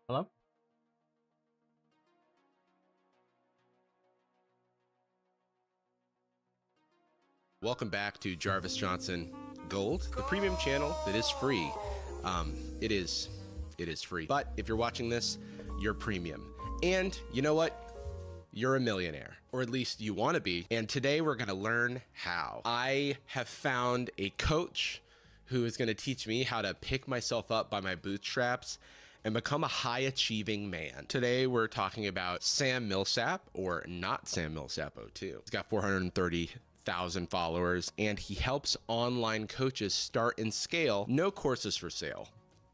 Hello? Welcome back to Jarvis Johnson Gold, the premium channel that is free. It is free. But if you're watching this, you're premium. And you know what? You're a millionaire, or at least you want to be. And today we're going to learn how. I have found a coach who is going to teach me how to pick myself up by my bootstraps and become a high achieving man. Today we're talking about Sam Millsap, or not Sam Millsap 02. He's got 430,000 followers, and he helps online coaches start and scale. No courses for sale.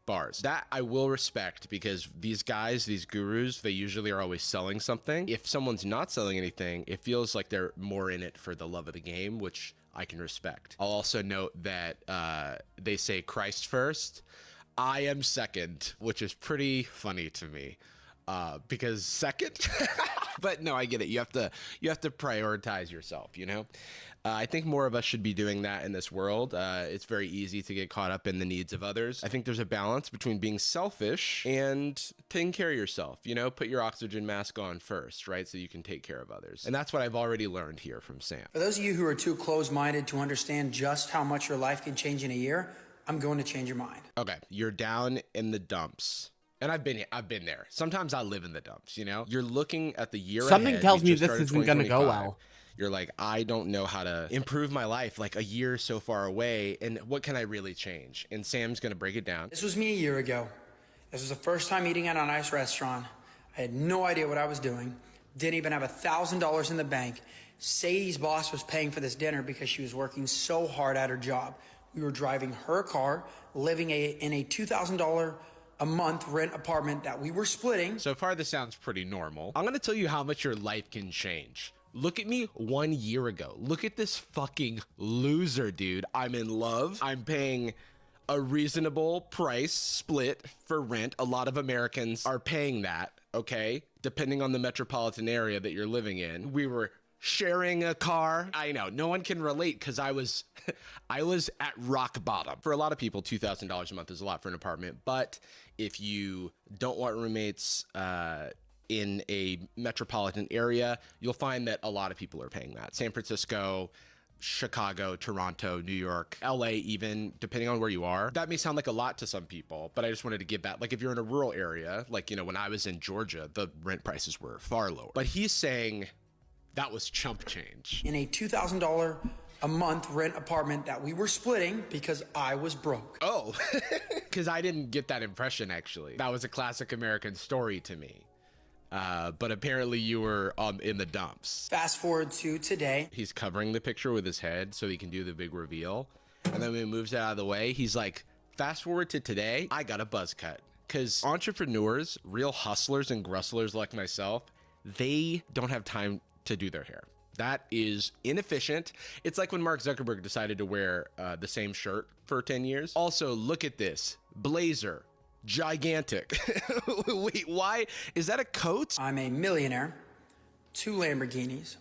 Bars. That I will respect, because these guys, these gurus, they usually are always selling something. If someone's not selling anything, it feels like they're more in it for the love of the game, which I can respect. I'll also note that they say Christ first. I am second, which is pretty funny to me. Because second, but no, I get it. You have to prioritize yourself, you know? I think more of us should be doing that in this world. It's very easy to get caught up in the needs of others. I think there's a balance between being selfish and taking care of yourself, you know? Put your oxygen mask on first, right? So you can take care of others. And that's what I've already learned here from Sam. For those of you who are too closed-minded to understand just how much your life can change in a year, I'm going to change your mind. Okay, you're down in the dumps. And I've been there. Sometimes I live in the dumps, you know? You're looking at the year Something ahead. tells You me just this started isn't gonna go 2025. well. You're like, I don't know how to improve my life. Like, a year so far away, and what can I really change? And Sam's gonna break it down. This was me a year ago. This was the first time eating at a nice restaurant. I had no idea what I was doing. Didn't even have $1,000 in the bank. Sadie's boss was paying for this dinner because she was working so hard at her job. We were driving her car, living in a $2,000 a month rent apartment that we were splitting. So far, this sounds pretty normal. I'm gonna tell you how much your life can change. Look at me 1 year ago. Look at this fucking loser, dude. I'm in love. I'm paying a reasonable price split for rent. A lot of Americans are paying that, okay? Depending on the metropolitan area that you're living in. We were sharing a car. I know, no one can relate, because I was at rock bottom. For a lot of people, $2,000 a month is a lot for an apartment, but if you don't want roommates in a metropolitan area, you'll find that a lot of people are paying that. San Francisco, Chicago, Toronto, New York, LA even, depending on where you are. That may sound like a lot to some people, but I just wanted to give that. Like, if you're in a rural area, like, you know, when I was in Georgia, the rent prices were far lower. But he's saying that was chump change. In a $2,000 a month rent apartment that we were splitting because I was broke. Oh, because I didn't get that impression, actually. That was a classic American story to me. But apparently you were in the dumps. Fast forward to today. He's covering the picture with his head so he can do the big reveal. And then when he moves it out of the way, he's like, fast forward to today, I got a buzz cut. Because entrepreneurs, real hustlers and grustlers like myself, they don't have time to do their hair. That is inefficient. It's like when Mark Zuckerberg decided to wear the same shirt for 10 years. Also, look at this blazer, gigantic. Wait, why is that a coat? I'm a millionaire, 2 Lamborghinis.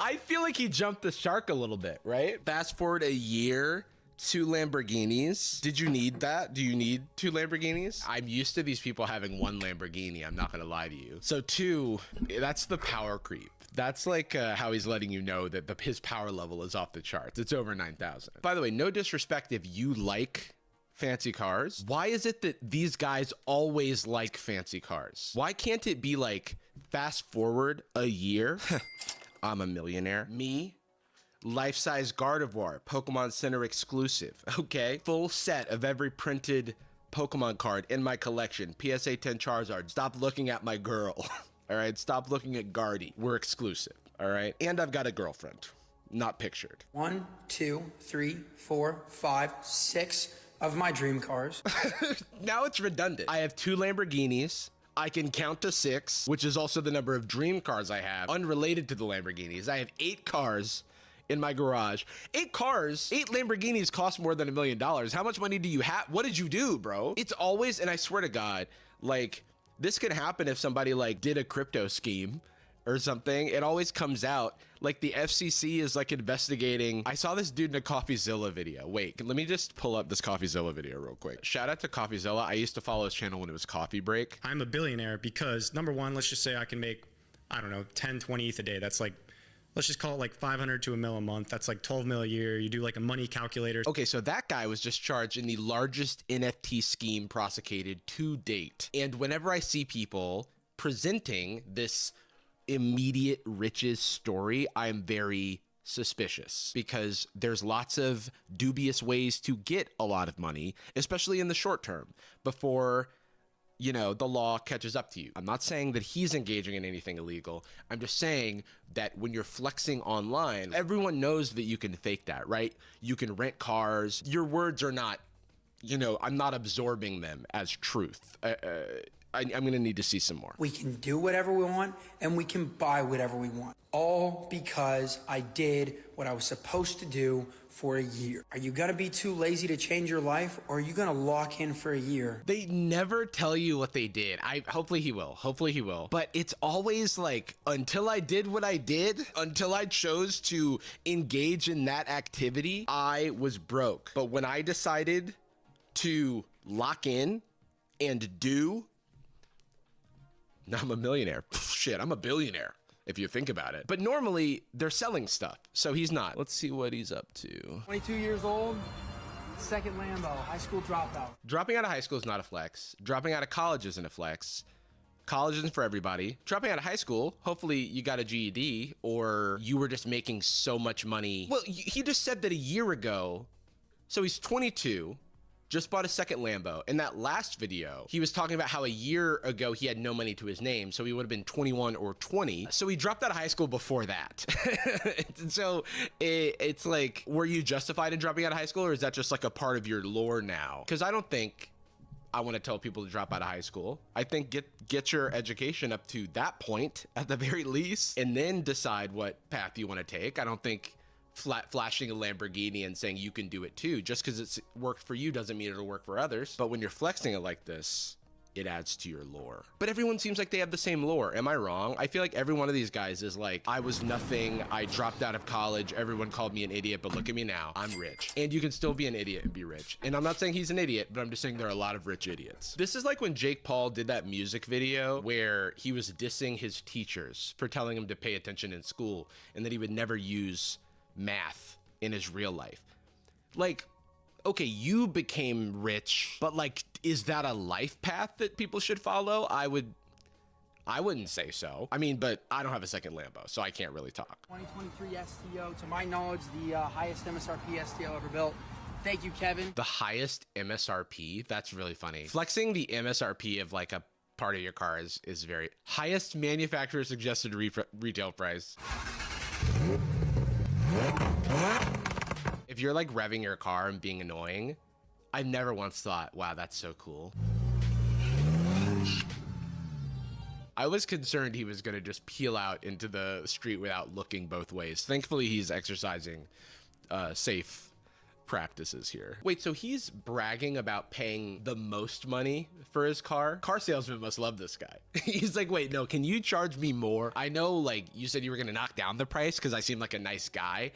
I feel like he jumped the shark a little bit, right? Fast forward a year, 2 Lamborghinis. Did you need that? Do you need 2 Lamborghinis? I'm used to these people having 1 Lamborghini. I'm not gonna lie to you. So 2, that's the power creep. That's like how he's letting you know that his power level is off the charts. It's over 9,000. By the way, no disrespect if you like fancy cars. Why is it that these guys always like fancy cars? Why can't it be like, fast forward a year? I'm a millionaire. Me? Life-size Gardevoir, Pokemon Center exclusive, okay? Full set of every printed Pokemon card in my collection. PSA 10 Charizard. Stop looking at my girl, all right? Stop looking at Guardy. We're exclusive, all right? And I've got a girlfriend, not pictured. 1, 2, 3, 4, 5, 6 of my dream cars. Now it's redundant. I have 2 Lamborghinis. I can count to 6, which is also the number of dream cars I have, unrelated to the Lamborghinis. I have 8 cars in my garage. 8 cars, 8 Lamborghinis cost more than $1 million. How much money do you have? What did you do, bro? It's always, and I swear to God, like, this could happen if somebody like did a crypto scheme, or something, it always comes out like the FCC is like investigating. I saw this dude in a CoffeeZilla video. Wait, let me just pull up this CoffeeZilla video real quick. Shout out to CoffeeZilla. I used to follow his channel when it was Coffee Break. I'm a billionaire because, number one, let's just say I can make, I don't know, 10, 20 ETH a day. That's like, let's just call it like 500 to $1 million a month. That's like 12 mil a year. You do like a money calculator. Okay, so that guy was just charged in the largest NFT scheme prosecuted to date. And whenever I see people presenting this immediate riches story, I'm very suspicious because there's lots of dubious ways to get a lot of money, especially in the short term before, you know, the law catches up to you. I'm not saying that he's engaging in anything illegal. I'm just saying that when you're flexing online, everyone knows that you can fake that, right? You can rent cars. Your words are not, you know, I'm not absorbing them as truth. I'm going to need to see some more. We can do whatever we want and we can buy whatever we want. All because I did what I was supposed to do for a year. Are you going to be too lazy to change your life, or are you going to lock in for a year? They never tell you what they did. Hopefully he will. Hopefully he will. But it's always like, until I did what I did, until I chose to engage in that activity, I was broke. But when I decided to lock in and do, now I'm a millionaire. Shit, I'm a billionaire if you think about it. But normally they're selling stuff, so he's not. Let's see what he's up to. 22 years old, second Lambo, high school dropout. Dropping out of high school is not a flex. Dropping out of college isn't a flex. College isn't for everybody. Dropping out of high school, hopefully you got a GED or you were just making so much money. Well, he just said that a year ago, so he's 22, just bought a second Lambo. In that last video, he was talking about how a year ago he had no money to his name, so he would have been 21 or 20. So he dropped out of high school before that. So it's like, were you justified in dropping out of high school, or is that just like a part of your lore now? Because I don't think I want to tell people to drop out of high school. I think get your education up to that point at the very least, and then decide what path you want to take. I don't think flashing a Lamborghini and saying you can do it too, just because it's worked for you doesn't mean it'll work for others. But when you're flexing it like this, it adds to your lore. But everyone seems like they have the same lore. Am I wrong? I feel like every one of these guys is like, I was nothing, I dropped out of college, everyone called me an idiot, but look at me now, I'm rich. And you can still be an idiot and be rich. And I'm not saying he's an idiot, but I'm just saying there are a lot of rich idiots. This is like when Jake Paul did that music video where he was dissing his teachers for telling him to pay attention in school and that he would never use math in his real life. Like, okay, you became rich, but like, is that a life path that people should follow? I wouldn't say so. I mean, but I don't have a second Lambo, so I can't really talk. 2023 STO, to my knowledge, the highest MSRP STO ever built. Thank you, Kevin. The highest MSRP? That's really funny. Flexing the MSRP of like a part of your car is very highest manufacturer suggested retail price. If you're like revving your car and being annoying, I've never once thought, wow, that's so cool. I was concerned he was gonna just peel out into the street without looking both ways. Thankfully, he's exercising safe practices here. Wait, so he's bragging about paying the most money for his car? Car salesman must love this guy. He's like, wait, no, can you charge me more? I know, like, you said you were gonna knock down the price because I seem like a nice guy,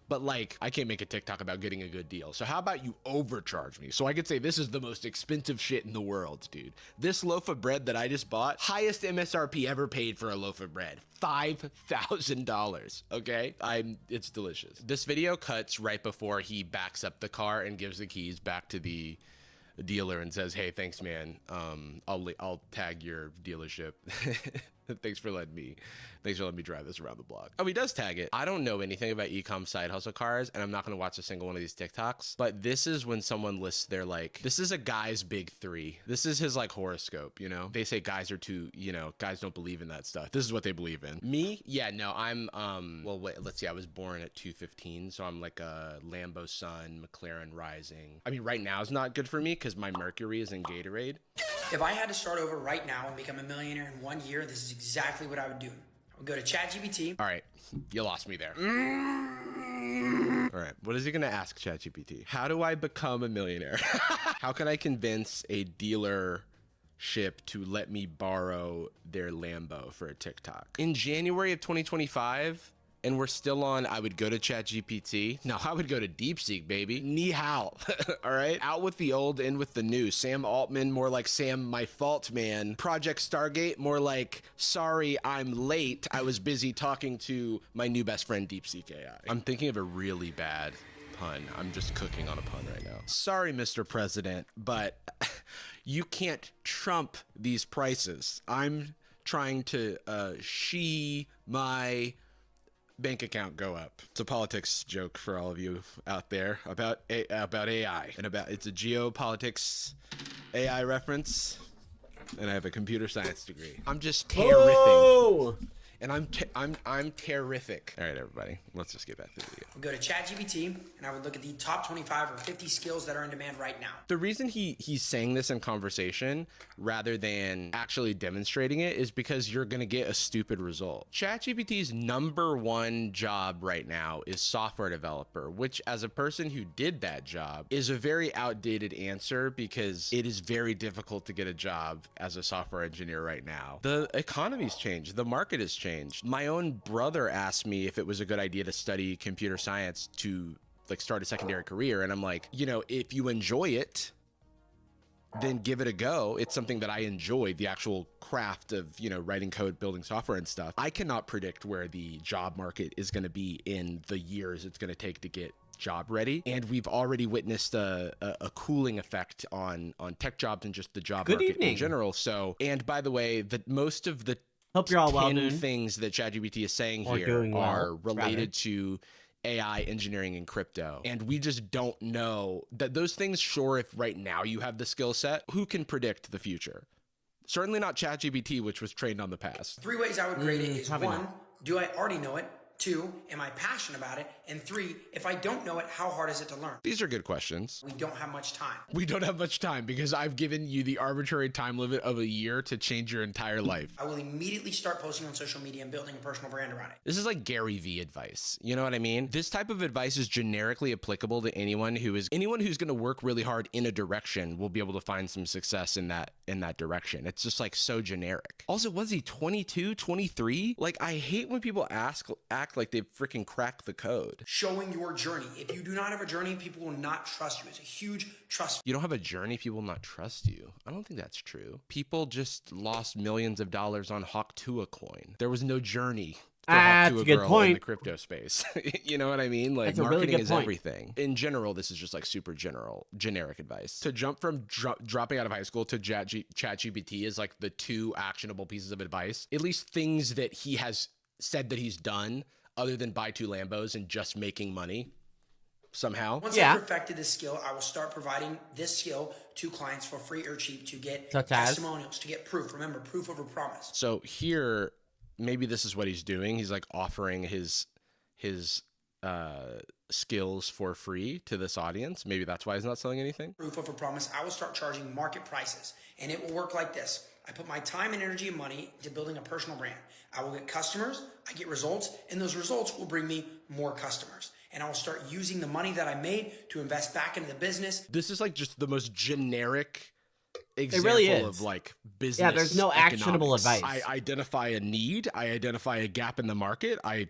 but like, I can't make a TikTok about getting a good deal. So how about you overcharge me so I could say this is the most expensive shit in the world, dude. This loaf of bread that I just bought, highest MSRP ever paid for a loaf of bread, $5,000, okay? It's delicious. This video cuts right before he backs up the car and gives the keys back to the dealer and says, hey, thanks, man. I'll tag your dealership. Thanks for letting me drive this around the block. Oh, he does tag it. I don't know anything about e-com side hustle cars, and I'm not going to watch a single one of these TikToks, but this is when someone lists their, like, this is a guy's big three. This is his, like, horoscope, you know? They say guys are too, you know, guys don't believe in that stuff. This is what they believe in. Me? Yeah, no, I'm, well, wait, let's see. I was born at 215, so I'm like a Lambo Sun, McLaren Rising. I mean, right now is not good for me because my Mercury is in Gatorade. If I had to start over right now and become a millionaire in 1 year, this is exactly what I would do. I would go to ChatGPT. All right, you lost me there. All right, what is he gonna ask ChatGPT? How do I become a millionaire? How can I convince a dealership ship to let me borrow their Lambo for a TikTok. In January of 2025, and we're still on, I would go to ChatGPT. No, I would go to DeepSeek, baby. Ni hao. All right? Out with the old, in with the new. Sam Altman, more like Sam, my fault, man. Project Stargate, more like, sorry, I'm late. I was busy talking to my new best friend, DeepSeek AI. I'm thinking of a really bad pun. I'm just cooking on a pun right now. Sorry, Mr. President, but you can't trump these prices. I'm trying to my bank account go up. It's a politics joke for all of you out there about AI and it's a geopolitics AI reference, and I have a computer science degree. I'm just terrific. And I'm terrific. All right, everybody, let's just get back to the video. Go to ChatGPT, and I would look at the top 25 or 50 skills that are in demand right now. The reason he's saying this in conversation rather than actually demonstrating it is because you're gonna get a stupid result. ChatGPT's #1 job right now is software developer, which, as a person who did that job, is a very outdated answer because it is very difficult to get a job as a software engineer right now. The economy's changed. The market has changed. My own brother asked me if it was a good idea to study computer science to like start a secondary career. And I'm like, you know, if you enjoy it, then give it a go. It's something that I enjoy, the actual craft of, you know, writing code, building software and stuff. I cannot predict where the job market is going to be in the years it's going to take to get job ready, and we've already witnessed a cooling effect on tech jobs and just the job market in general. So, and by the way, most of the Hope you're all 10 things that ChatGPT is saying here are related to AI, engineering, and crypto. And we just don't know that those things, sure, if right now you have the skill set, who can predict the future? Certainly not ChatGPT, which was trained on the past. 3 ways I would grade it is 1, do I already know it? 2, am I passionate about it? And 3, if I don't know it, how hard is it to learn? These are good questions. We don't have much time. We don't have much time because I've given you the arbitrary time limit of a year to change your entire life. I will immediately start posting on social media and building a personal brand around it. This is like Gary Vee advice. You know what I mean? This type of advice is generically applicable to anyone who's going to work really hard in a direction will be able to find some success in that direction. It's just like so generic. Also, was he 22, 23? Like, I hate when people act like they've freaking cracked the code. Showing your journey. If you do not have a journey, people will not trust you. It's a huge trust. You don't have a journey, people will not trust you. I don't think that's true. People just lost millions of dollars on Hawk Tuah coin. There was no journey. That's a good point. In the crypto space. You know what I mean? Like, marketing really is point. Everything. In general, this is just like super generic advice. To jump from dropping out of high school to ChatGPT is like the 2 actionable pieces of advice. At least things that he has said that he's done other than buy 2 Lambos and just making money somehow. Once I perfected this skill, I will start providing this skill to clients for free or cheap to get testimonials, to get proof. Remember, proof over promise. So here, maybe this is what he's doing. He's like offering his skills for free to this audience. Maybe that's why he's not selling anything. Proof over promise. I will start charging market prices, and it will work like this. I put my time and energy and money into building a personal brand. I will get customers, I get results, and those results will bring me more customers. And I will start using the money that I made to invest back into the business. This is like just the most generic example really is. Of like business. Yeah, there's no actionable economics. advice. I identify a need, I identify a gap in the market, I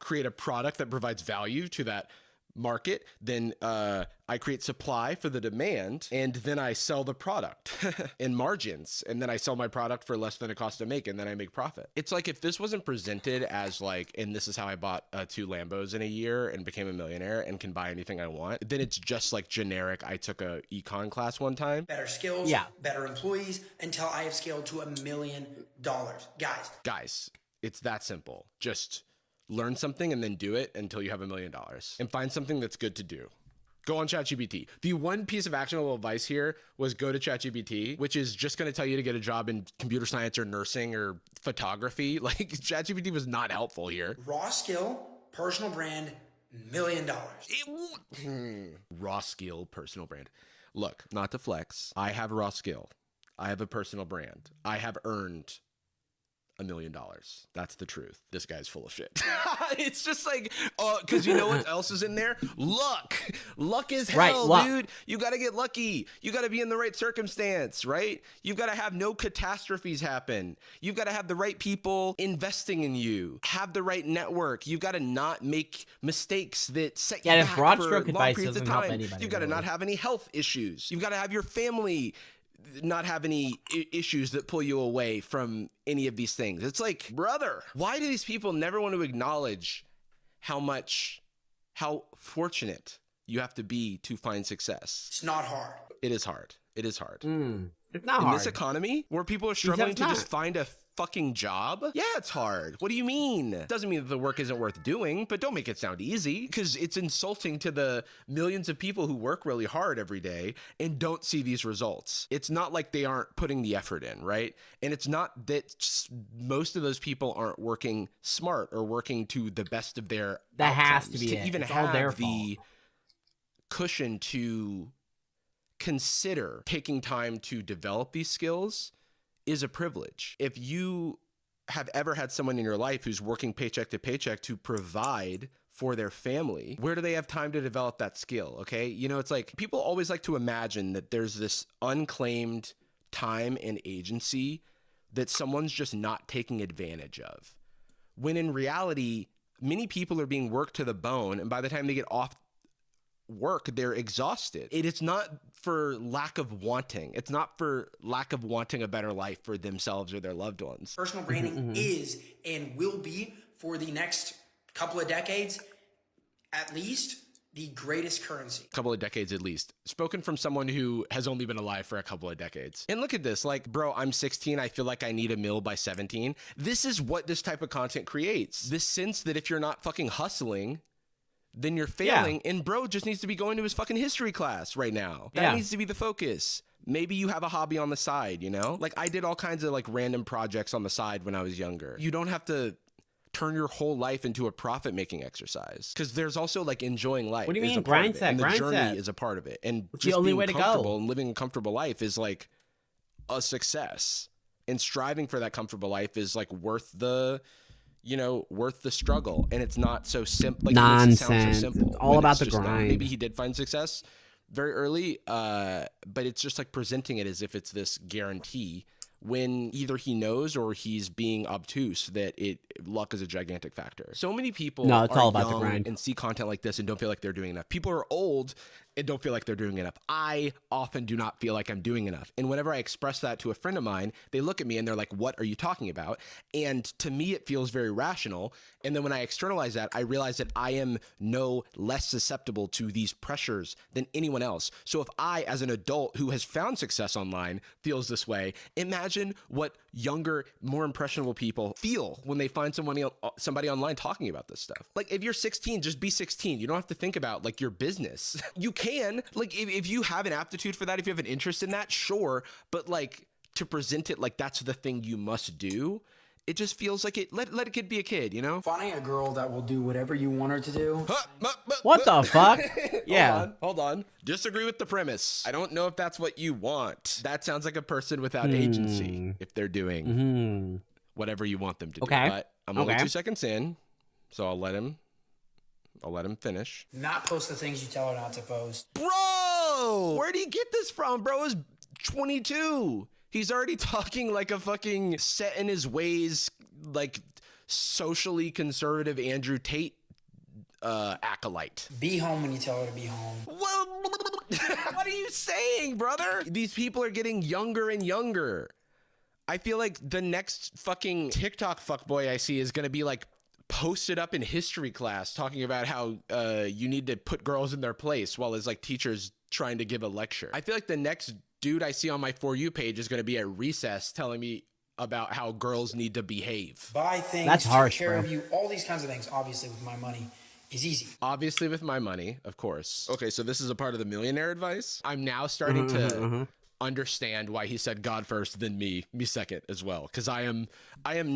create a product that provides value to that market, then I create supply for the demand, and then I sell the product in margins, and then I sell my product for less than it costs to make, and then I make profit. It's like if this wasn't presented as like, and this is how I bought 2 Lambos in a year and became a millionaire and can buy anything I want, then it's just like generic. I took a econ class one time. Better skills, better employees, until I have scaled to $1 million. Guys, it's that simple. Just learn something and then do it until you have $1 million, and find something that's good to do. Go on ChatGPT. The one piece of actionable advice here was go to ChatGPT, which is just going to tell you to get a job in computer science or nursing or photography. Like, ChatGPT was not helpful here. Raw skill, personal brand, $1 million. Raw skill, personal brand. Look, not to flex. I have raw skill. I have a personal brand. I have earned $1 million. That's the truth. This guy's full of shit. It's just like, because you know what else is in there? Luck. Luck is hell, luck. dude. You got to get lucky. You got to be in the right circumstance, right? You've got to have no catastrophes happen. You've got to have the right people investing in you, have the right network. You've got to not make mistakes that set you Yeah, this back broad for stroke long advice periods of doesn't help time. anybody, You've got to really. not have any health issues. You've got to have your family not have any issues that pull you away from any of these things. It's like, brother, why do these people never want to acknowledge how fortunate you have to be to find success? It's not hard. It is hard. It is hard. It's not In hard. this economy where people are struggling to not. just find a fucking job, yeah, it's hard. What do you mean? Doesn't mean that the work isn't worth doing, but don't make it sound easy, because it's insulting to the millions of people who work really hard every day and don't see these results. It's not like they aren't putting the effort in, right? And it's not that most of those people aren't working smart or working to the best of their That has outcomes to be it. even It's all their have the cushion to consider taking time to develop these skills is a privilege. If you have ever had someone in your life who's working paycheck to paycheck to provide for their family, where do they have time to develop that skill? Okay. You know, it's like people always like to imagine that there's this unclaimed time and agency that someone's just not taking advantage of. When in reality, many people are being worked to the bone, and by the time they get off work, they're exhausted. It is not for lack of wanting. It's not for lack of wanting a better life for themselves or their loved ones. Personal branding is and will be, for the next couple of decades, at least, the greatest currency. Couple of decades at least. Spoken from someone who has only been alive for a couple of decades. And look at this, like, bro, I'm 16. I feel like I need a meal by 17. This is what this type of content creates. This sense that if you're not fucking hustling, then you're failing. Yeah. And bro just needs to be going to his fucking history class right now. That needs to be the focus. Maybe you have a hobby on the side, you know? Like, I did all kinds of like random projects on the side when I was younger. You don't have to turn your whole life into a profit-making exercise, because there's also like enjoying life. What do you mean? Grind set, and the grind journey set is a part of it. And it's just the only being way to comfortable go. and living a comfortable life is like a success. And striving for that comfortable life is like worth the struggle. And it's not so simple. Like, nonsense. It sounds so simple. It's all about the grind. Maybe he did find success very early, but it's just like presenting it as if it's this guarantee, when either he knows or he's being obtuse that luck is a gigantic factor. So many people it's all about the young grind and see content like this and don't feel like they're doing enough. People are old and don't feel like they're doing enough. I often do not feel like I'm doing enough. And whenever I express that to a friend of mine, they look at me and they're like, what are you talking about? And to me, it feels very rational. And then when I externalize that, I realize that I am no less susceptible to these pressures than anyone else. So if I, as an adult who has found success online, feels this way, imagine what younger, more impressionable people feel when they find somebody online talking about this stuff. Like, if you're 16, just be 16. You don't have to think about like your business. You can, like, if you have an aptitude for that, if you have an interest in that, sure. But like, to present it like that's the thing you must do, it just feels like let a kid be a kid, you know? Finding a girl that will do whatever you want her to do. What the fuck? Yeah. Hold on. Disagree with the premise. I don't know if that's what you want. That sounds like a person without agency if they're doing whatever you want them to do. But I'm only 2 seconds in, so I'll let him finish. Not post the things you tell her not to post. Bro, where do you get this from? Bro is 22. He's already talking like a fucking set in his ways, like socially conservative Andrew Tate acolyte. Be home when you tell her to be home. Well, what are you saying, brother? These people are getting younger and younger. I feel like the next fucking TikTok fuckboy I see is going to be like posted up in history class talking about how you need to put girls in their place while his like teachers trying to give a lecture. I feel like the next dude I see on my For You page is going to be at recess telling me about how girls need to behave. Buy things, That's harsh, take care bro. of you, all these kinds of things. Obviously, with my money is easy. Obviously with my money, of course. Okay, so this is a part of the millionaire advice. I'm now starting to understand why he said God first, then me second as well, because I am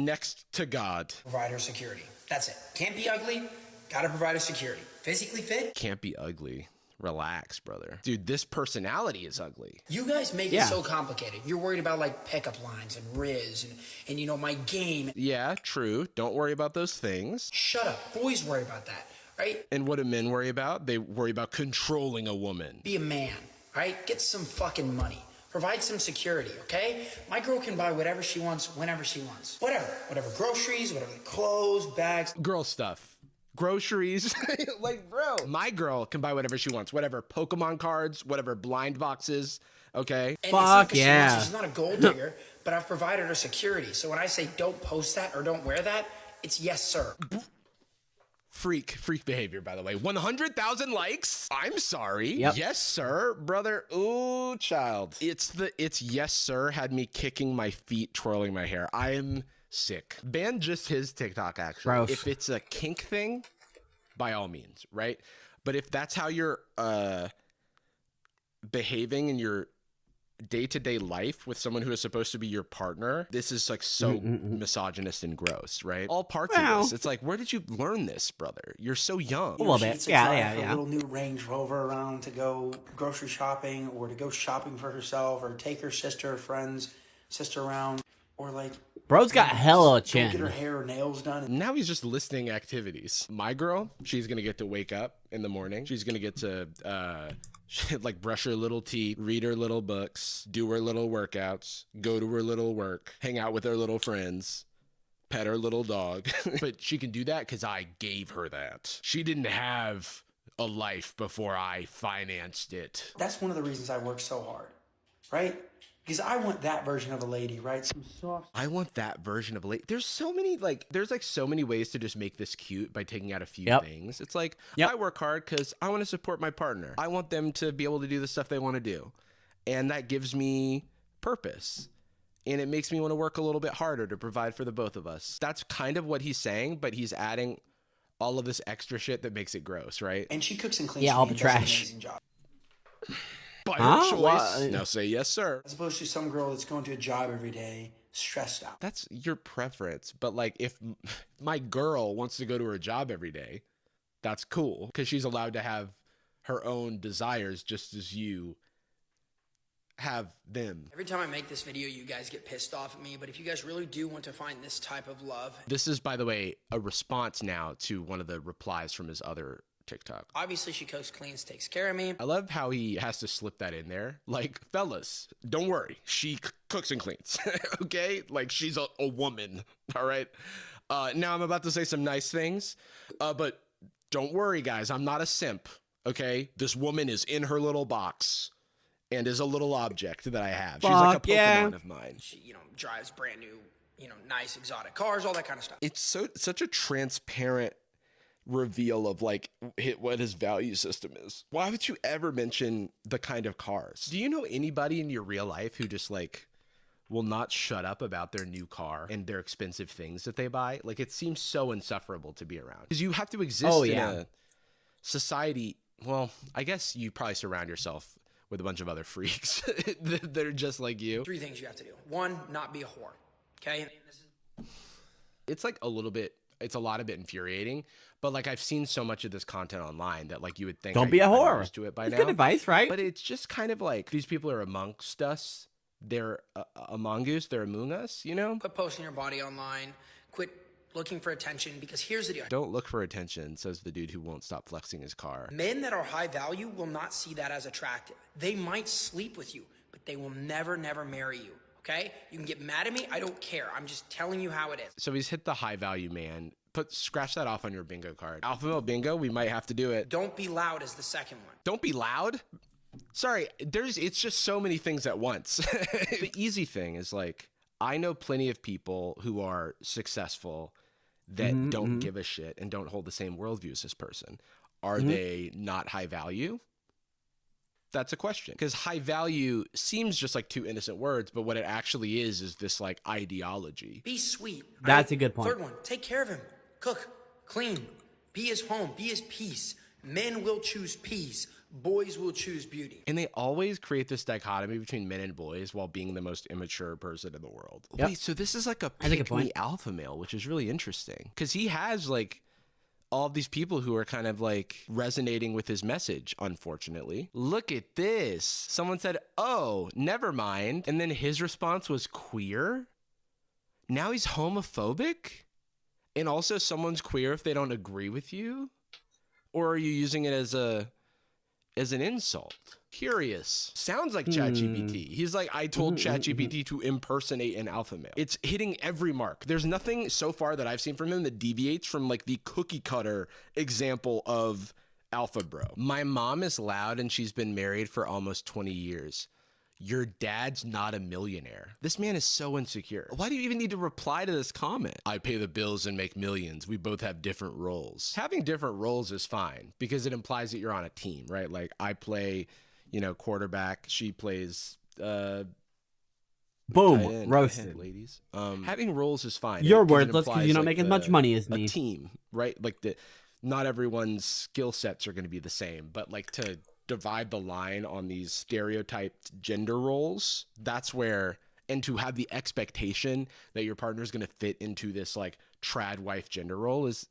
next to God. Provide her security. That's it. Can't be ugly. Gotta provide her security. Physically fit. Can't be ugly. Relax, brother. Dude, this personality is ugly. You guys make it so complicated. You're worried about like pickup lines and Riz and you know, my game. Yeah, true. Don't worry about those things. Shut up. Boys worry about that, right? And what do men worry about? They worry about controlling a woman. Be a man, right? Get some fucking money. Provide some security, okay? My girl can buy whatever she wants, whenever she wants. Whatever groceries, whatever clothes, bags. Girl stuff. Groceries. Like, bro. My girl can buy whatever she wants. Whatever Pokemon cards, whatever blind boxes, okay? And Fuck it's not yeah. She's not a gold digger, but I've provided her security. So when I say don't post that or don't wear that, it's yes, sir. Freak behavior, by the way. 100,000 likes? I'm sorry. Yep. Yes, sir, brother. Ooh, child. It's yes, sir had me kicking my feet, twirling my hair. I am sick. Ban just his TikTok, actually. Gross. If it's a kink thing, by all means, right? But if that's how you're behaving in your day-to-day life with someone who is supposed to be your partner, this is like so misogynist and gross, right? All parts of this. It's like, where did you learn this, brother? You're so young. A little She bit. gets to Yeah, drive yeah, her yeah. little new Range Rover around to go grocery shopping or to go shopping for herself or take her sister or sister around or like Bro's got hella go get her chin. hair or nails done. Now he's just listing activities. My girl, she's gonna get to wake up in the morning. She's gonna get to like brush her little teeth, read her little books, do her little workouts, go to her little work, hang out with her little friends, pet her little dog. But she can do that because I gave her that. She didn't have a life before I financed it. That's one of the reasons I work so hard, right? Because I want that version of a lady, right? Some soft. I want that version of a lady. There's so many so many ways to just make this cute by taking out a few things. It's like, I work hard because I want to support my partner. I want them to be able to do the stuff they want to do. And that gives me purpose. And it makes me want to work a little bit harder to provide for the both of us. That's kind of what he's saying, but he's adding all of this extra shit that makes it gross, right? And she cooks and cleans. Yeah, for all me the and does an trash. amazing job. By her choice. What? Now say yes, sir. As opposed to some girl that's going to a job every day, stressed out. That's your preference. But like, if my girl wants to go to her job every day, that's cool because she's allowed to have her own desires just as you have them. Every time I make this video, you guys get pissed off at me, but if you guys really do want to find this type of love, This is, by the way, a response now to one of the replies from his other TikTok. obviously she cooks, cleans, takes care of me. I love how he has to slip that in there. Like, fellas, don't worry. She cooks and cleans, okay? Like, she's a woman, all right? Now I'm about to say some nice things, but don't worry, guys. I'm not a simp, okay? This woman is in her little box and is a little object that I have. She's like a Fuck yeah. Pokemon of mine. She, drives brand new, nice exotic cars, all that kind of stuff. It's such a transparent reveal of like what his value system is. Why would you ever mention the kind of cars? Do you know anybody in your real life who just like will not shut up about their new car and their expensive things that they buy? Like, it seems so insufferable to be around because you have to exist in a society. Well, I guess you probably surround yourself with a bunch of other freaks that are just like you. 3 things you have to do. 1, not be a whore. Okay? It's like it's a lot of bit infuriating, but like I've seen so much of this content online that like you would think Don't be a I'm whore. used to it by It's now. good advice, right? But it's just kind of like these people are amongst us. They're among us. They're among us, Quit posting your body online. Quit looking for attention because here's the deal. Don't look for attention, says the dude who won't stop flexing his car. Men that are high value will not see that as attractive. They might sleep with you, but they will never marry you. Okay? You can get mad at me. I don't care. I'm just telling you how it is. So he's hit the high value man. Scratch that off on your bingo card. Alpha male bingo, we might have to do it. Don't be loud is the second one. Don't be loud? Sorry, it's just so many things at once. The easy thing is like, I know plenty of people who are successful that don't give a shit and don't hold the same worldview as this person. Are they not high value? That's a question. Because high value seems just like 2 innocent words, but what it actually is this like ideology. Be sweet. Right? That's a good point. 3rd one, take care of him. Cook, clean, be his home, be his peace. Men will choose peace. Boys will choose beauty. And they always create this dichotomy between men and boys while being the most immature person in the world. Yep. Wait, so this is like a That's a good pick-me point. alpha male, which is really interesting. Because he has like all these people who are kind of like resonating with his message, unfortunately. Look at this. Someone said, oh, never mind. And then his response was queer. Now he's homophobic? And also someone's queer if they don't agree with you? Or are you using it as an insult? Curious. Sounds like ChatGPT. He's like, I told ChatGPT to impersonate an alpha male. It's hitting every mark. There's nothing so far that I've seen from him that deviates from like the cookie cutter example of alpha bro. My mom is loud and she's been married for almost 20 years. Your dad's not a millionaire. This man is so insecure. Why do you even need to reply to this comment? I pay the bills and make millions. We both have different roles. Having different roles is fine because it implies that you're on a team, right? Like I play, quarterback. She plays, Boom, roasted. roasted. Ladies. Having roles is fine. You're 'cause it worthless because implies, you don't like, make as much money as a me. team, right? Like not everyone's skill sets are going to be the same, but like to divide the line on these stereotyped gender roles, that's where, and to have the expectation that your partner is going to fit into this like trad wife gender role is,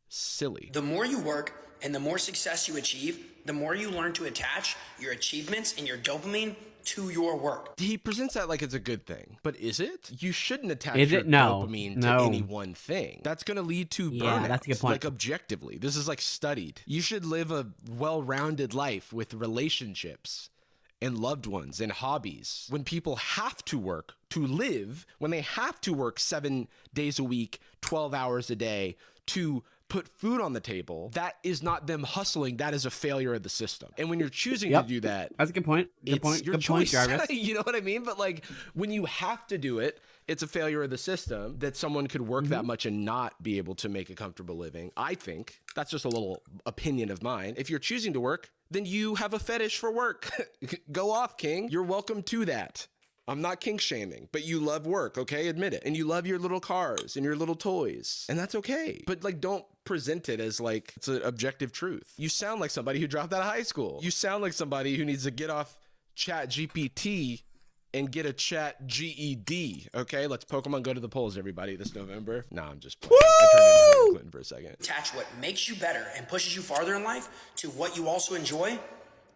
silly. The more you work and the more success you achieve, the more you learn to attach your achievements and your dopamine to your work. He presents that like it's a good thing, but is it? You shouldn't attach Is your it? No. dopamine No. to any one thing. That's going to lead to burnout. Yeah, that's a good point. Like objectively, this is like studied. You should live a well-rounded life with relationships and loved ones and hobbies. When people have to work to live, when they have to work 7 days a week, 12 hours a day to put food on the table, that is not them hustling. That is a failure of the system. And when you're choosing to do that, That's a good point. Good point. your Good point, choice. Jarvis. You know what I mean? But like when you have to do it, it's a failure of the system that someone could work that much and not be able to make a comfortable living. I think that's just a little opinion of mine. If you're choosing to work, then you have a fetish for work. Go off, King. You're welcome to that. I'm not kink shaming, but you love work, okay? Admit it. And you love your little cars and your little toys. And that's okay. But like, don't present it as like it's an objective truth. You sound like somebody who dropped out of high school. You sound like somebody who needs to get off Chat GPT and get a Chat GED, okay? Let's Pokemon go to the polls, everybody, this November. Nah, I'm just playing. I turned into Hillary Clinton for a second. Attach what makes you better and pushes you farther in life to what you also enjoy.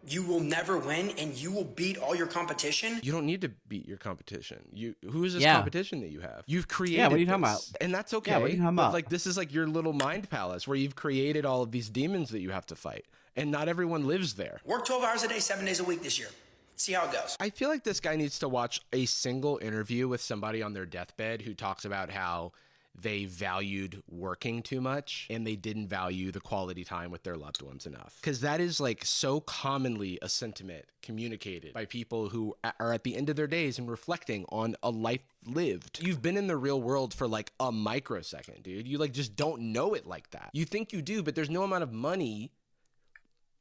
You will never win and you will beat all your competition. You don't need to beat your competition. Who is this Yeah. competition that you have? You've created what are you talking this, about? and that's okay. Yeah, what are you talking but about? like this is like your little mind palace where you've created all of these demons that you have to fight, and not everyone lives there. Work 12 hours a day, 7 days a week this year. See how it goes. I feel like this guy needs to watch a single interview with somebody on their deathbed who talks about how they valued working too much and they didn't value the quality time with their loved ones enough. Because that is like so commonly a sentiment communicated by people who are at the end of their days and reflecting on a life lived. You've been in the real world for like a microsecond, dude. You like just don't know it like that. You think you do, but there's no amount of money.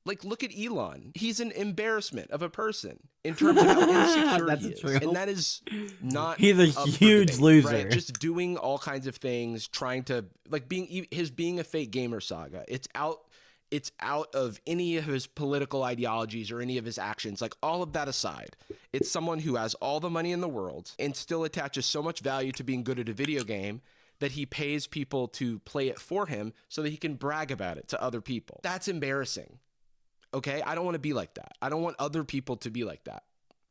Like, look at Elon. He's an embarrassment of a person in terms of how insecure That's he is. true. And that is not He's a up for huge debate, loser. right? Just doing all kinds of things, trying to, like, being a fake gamer saga. It's out of any of his political ideologies or any of his actions. Like, all of that aside, it's someone who has all the money in the world and still attaches so much value to being good at a video game that he pays people to play it for him so that he can brag about it to other people. That's embarrassing. Okay, I don't want to be like that. I don't want other people to be like that.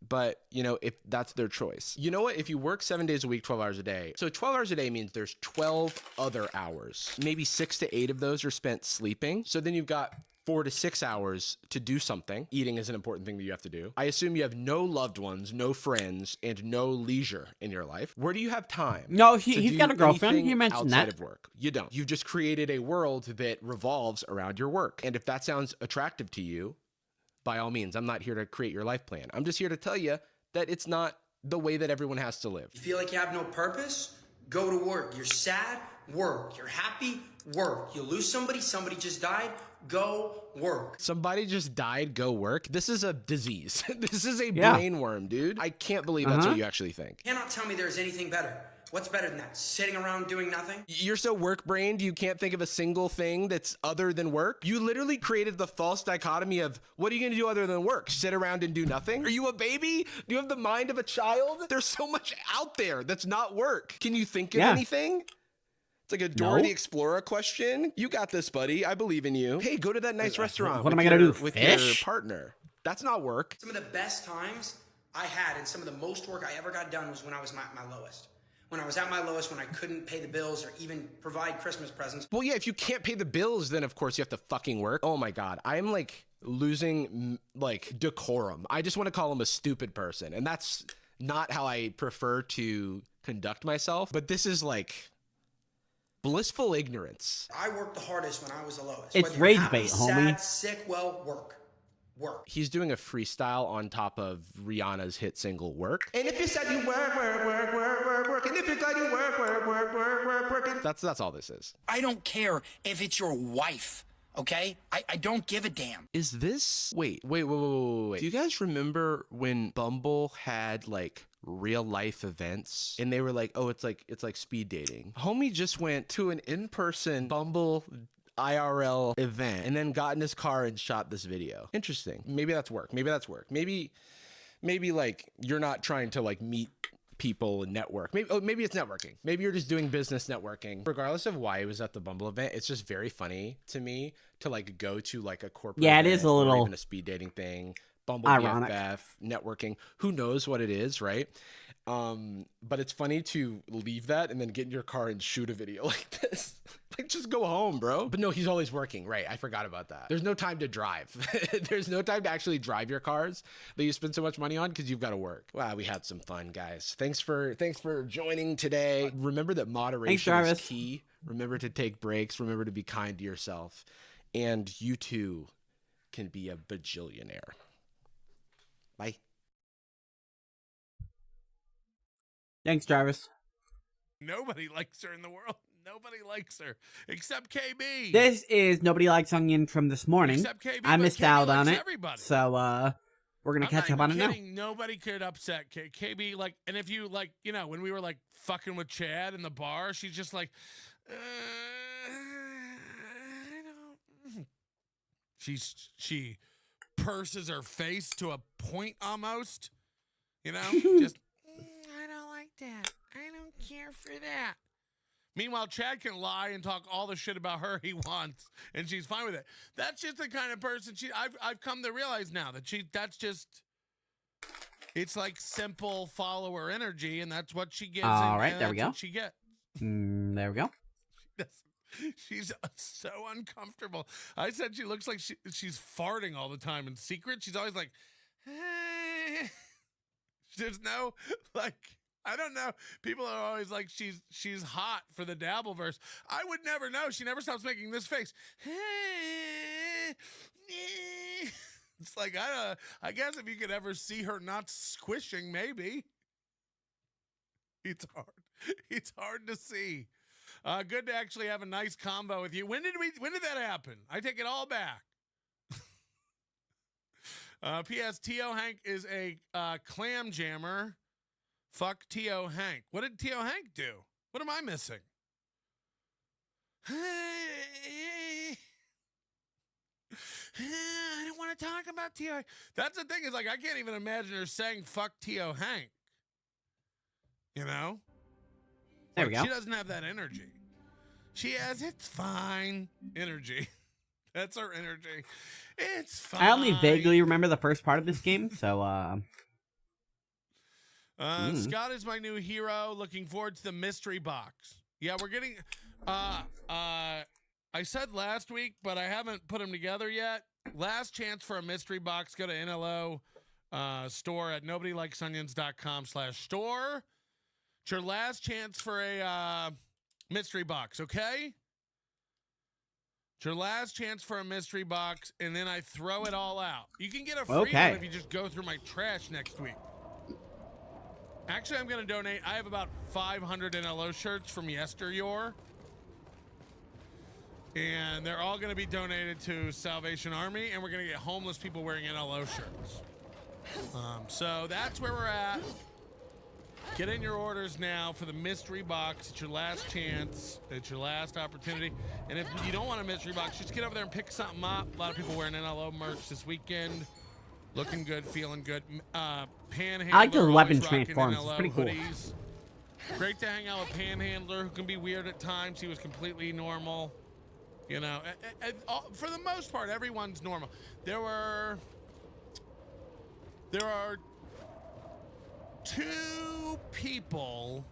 But, if that's their choice. You know what? If you work 7 days a week, 12 hours a day. So 12 hours a day means there's 12 other hours. Maybe 6 to 8 of those are spent sleeping. So then you've got 4 to 6 hours to do something. Eating is an important thing that you have to do. I assume you have no loved ones, no friends, and no leisure in your life. Where do you have time? No, to he's do got a girlfriend. anything He mentioned outside that. of work? You don't. You've just created a world that revolves around your work. And if that sounds attractive to you, by all means, I'm not here to create your life plan. I'm just here to tell you that it's not the way that everyone has to live. You feel like you have no purpose? Go to work. You're sad? Work. You're happy? Work. You lose somebody just died? Go work. Somebody just died, go work. This is a disease. This is a Yeah. brain worm, dude. I can't believe that's what you actually think. You cannot tell me there's anything better. What's better than that? Sitting around doing nothing? You're so work-brained, you can't think of a single thing that's other than work? You literally created the false dichotomy of, what are you going to do other than work? Sit around and do nothing? Are you a baby? Do you have the mind of a child? There's so much out there that's not work. Can you think of anything? It's like a Dora No. the Explorer question. You got this, buddy. I believe in you. Hey, go to that nice restaurant. what am with I gonna your- do, with fish? your partner? That's not work. Some of the best times I had and some of the most work I ever got done was when I was my lowest. When I was at my lowest, when I couldn't pay the bills or even provide Christmas presents. Well, yeah, if you can't pay the bills, then of course you have to fucking work. Oh my God. I am like losing like decorum. I just want to call him a stupid person. And that's not how I prefer to conduct myself. But this is like blissful ignorance. I worked the hardest when I was the lowest. It's Whether you're rage happy, bait, homie. sad, sick, well, work. He's doing a freestyle on top of Rihanna's hit single Work. And if you said you work. And if you're glad you work. That's all this is. I don't care if it's your wife, okay? I don't give a damn. Is this wait. Do you guys remember when Bumble had like real life events and they were like, oh, it's like speed dating? Homie just went to an in-person Bumble IRL event and then got in his car and shot this video. Interesting. Maybe that's work. Maybe like you're not trying to like meet people and network. Maybe it's networking. Maybe you're just doing business networking. Regardless of why he was at the Bumble event, it's just very funny to me to like go to like a corporate Yeah, it event is a or little even a speed dating thing. Bumble ironic. BFF, networking. Who knows what it is, right? But it's funny to leave that and then get in your car and shoot a video like this. Like, just go home, bro. But no, he's always working. Right. I forgot about that. There's no time to drive. There's no time to actually drive your cars that you spend so much money on because you've got to work. Wow, we had some fun, guys. Thanks for joining today. Remember that moderation is key. Remember to take breaks. Remember to be kind to yourself. And you too can be a bajillionaire. Bye. Thanks, Jarvis. Nobody likes her in the world. Nobody likes her except KB. This is Nobody Likes Onion from this morning. Except KB. I but missed KB out on likes it, everybody. so we're gonna I'm catch up not on it even now. kidding. Nobody could upset KB. Like, and if you like, you know, when we were like fucking with Chad in the bar, she's just like, I don't. She purses her face to a point almost. You know, just I don't like that. I don't care for that. Meanwhile, Chad can lie and talk all the shit about her he wants, and she's fine with it. That's just the kind of person I've come to realize now that that's just, it's like simple follower energy, and that's what she gives. All right, there we go. What she gets. There we go. She's so uncomfortable. I said she looks like she's farting all the time in secret. She's always like, there's no like. I don't know. People are always like, she's hot for the Dabbleverse. I would never know. She never stops making this face. It's like, I guess if you could ever see her not squishing, maybe. It's hard. It's hard to see. Good to actually have a nice combo with you. When did that happen? I take it all back. P.S. T.O. Hank is a clam jammer. Fuck T.O. Hank. What did T.O. Hank do? What am I missing? I don't want to talk about T.O. Hank. That's the thing is, like, I can't even imagine her saying fuck T.O. Hank. You know? There we go. She doesn't have that energy. She has it's fine energy. That's her energy. It's fine. I only vaguely remember the first part of this game, so Scott is my new hero. Looking forward to the mystery box. Yeah, we're getting I said last week, but I haven't put them together yet. Last chance for a mystery box. Go to NLO store at nobodylikesonions.com/store. It's your last chance for a mystery box, okay? It's your last chance for a mystery box, and then I throw it all out. You can get a free one if you just go through my trash next week. Actually, I'm going to donate. I have about 500 NLO shirts from yesteryear. And they're all going to be donated to Salvation Army, and we're going to get homeless people wearing NLO shirts. So that's where we're at. Get in your orders now for the mystery box. It's your last chance. It's your last opportunity. And if you don't want a mystery box, just get over there and pick something up. A lot of people wearing NLO merch this weekend. Looking good, feeling good. Panhandler, I like the weapon always rocking transforms. It's NLO pretty cool. hoodies. Great to hang out with Panhandler, who can be weird at times. He was completely normal. You know, for the most part, everyone's normal. There are 2 people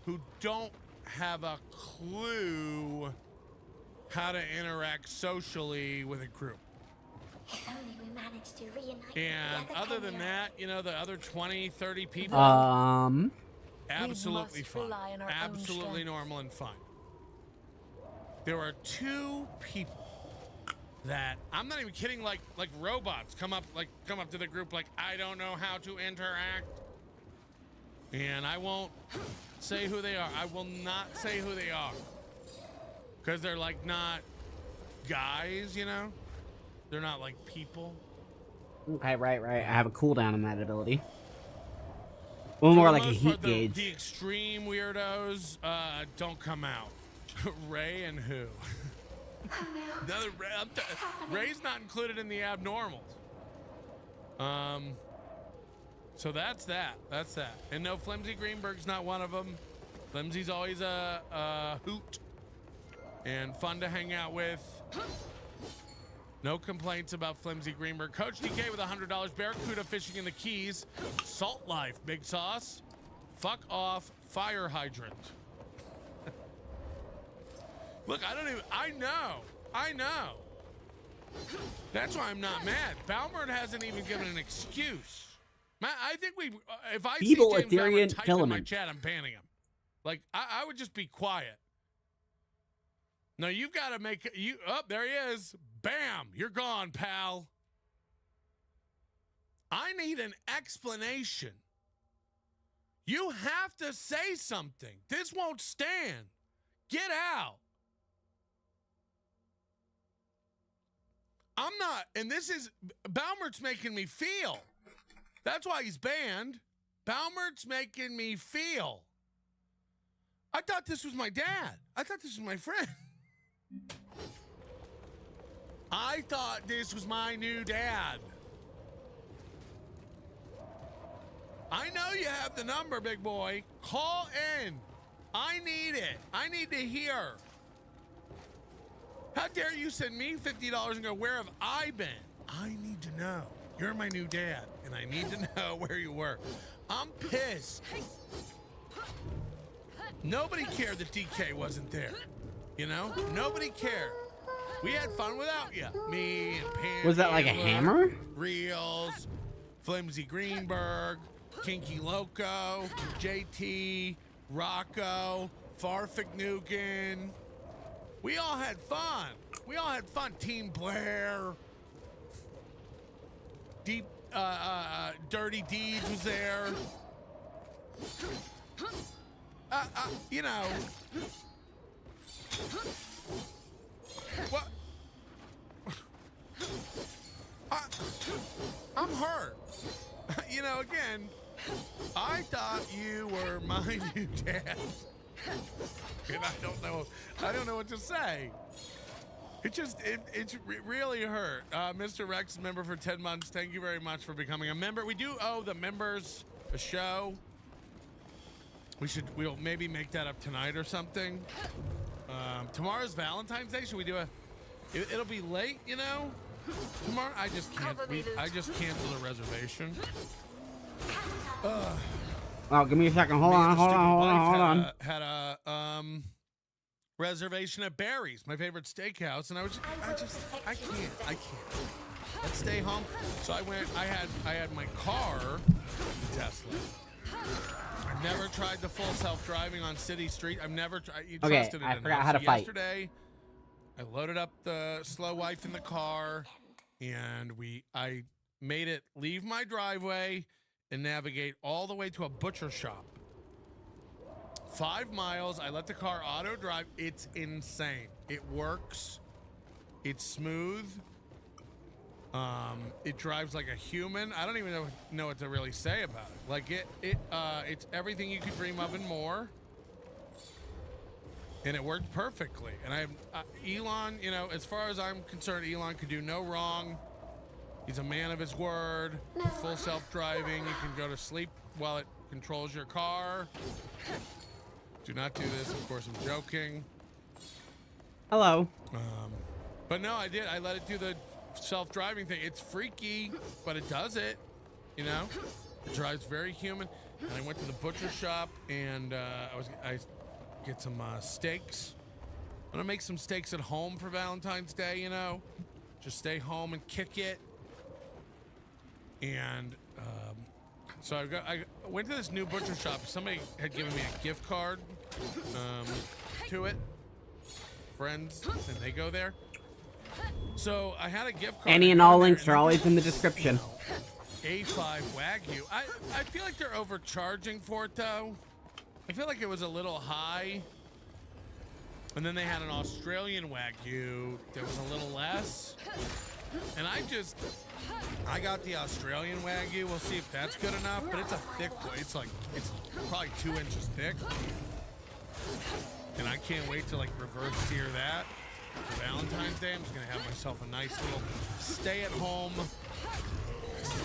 who don't have a clue how to interact socially with a group. If only we managed to reunite And the other other than 10-year-olds. that, you know, the other 20, 30 people, absolutely must fine. rely on our own Absolutely strength. normal and fine. There are 2 people that, I'm not even kidding, like robots come up to the group like, I don't know how to interact. And I won't say who they are. I will not say who they are. Because they're like not guys, you know? They're not like people. Okay, right. I have a cooldown on that ability. One For more the like a most heat part, gauge. The extreme weirdos don't come out. Ray and who? Ray's not included in the abnormals. So that's that. And no, Flimsy Greenberg's not one of them. Flimsy's always a hoot and fun to hang out with. No complaints about Flimsy Greenberg. Coach DK with $100. Barracuda fishing in the Keys. Salt Life, Big Sauce. Fuck off, fire hydrant. Look, I know. That's why I'm not mad. Balmert hasn't even given an excuse. I think if I Feeble see James Ethereum Balmert type in my filament. chat, I'm banning him. Like, I would just be quiet. No, you've got to make it. There he is. Bam, you're gone, pal. I need an explanation. You have to say something. This won't stand. Get out. I'm not, and this is, Balmert's making me feel. That's why he's banned. Balmert's making me feel. I thought this was my dad. I thought this was my friend. I thought this was my new dad. I know you have the number, big boy. Call in. I need it. I need to hear. How dare you send me $50 and go, where have I been? I need to know. You're my new dad, and I need to know where you were. I'm pissed. Nobody cared that DK wasn't there. You know? Nobody cared. We had fun without you. Me and Pam. Was that like a hammer? Reels, Flimsy Greenberg, Kinky Loco, JT, Rocco, Farfik Nukin. We all had fun. Team Blair. Dirty Deeds was there. You know. What? I'm hurt. You know, again, I thought you were my new dad. And I don't know what to say. It's really hurt. Mr. Rex, member for 10 months. Thank you very much for becoming a member. We do owe the members a show. We'll maybe make that up tonight or something. Tomorrow's Valentine's Day. Should we do it'll be late, you know? Tomorrow, I just canceled a reservation. Oh, give me a second. Hold on. Had a reservation at Barry's, my favorite steakhouse, and I can't. Let's stay home. So I went. I had my car, Tesla. I've never tried the full self-driving on city street. I've never tried. Okay, I forgot how to fight. Yesterday, I loaded up the slow wife in the car, and I made it leave my driveway and navigate all the way to a butcher shop. 5 miles. I let the car auto drive. It's insane. It works. It's smooth. It drives like a human. I don't even know what to really say about it. Like it's everything you could dream of and more. And it worked perfectly. And Elon, you know, as far as I'm concerned, Elon could do no wrong. He's a man of his word. Full self-driving. You can go to sleep while it controls your car. Do not do this. Of course, I'm joking. Hello. But no, I did. I let it do the self-driving thing. It's freaky, but it does it. You know, it drives very human. And I went to the butcher shop, and I get some steaks. I'm gonna make some steaks at home for Valentine's Day. You know, just stay home and kick it. And so I went to this new butcher shop. Somebody had given me a gift card to it. Friends, and they go there. So I had a gift card. Any and all links are always in the description. A5 Wagyu. I feel like they're overcharging for it though. I feel like it was a little high. And then they had an Australian Wagyu that was a little less. And I got the Australian Wagyu. We'll see if that's good enough, but it's a thick, it's probably 2 inches thick. And I can't wait to like reverse sear that for Valentine's Day. I'm just gonna have myself a nice little stay-at-home,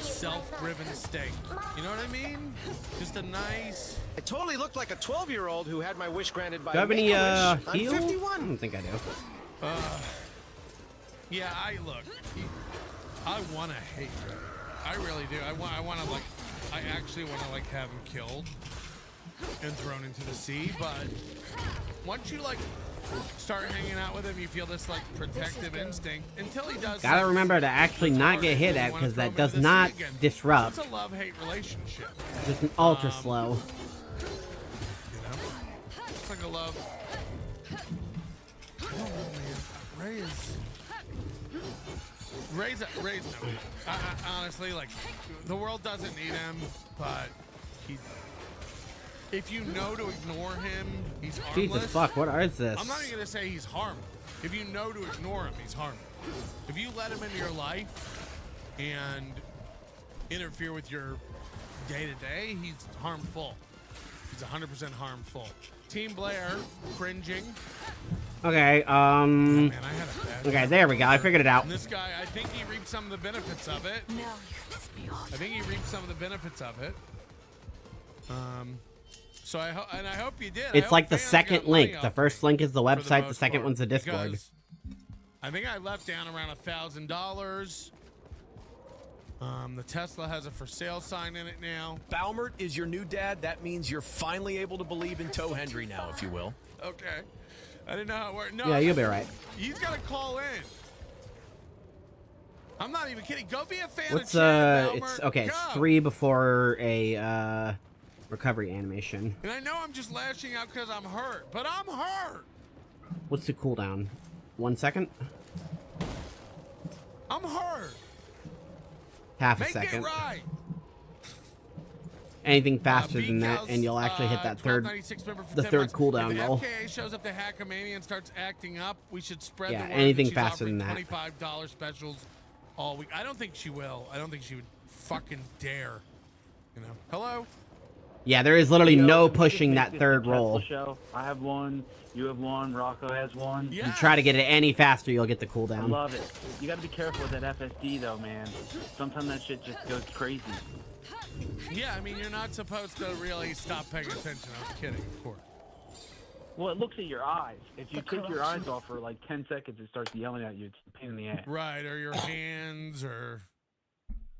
self-driven steak. You know what I mean? Just a nice. I totally looked like a 12-year-old who had my wish granted by Do I have any heal? I'm 51. I don't think I do. Yeah, I want to hate Ray. I really do. I actually want to like have him killed and thrown into the sea. But once you like start hanging out with him, you feel this like protective instinct until he does. Gotta remember to actually not get hit at, because that does not disrupt. It's a love-hate relationship. Just an ultra slow. You know, it's like a love. Oh man, Ray's no. Honestly, like, the world doesn't need him, but if you know to ignore him, he's harmless. Jesus fuck, what is this? I'm not even gonna say he's harmful. If you know to ignore him, he's harmful. If you let him into your life and interfere with your day-to-day, he's harmful. He's 100% harmful. Team Blair, cringing. Okay, Oh, man, I had a bad okay, there we go. I figured it out. And this guy, I think he reaped some of the benefits of it. No, you piss me off. I think he reaped some of the benefits of it. So I hope you did. It's like the second link. The first link is the website. The second one's the Discord. Because I think I left down around $1,000. The Tesla has a for sale sign in it now. Balmert is your new dad. That means you're finally able to believe in Toe Hendry now, if you will. Okay. I didn't know how it worked. No, Yeah, you'll be right. He's got to call in. I'm not even kidding. Go be a fan What's of Chad, it's Balmert. okay. Go. It's 3 before a recovery animation. And I know I'm just lashing out because I'm hurt, but I'm hurt. What's the cooldown? 1 second. I'm hurt. Half a Make second. it right. Anything faster than that, and you'll actually hit that third cooldown if roll. FKA shows up to Hackamania and starts acting up, we should spread Yeah, the word anything that she's faster offering than that. $25 specials all week. I don't think she will. I don't think she would fucking dare. You know. Hello? Yeah, there is literally no pushing that third roll. Show. I have one. You have one. Rocco has one. Yeah. You try to get it any faster, you'll get the I cooldown. love it. You gotta be careful with that FSD though, man. Sometimes that shit just goes crazy. Yeah, I mean, you're not supposed to really stop paying attention. I was kidding, of course. Well, it looks at your eyes. If you take your eyes off for like 10 seconds, it starts yelling at you. It's a pain in the ass. Right, or your hands, or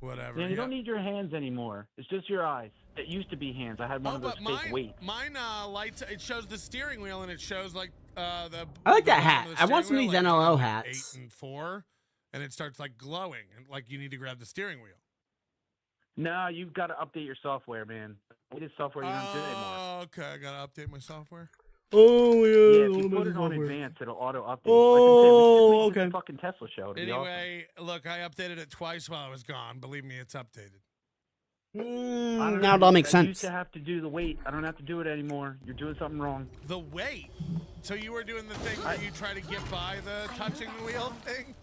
whatever. Man, you don't need your hands anymore. It's just your eyes. It used to be hands. I had one of those fake weights. Mine lights. It shows the steering wheel, and it shows like the. I like that the hat. the I want steering some of these wheel, NLO like hats. 8 and 4, and it starts like glowing, and like you need to grab the steering wheel. No, you've got to update your software, man. It is software you don't do anymore. Oh, okay. I gotta update my software. Oh, Yeah, if you put it on advanced, it'll auto update. Oh, like I said, we should okay. the fucking Tesla show. It'd be awesome. Anyway, look, I updated it twice while I was gone. Believe me, it's updated. I don't Now it know, all makes I sense. used to have to do the weight. I don't have to do it anymore. You're doing something wrong. The weight. So you were doing the thing where you try to get by the touching the wheel thing?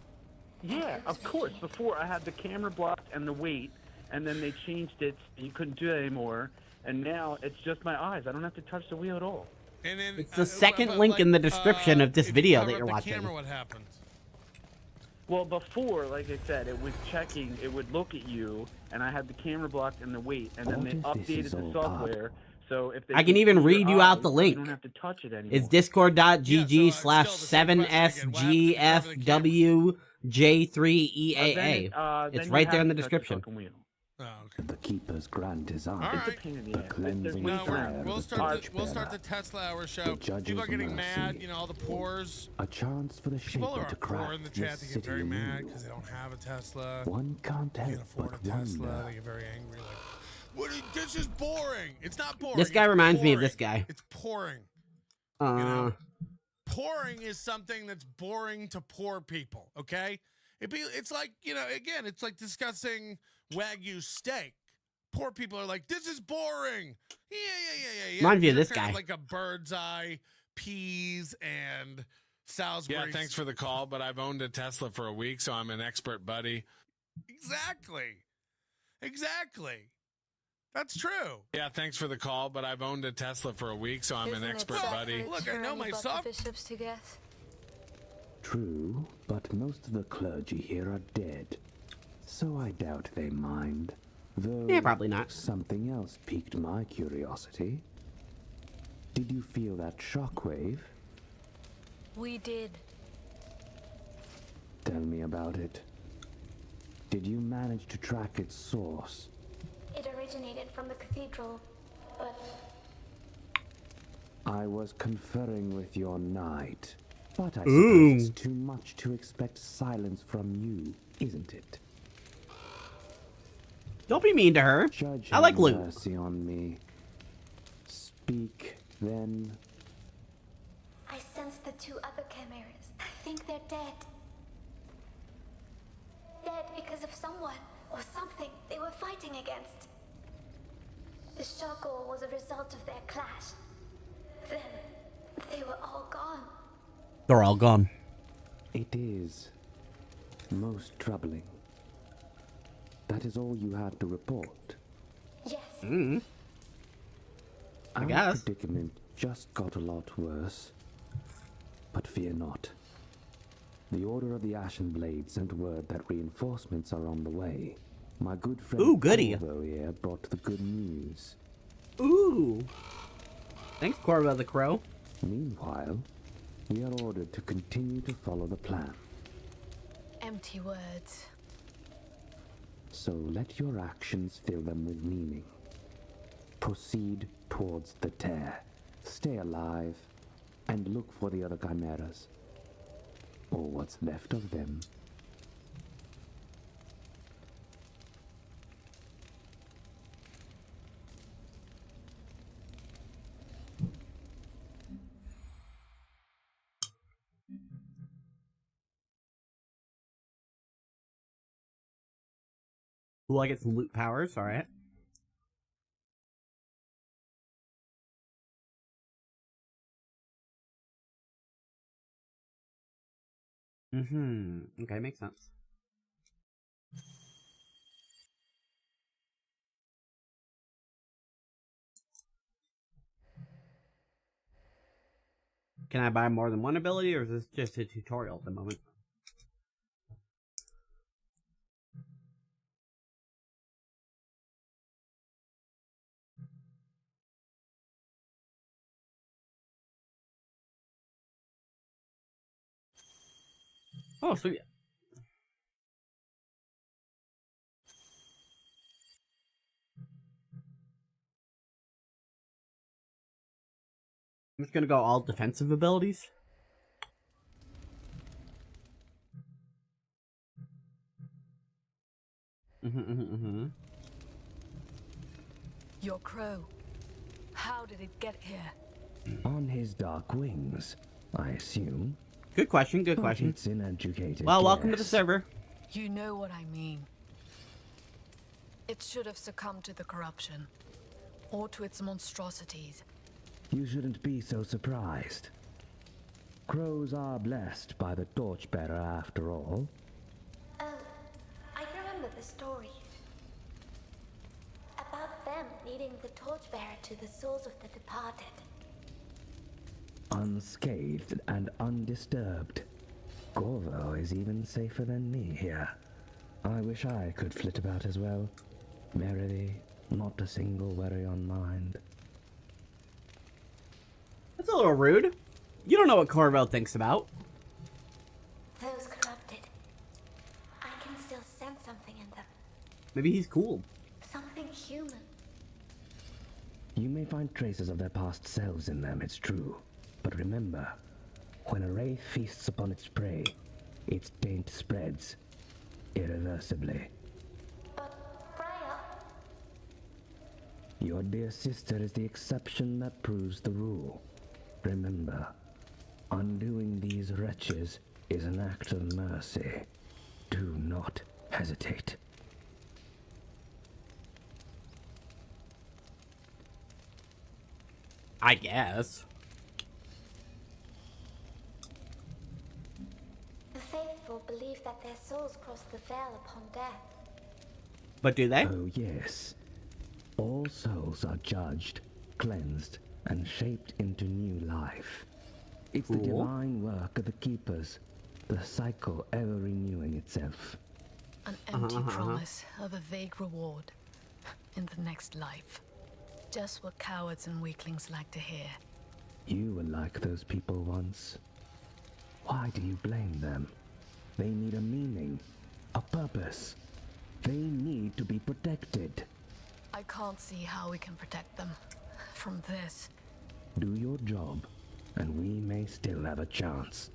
Yeah, of course. Before I had the camera blocked and the weight, and then they changed it. You couldn't do it anymore, and now it's just my eyes. I don't have to touch the wheel at all. And then It's the second link in the description of this if you video cover that up you're the watching. Camera, what happens? Well, before, like I said, it was checking. It would look at you, and I had the camera blocked and the weight, and then they updated the software. So if they I can even read you out the link. you don't have to touch it anymore. It's discord.gg/7sgfwj3eaa. It's right there in the description. Oh, okay. The Keeper's grand design. All right. The cleansing fire of We'll the start torchbearer. the Tesla Hour show. People are getting mad, you know, all the poors. A chance for the People Shaper are to poor crack in the this chat. They get city very mad anew. because they don't have a Tesla. One can't Can't help afford a but Tesla. wonder. They get very angry. Like, this is boring. It's not boring. This guy it's reminds me of pouring. this guy. It's pouring. You know? Pouring is something that's boring to poor people, okay? It's like, you know, again, it's like discussing Wagyu steak. Poor people are like, this is boring. Yeah. Reminds me of this They're kind guy. like a bird's eye, peas, and Salisbury. Yeah, thanks for the call, but I've owned a Tesla for a week, so I'm an expert buddy. Exactly. That's true. Yeah, thanks for the call, but I've owned a Tesla for a week, so I'm an expert buddy. Look, I know my stuff. Bishops to guess. True, but most of the clergy here are dead. So I doubt they mind. Though Yeah, probably not. something else piqued my curiosity. Did you feel that shockwave? We did. Tell me about it. Did you manage to track its source? It originated from the cathedral, but I was conferring with your knight, but I Ooh. suppose it's too much to expect silence from you, isn't it? Don't be mean to her. Judge I like have Luke. mercy on me. Speak, then. I sense the two other chimeras. I think they're dead. Dead because of someone or something they were fighting against. The struggle was a result of their clash. Then they were all gone. They're all gone. It is most troubling. That is all you have to report. Yes. Our guess. predicament just got a lot worse. But fear not. The Order of the Ashen Blade sent word that reinforcements are on the way. My good friend Ooh, goody. Corvo here brought the good news. Ooh. Thanks, Corvo the Crow. Meanwhile, we are ordered to continue to follow the plan. Empty words. So let your actions fill them with meaning. Proceed towards the tear. Stay alive, and look for the other chimeras. Or what's left of them. Ooh, I get some loot powers. All right. Okay, makes sense. Can I buy more than one ability, or is this just a tutorial at the moment? Oh, sweet. I'm just gonna go all defensive abilities. Your crow. How did it get here? On his dark wings, I assume. Good question, good But question. It's an educated Well, welcome to the guess. server. You know what I mean. It should have succumbed to the corruption, or to its monstrosities. You shouldn't be so surprised. Crows are blessed by the torchbearer after all. Oh, I remember the stories. About them leading the torchbearer to the souls of the departed. Unscathed and undisturbed. Corvo is even safer than me here. I wish I could flit about as well. Merrily, not a single worry on mind. That's a little rude. You don't know what Corvo thinks about. Those corrupted. I can still sense something in them. Maybe he's cool. Something human. You may find traces of their past selves in them, it's true. But remember, when a ray feasts upon its prey, its taint spreads irreversibly. But, Freya... Your dear sister is the exception that proves the rule. Remember, undoing these wretches is an act of mercy. Do not hesitate. I guess. The faithful believe that their souls cross the veil upon death. But do they? Oh, yes. All souls are judged, cleansed, and shaped into new life. It's the divine work of the Keepers, the cycle ever renewing itself. An empty promise of a vague reward in the next life. Just what cowards and weaklings like to hear. You were like those people once. Why do you blame them? They need a meaning, a purpose. They need to be protected. I can't see how we can protect them from this. Do your job, and we may still have a chance.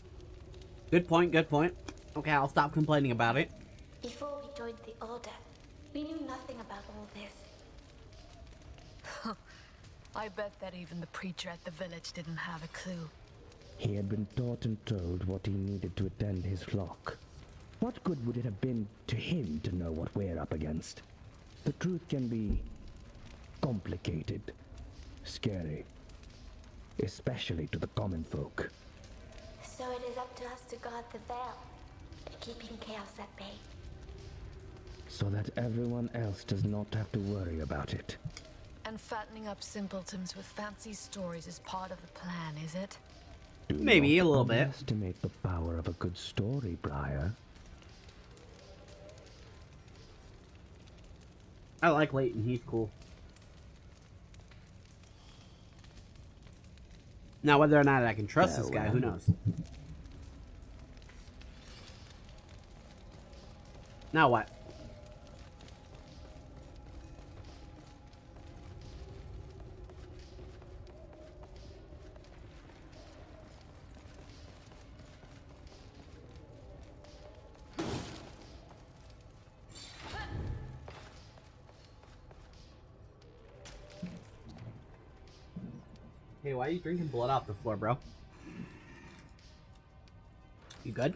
Good point, good point. Okay, I'll stop complaining about it. Before we joined the Order, we knew nothing about all this. I bet that even the preacher at the village didn't have a clue. He had been taught and told what he needed to attend his flock. What good would it have been to him to know what we're up against? The truth can be complicated, scary, especially to the common folk. So it is up to us to guard the veil, keeping chaos at bay. So that everyone else does not have to worry about it. And fattening up simpletons with fancy stories is part of the plan, is it? Do Maybe not a little bit. underestimate the power of a good story, Briar. I like Leighton, he's cool. Now, whether or not I can trust this guy, who knows? Now what? Hey, why are you drinking blood off the floor, bro? You good?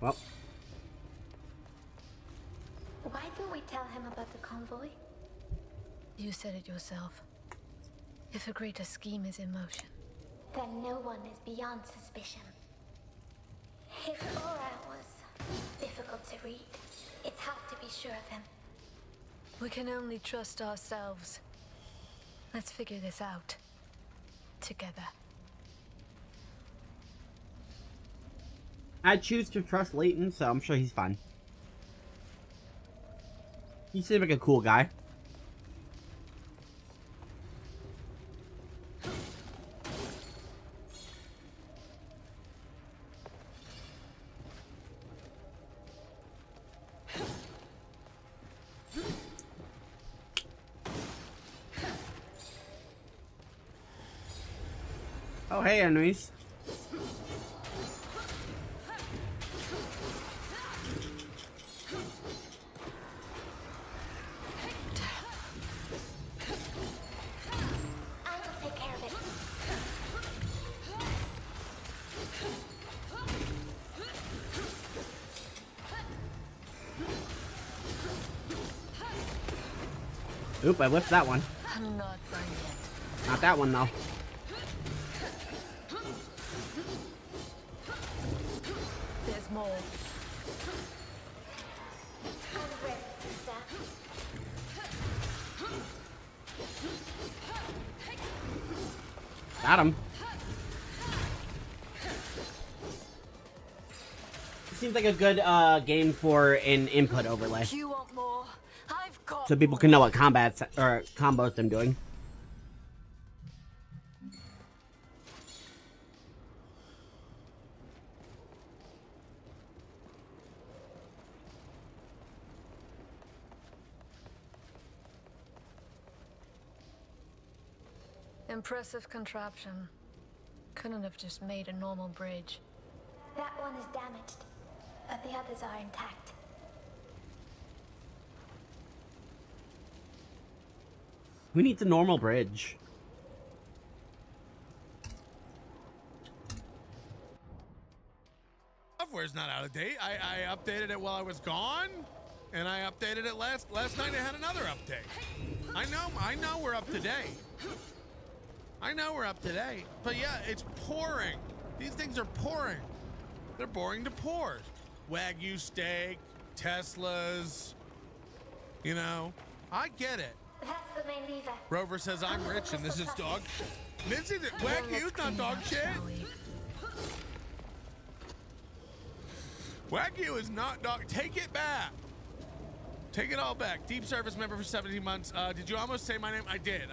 Well. Why don't we tell him about the convoy? You said it yourself. If a greater scheme is in motion, Then no one is beyond suspicion. His aura was difficult to read. It's hard to be sure of him. we can only trust ourselves. Let's figure this out. Together. I choose to trust Leighton, so I'm sure he's fine. He seems like a cool guy. Oh, hey, enemies. I will take care of it. Oop, I whiffed that one. I'm not done yet. Not that one, though. There's more. I'm ready, sister. Got him. Seems like a good game for an input overlay. You want more? I've got So people can know what combats or combos I'm doing. Impressive contraption. Couldn't have just made a normal bridge. That one is damaged, but the others are intact. Who needs a normal bridge? Software's not out of date. I updated it while I was gone, and I updated it last night. I had another update. I know we're up to date. I know we're up to date, but yeah, it's pouring. These things are pouring. They're boring to pour. Wagyu steak, Teslas. You know, I get it. That's the main lever. Rover says I'm rich and this is dog shit. This is Wagyu's not dog shit. Wagyu is not dog. Take it back. Take it all back. Deep service member for 17 months. Did you almost say my name? I did.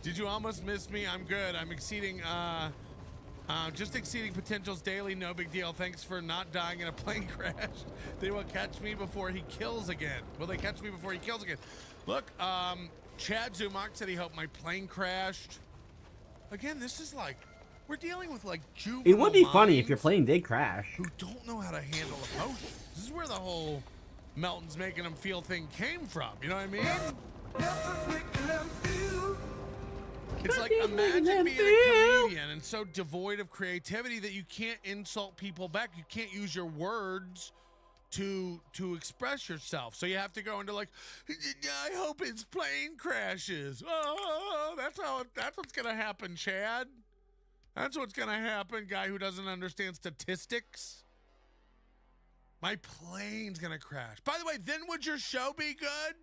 Did you almost miss me? I'm good. I'm exceeding, just exceeding potentials daily. No big deal. Thanks for not dying in a plane crash. They will catch me before he kills again. Will they catch me before he kills again? Look, Chad Zumach said he hoped my plane crashed. Again, this is like, we're dealing with like juvenile It would be funny minds if your plane did crash. who don't know how to handle emotions. This is where the whole Melton's making them feel thing came from. You know what I mean? It's like, imagine being a comedian and so devoid of creativity that you can't insult people back. You can't use your words to express yourself. So you have to go into like, I hope his plane crashes. Oh, that's what's gonna happen, Chad. That's what's gonna happen, guy who doesn't understand statistics. My plane's gonna crash. By the way, then would your show be good?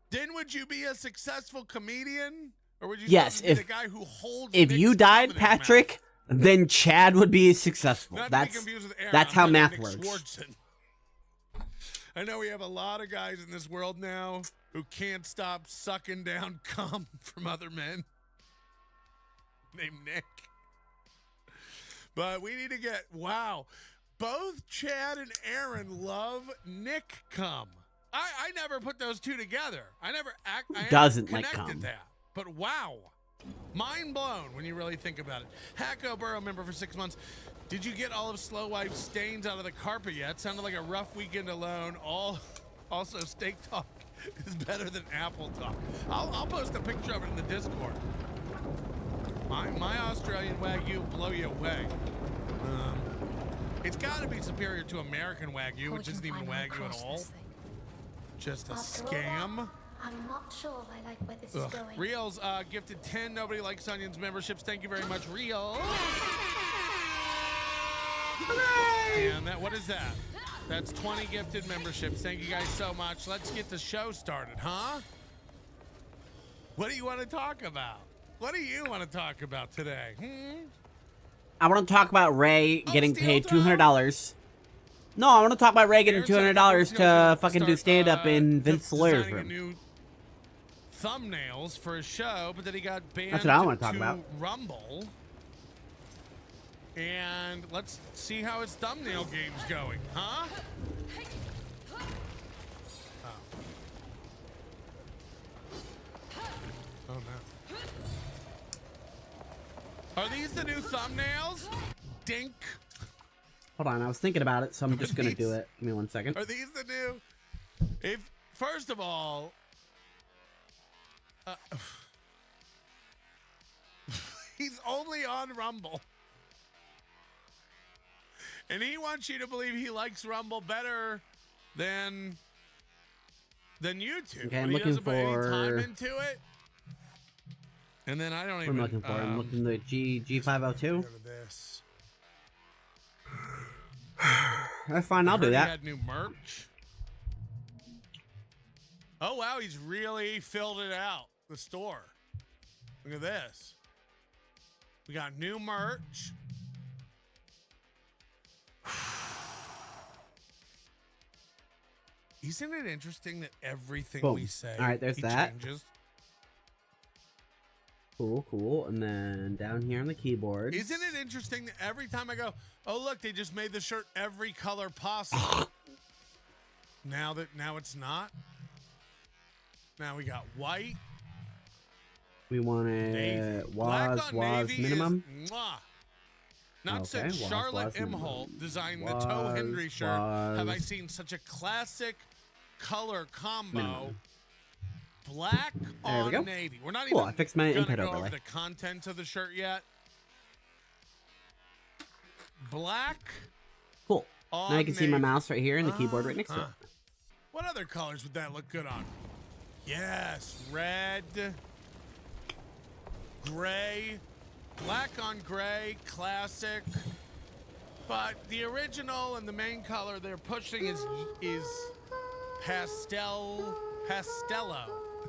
Then would you be a successful comedian? Or would you Yes, be the guy who holds if Nick's you thumb died, in his mouth? Patrick, then Chad would be successful. Not to be That's confused with Aaron, that's I'm how talking math Nick works. Swartzen. I know we have a lot of guys in this world now who can't stop sucking down cum from other men named Nick. But we need to get, wow, both Chad and Aaron love Nick cum. I never put those two together. I never Doesn't like connected cum. that. But wow, mind blown when you really think about it. Hacko Burrow member for 6 months. Did you get all of Slow Wife's stains out of the carpet yet? Sounded like a rough weekend alone. Also, steak talk is better than apple talk. I'll post a picture of it in the Discord. My Australian Wagyu will blow you away. It's got to be superior to American Wagyu, which isn't even Wagyu at all. Just a scam. I'm not sure I like where this is going. Reels gifted 10 Nobody Likes Onions memberships. Thank you very much, Reels. And what is that? That's 20 gifted memberships. Thank you guys so much. Let's get the show started, huh? What do you want to talk about? What do you want to talk about today? I want to talk about Ray getting paid $200. No, I want to talk about Ray getting $200 to fucking do stand-up in Vince Sawyer's room. New thumbnails for his show, but then he got banned That's what I want to talk about. Rumble. And let's see how his thumbnail game's going, huh? Oh no. Are these the new thumbnails? Dink. Hold on, I was thinking about it, so I'm just gonna do it. Give me 1 second. Are these the new? First of all, he's only on Rumble, and he wants you to believe he likes Rumble better than YouTube. Okay, I'm But he looking doesn't put any time for- into it. And then I don't What even. am I looking for? I'm looking at G502. This. That's fine, I'll do He that. had new merch. Oh wow, he's really filled it out. The store. Look at this. We got new merch. Isn't it interesting that everything Boom. we say All right, there's that. changes? Cool, cool. And then down here on the keyboard. Isn't it interesting that every time I go, oh look, they just made the shirt every color possible. now it's not. Now we got white. We want Navy. it Black was on navy minimum. Is, mwah. Not Okay, since Charlotte Imholt designed the Toe Hendry shirt have I seen such a classic color combo. Minimum. Black There on we go. navy. We're not Cool, even I fixed my gonna input go overlay. over the contents of the shirt yet. Black. Cool. On Now you can see my navy. mouse right here and the keyboard right next to it. What other colors would that look good on? Yes, red, gray, black on gray, classic. But the original and the main color they're pushing is pastello.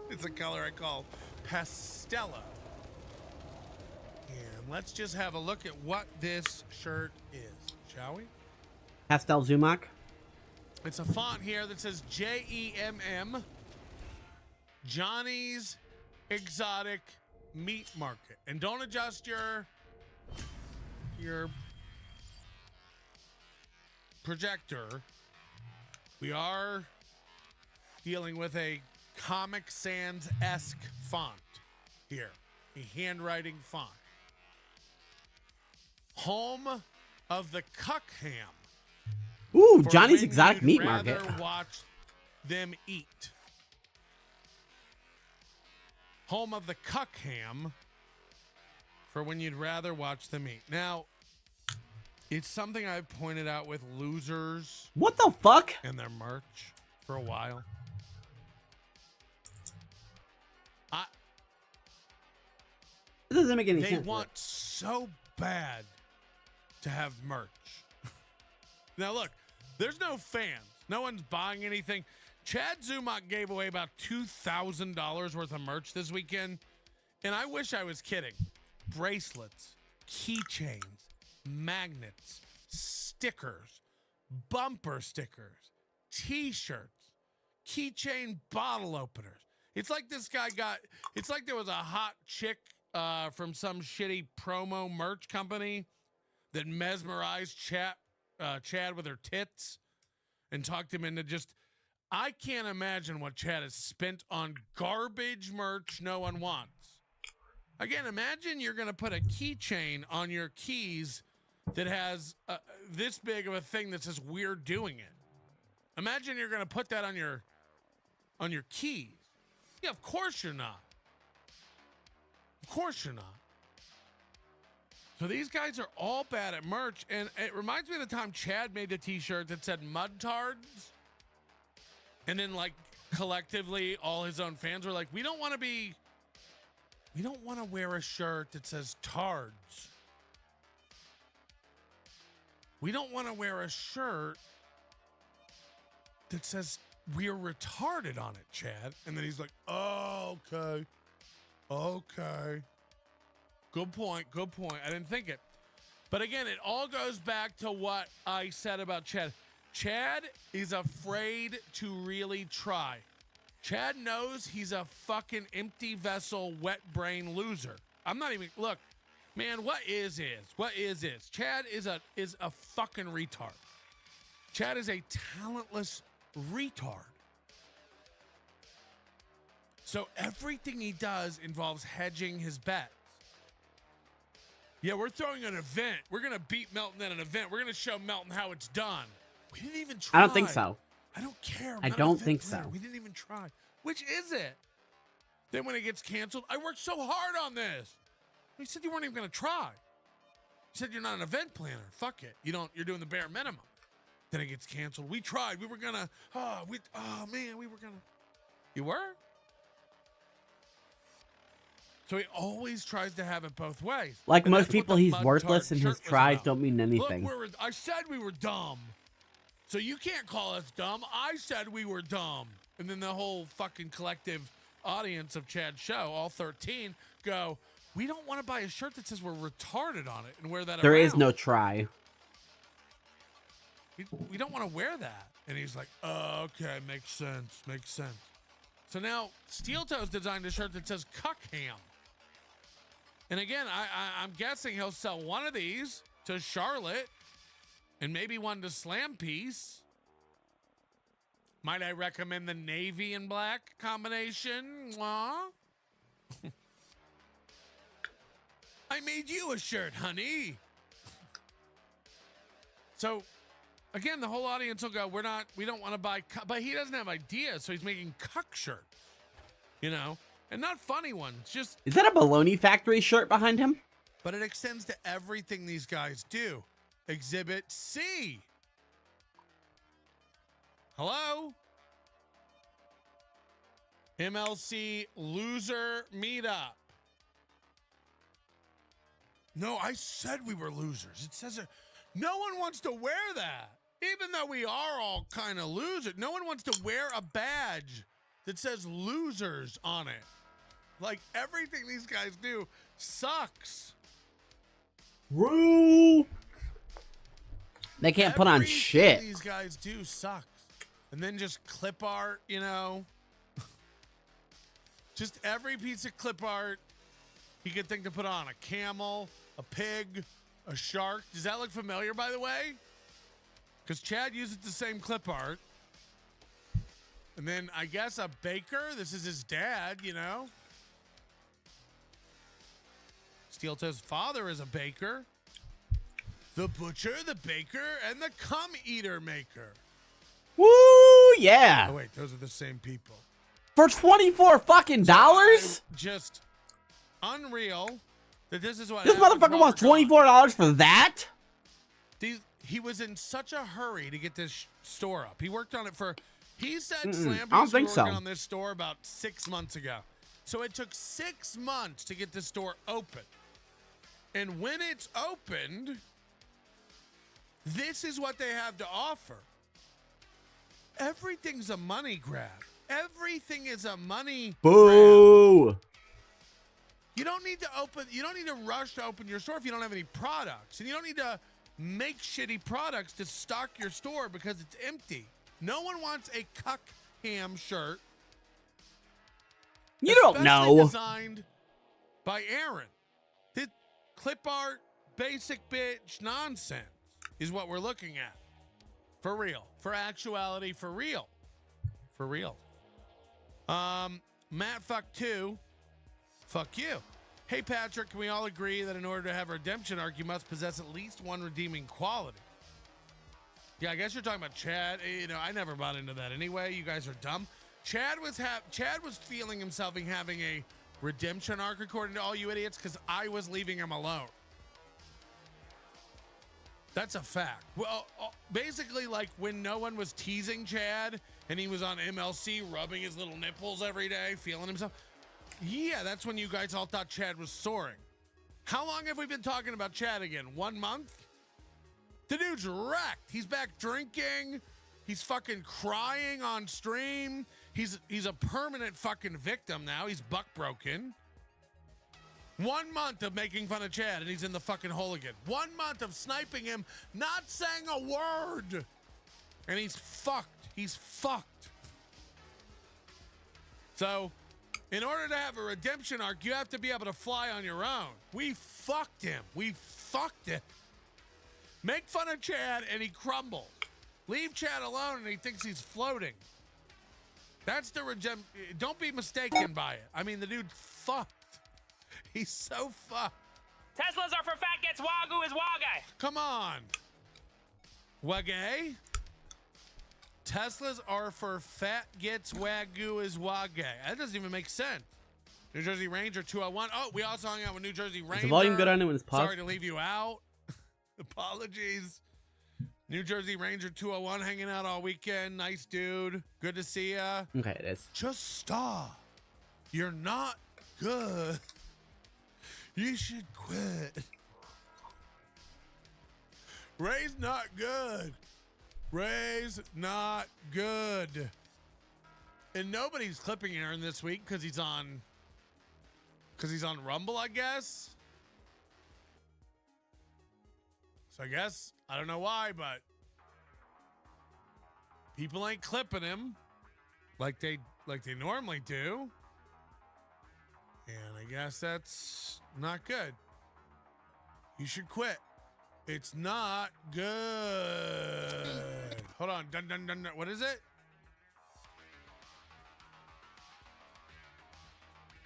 It's a color I call pastello. And let's just have a look at what this shirt is, shall we? Pastel Zumak. It's a font here that says JEMM, Johnny's Exotic Meat Market. And don't adjust your projector. We are dealing with a Comic Sans-esque font here, a handwriting font. Home of the Cuck Ham. Ooh, For Johnny's when Exotic you'd Meat rather Market. watch them eat. Home of the Cuck Ham. For when you'd rather watch them eat. Now, it's something I've pointed out with losers. What the fuck? And their merch for a while. This doesn't make any They sense. want so bad to have merch. Now look, there's no fans. No one's buying anything. Chad Zumock gave away about $2,000 worth of merch this weekend. And I wish I was kidding. Bracelets, keychains, magnets, stickers, bumper stickers, t-shirts, keychain bottle openers. It's like this guy it's like there was a hot chick from some shitty promo merch company that mesmerized Chad with her tits and talked him into just, I can't imagine what Chad has spent on garbage merch no one wants. Again, imagine you're going to put a keychain on your keys that has this big of a thing that says "We're doing it." Imagine you're going to put that on your keys. Yeah, of course you're not. Of course you're not. So these guys are all bad at merch, and it reminds me of the time Chad made the t-shirt that said "Mudtards," and then like collectively all his own fans were like, we don't want to wear a shirt that says "Tards." We don't want to wear a shirt that says "We're retarded" on it, Chad. And then he's like, oh, okay. Okay. Good point. Good point. I didn't think it. But again, it all goes back to what I said about Chad. Chad is afraid to really try. Chad knows he's a fucking empty vessel, wet brain loser. I'm not even, look, man, what is? Chad is a fucking retard. Chad is a talentless retard. So everything he does involves hedging his bets. Yeah, we're throwing an event. We're going to beat Melton at an event. We're going to show Melton how it's done. We didn't even try. I don't think so. I don't care. I don't think so. We didn't even try. Which is it? Then when it gets canceled, I worked so hard on this. You said you weren't even going to try. You said you're not an event planner. Fuck it. You're doing the bare minimum. Then it gets canceled. We tried. We were going to, we were going to. You were? So he always tries to have it both ways. Like And most that's what people, the he's mud worthless tart and his shirt was tries about. don't mean anything. Look, I said we were dumb. So you can't call us dumb. I said we were dumb. And then the whole fucking collective audience of Chad's show, all 13, go, we don't want to buy a shirt that says we're retarded on it and wear that There around. is no try. We don't want to wear that. And he's like, oh, okay, makes sense. So now Steel Toes designed a shirt that says Cuck Ham. And again, I'm guessing he'll sell one of these to Charlotte and maybe one to Slam Piece. Might I recommend the navy and black combination? Mwah. I made you a shirt, honey. So, again, the whole audience will go, we don't want to buy, but he doesn't have ideas, so he's making cuck shirts, you know, and not funny ones, just. Is that a Baloney Factory shirt behind him? But it extends to everything these guys do. Exhibit C. Hello? MLC loser meetup. No, I said we were losers. It says no one wants to wear that. Even though we are all kind of losers. No one wants to wear a badge that says losers on it. Like everything these guys do sucks. Rule. They can't put on shit. These guys do sucks. And then just clip art, you know. Just every piece of clip art he could think to put on. A camel, a pig, a shark. Does that look familiar, by the way? Because Chad uses the same clip art. And then I guess a baker. This is his dad, you know. Steel Toes' father is a baker. The butcher, the baker, and the cum eater maker. Woo, yeah. Oh, wait, those are the same people. For 24 fucking dollars? Just unreal that this is what This motherfucker wants $24 for that? He was in such a hurry to get this store up. He worked on it for, he said I don't think so. working on this store about 6 months ago. So it took 6 months to get this store open. And when it's opened, this is what they have to offer. Everything's a money grab. Everything is a money Boo. grab. You don't need to rush to open your store if you don't have any products. And you don't need to make shitty products to stock your store because it's empty. No one wants a Cuck Ham shirt. You don't know. Designed by Aaron. The clip art, basic bitch nonsense is what we're looking at. For real. For actuality, for real. For real. Matt fuck 2. Fuck you. Hey, Patrick, can we all agree that in order to have a redemption arc, you must possess at least one redeeming quality? Yeah, I guess you're talking about Chad. You know, I never bought into that anyway. You guys are dumb. Chad was feeling himself having a redemption arc, according to all you idiots, because I was leaving him alone. That's a fact. Well, basically, like when no one was teasing Chad and he was on MLC rubbing his little nipples every day, feeling himself. Yeah, that's when you guys all thought Chad was soaring. How long have we been talking about Chad again? 1 month? The dude's wrecked. He's back drinking. He's fucking crying on stream. He's a permanent fucking victim now. He's buck broken. 1 month of making fun of Chad and he's in the fucking hole again. 1 month of sniping him, not saying a word. And he's fucked. He's fucked. So, in order to have a redemption arc, you have to be able to fly on your own. We fucked him. We fucked him. Make fun of Chad and he crumbles. Leave Chad alone and he thinks he's floating. That's the redemption. Don't be mistaken by it. I mean, the dude fucked. He's so fucked. Teslas are for fat gets Wagyu is Wagyu. Come on. Wagyu? Teslas are for fat gets Wagyu is Wagyu. That doesn't even make sense. New Jersey Ranger 201. Oh, we also hung out with New Jersey Ranger. Is the volume good on it when it's paused? Sorry to leave you out. Apologies. New Jersey Ranger 201 hanging out all weekend. Nice dude. Good to see ya. Okay, it is. Just stop. You're not good. You should quit. Ray's not good. Ray's not good. And nobody's clipping Aaron this week because he's on Rumble, I guess. So I guess I don't know why, but people ain't clipping him like they normally do. And I guess that's not good. You should quit. It's not good. Hold on. Dun, dun, dun, dun. What is it?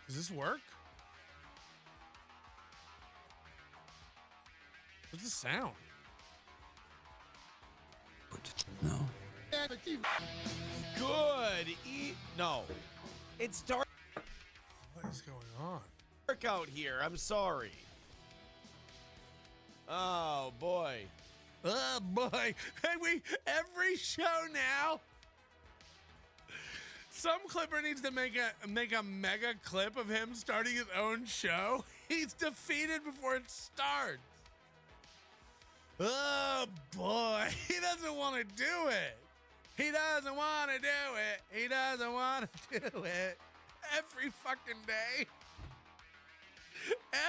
Does this work? What's the sound? No. Good. No. It's dark. What is going on? Dark out here. I'm sorry. Oh boy. Oh boy. Hey, every show now. Some clipper needs to make a mega clip of him starting his own show. He's defeated before it starts. Oh boy, he doesn't want to do it. He doesn't want to do it. He doesn't want to do it. Every fucking day.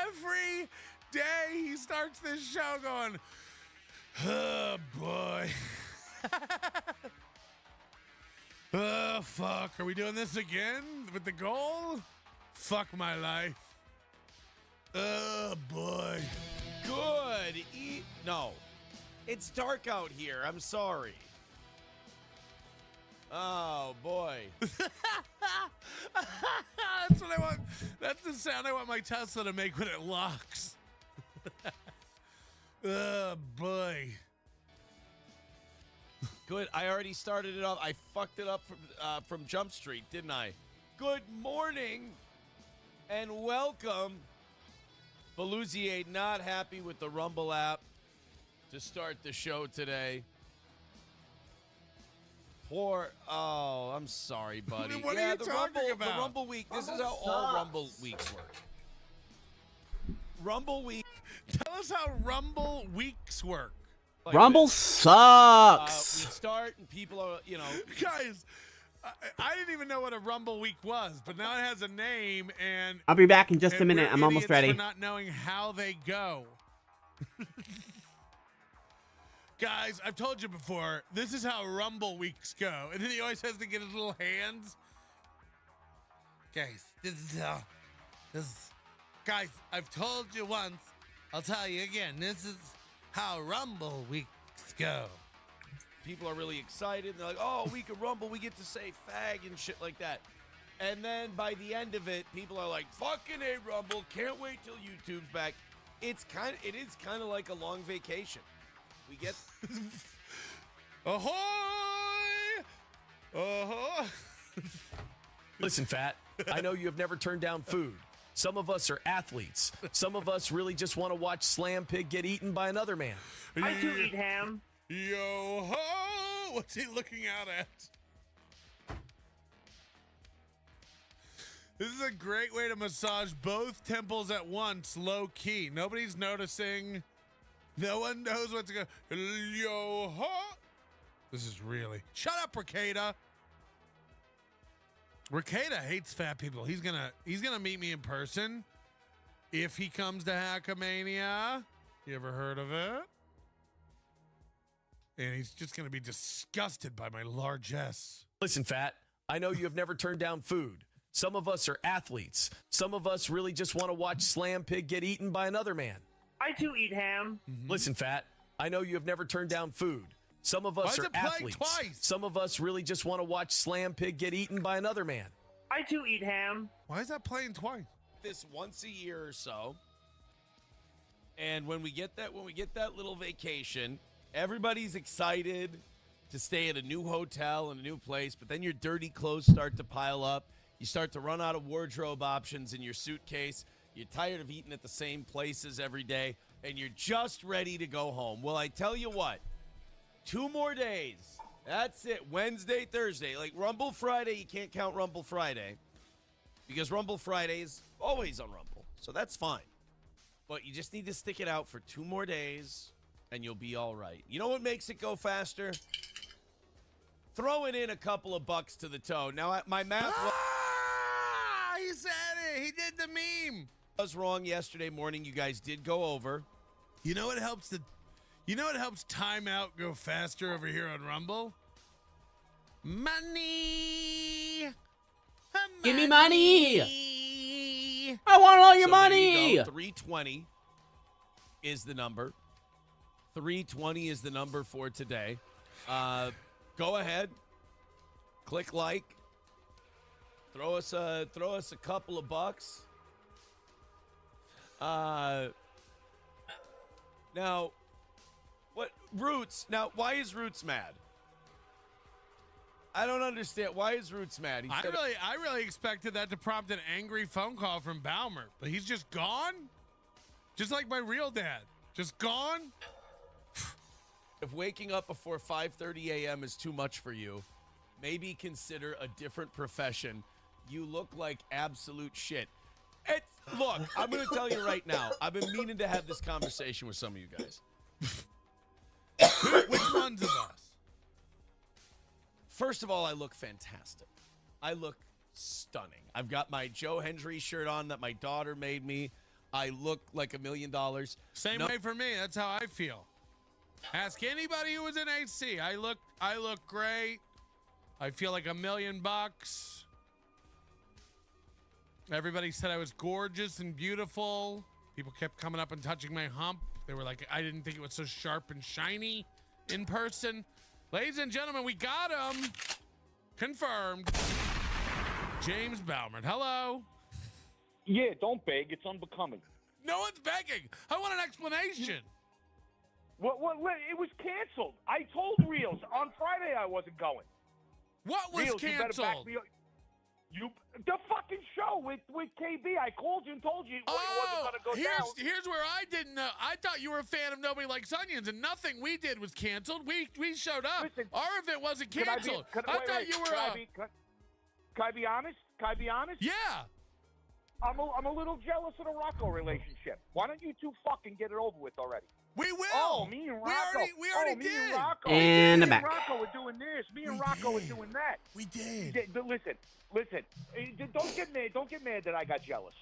Every day he starts this show going, oh boy. Oh fuck, are we doing this again with the goal? Fuck my life. Oh boy. Good. No. It's dark out here. I'm sorry. Oh boy. That's what I want. That's the sound I want my Tesla to make when it locks. Oh boy. Good. I already started it off. I fucked it up from Jump Street, didn't I? Good morning and welcome. Belusier not happy with the Rumble app to start the show today. I'm sorry, buddy. What are you talking about? The Rumble week. This is how all Rumble weeks work. Rumble week. Tell us how Rumble weeks work. Like Rumble this. sucks. We start and people are, Guys, I didn't even know what a Rumble week was, but now it has a name, and I'll be back in just a and minute. we're I'm almost idiots ready. for not knowing how they go. Guys, I've told you before, this is how Rumble weeks go. And then he always has to get his little hands. Guys, guys, I've told you once, I'll tell you again, this is how Rumble weeks go. People are really excited. They're like, oh, we can Rumble. We get to say fag and shit like that. And then by the end of it, people are like, fucking A Rumble. Can't wait till YouTube's back. It is kind of like a long vacation. We get ahoy! Ahoy! Listen, Fat, I know you have never turned down food. Some of us are athletes. Some of us really just want to watch Slam Pig get eaten by another man. I too eat ham. Yo ho! What's he looking out at? This is a great way to massage both temples at once, low key. Nobody's noticing. No one knows what's going. Yo ho! This is really. Shut up, Ricada. Ricada hates fat people. He's gonna meet me in person if he comes to Hackamania. You ever heard of it? And he's just gonna be disgusted by my largesse. Listen, Fat, I know you have never turned down food. Some of us are athletes. Some of us really just want to watch Slam Pig get eaten by another man. I too eat ham. Listen, Fat, I know you have never turned down food. Some of us are athletes. Twice? Some of us really just want to watch Slam Pig get eaten by another man. I too eat ham. Why is that playing twice? This once a year or so. And when we get that little vacation, everybody's excited to stay at a new hotel and a new place, but then your dirty clothes start to pile up. You start to run out of wardrobe options in your suitcase. You're tired of eating at the same places every day, and you're just ready to go home. Well, I tell you what, 2 more days. That's it. Wednesday, Thursday. Like Rumble Friday, you can't count Rumble Friday because Rumble Friday is always on Rumble, so that's fine. But you just need to stick it out for 2 more days, and you'll be all right. You know what makes it go faster? throwing in a couple of bucks to the toe. Now, my math He said it. He did the meme. was wrong yesterday morning. You guys did go over. You know what helps timeout go faster over here on Rumble? Money. Give me money. I want all your So there money. you go. 320 is the number. 320 is the number for today. Go ahead. Click like. Throw us a couple of bucks. Now, what Roots? Now, why is Roots mad? I don't understand. Why is Roots mad? I really expected that to prompt an angry phone call from Balmer, but he's just gone. Just like my real dad, just gone. If waking up before 5:30 a.m. is too much for you, maybe consider a different profession. You look like absolute shit. Look, I'm going to tell you right now. I've been meaning to have this conversation with some of you guys. Which ones of us? First of all, I look fantastic. I look stunning. I've got my Joe Hendry shirt on that my daughter made me. I look like $1 million. Same way for me. That's how I feel. Ask anybody who was in AC. I look great. I feel like $1 million. Everybody said I was gorgeous and beautiful. People kept coming up and touching my hump. They were like, I didn't think it was so sharp and shiny in person. Ladies and gentlemen, we got him. Confirmed. James Balmer. Hello. Yeah, don't beg. It's unbecoming. No one's begging. I want an explanation. What? It was canceled. I told Reels on Friday I wasn't going. What was Reels, canceled? The fucking show with KB. I called you and told you it wasn't going to go down. Here's where I didn't know. I thought you were a fan of Nobody Likes Onions, and nothing we did was canceled. We showed up. Listen, our event wasn't canceled. Can I be honest? Can I be honest? Yeah. I'm a little jealous of the Rocco relationship. Why don't you two fucking get it over with already? We will. Oh, me and Rocco. We already did. Me and Rocco. And me back. and Rocco are doing this. Me and Rocco are doing that. We did. Listen. Don't get mad that I got jealous.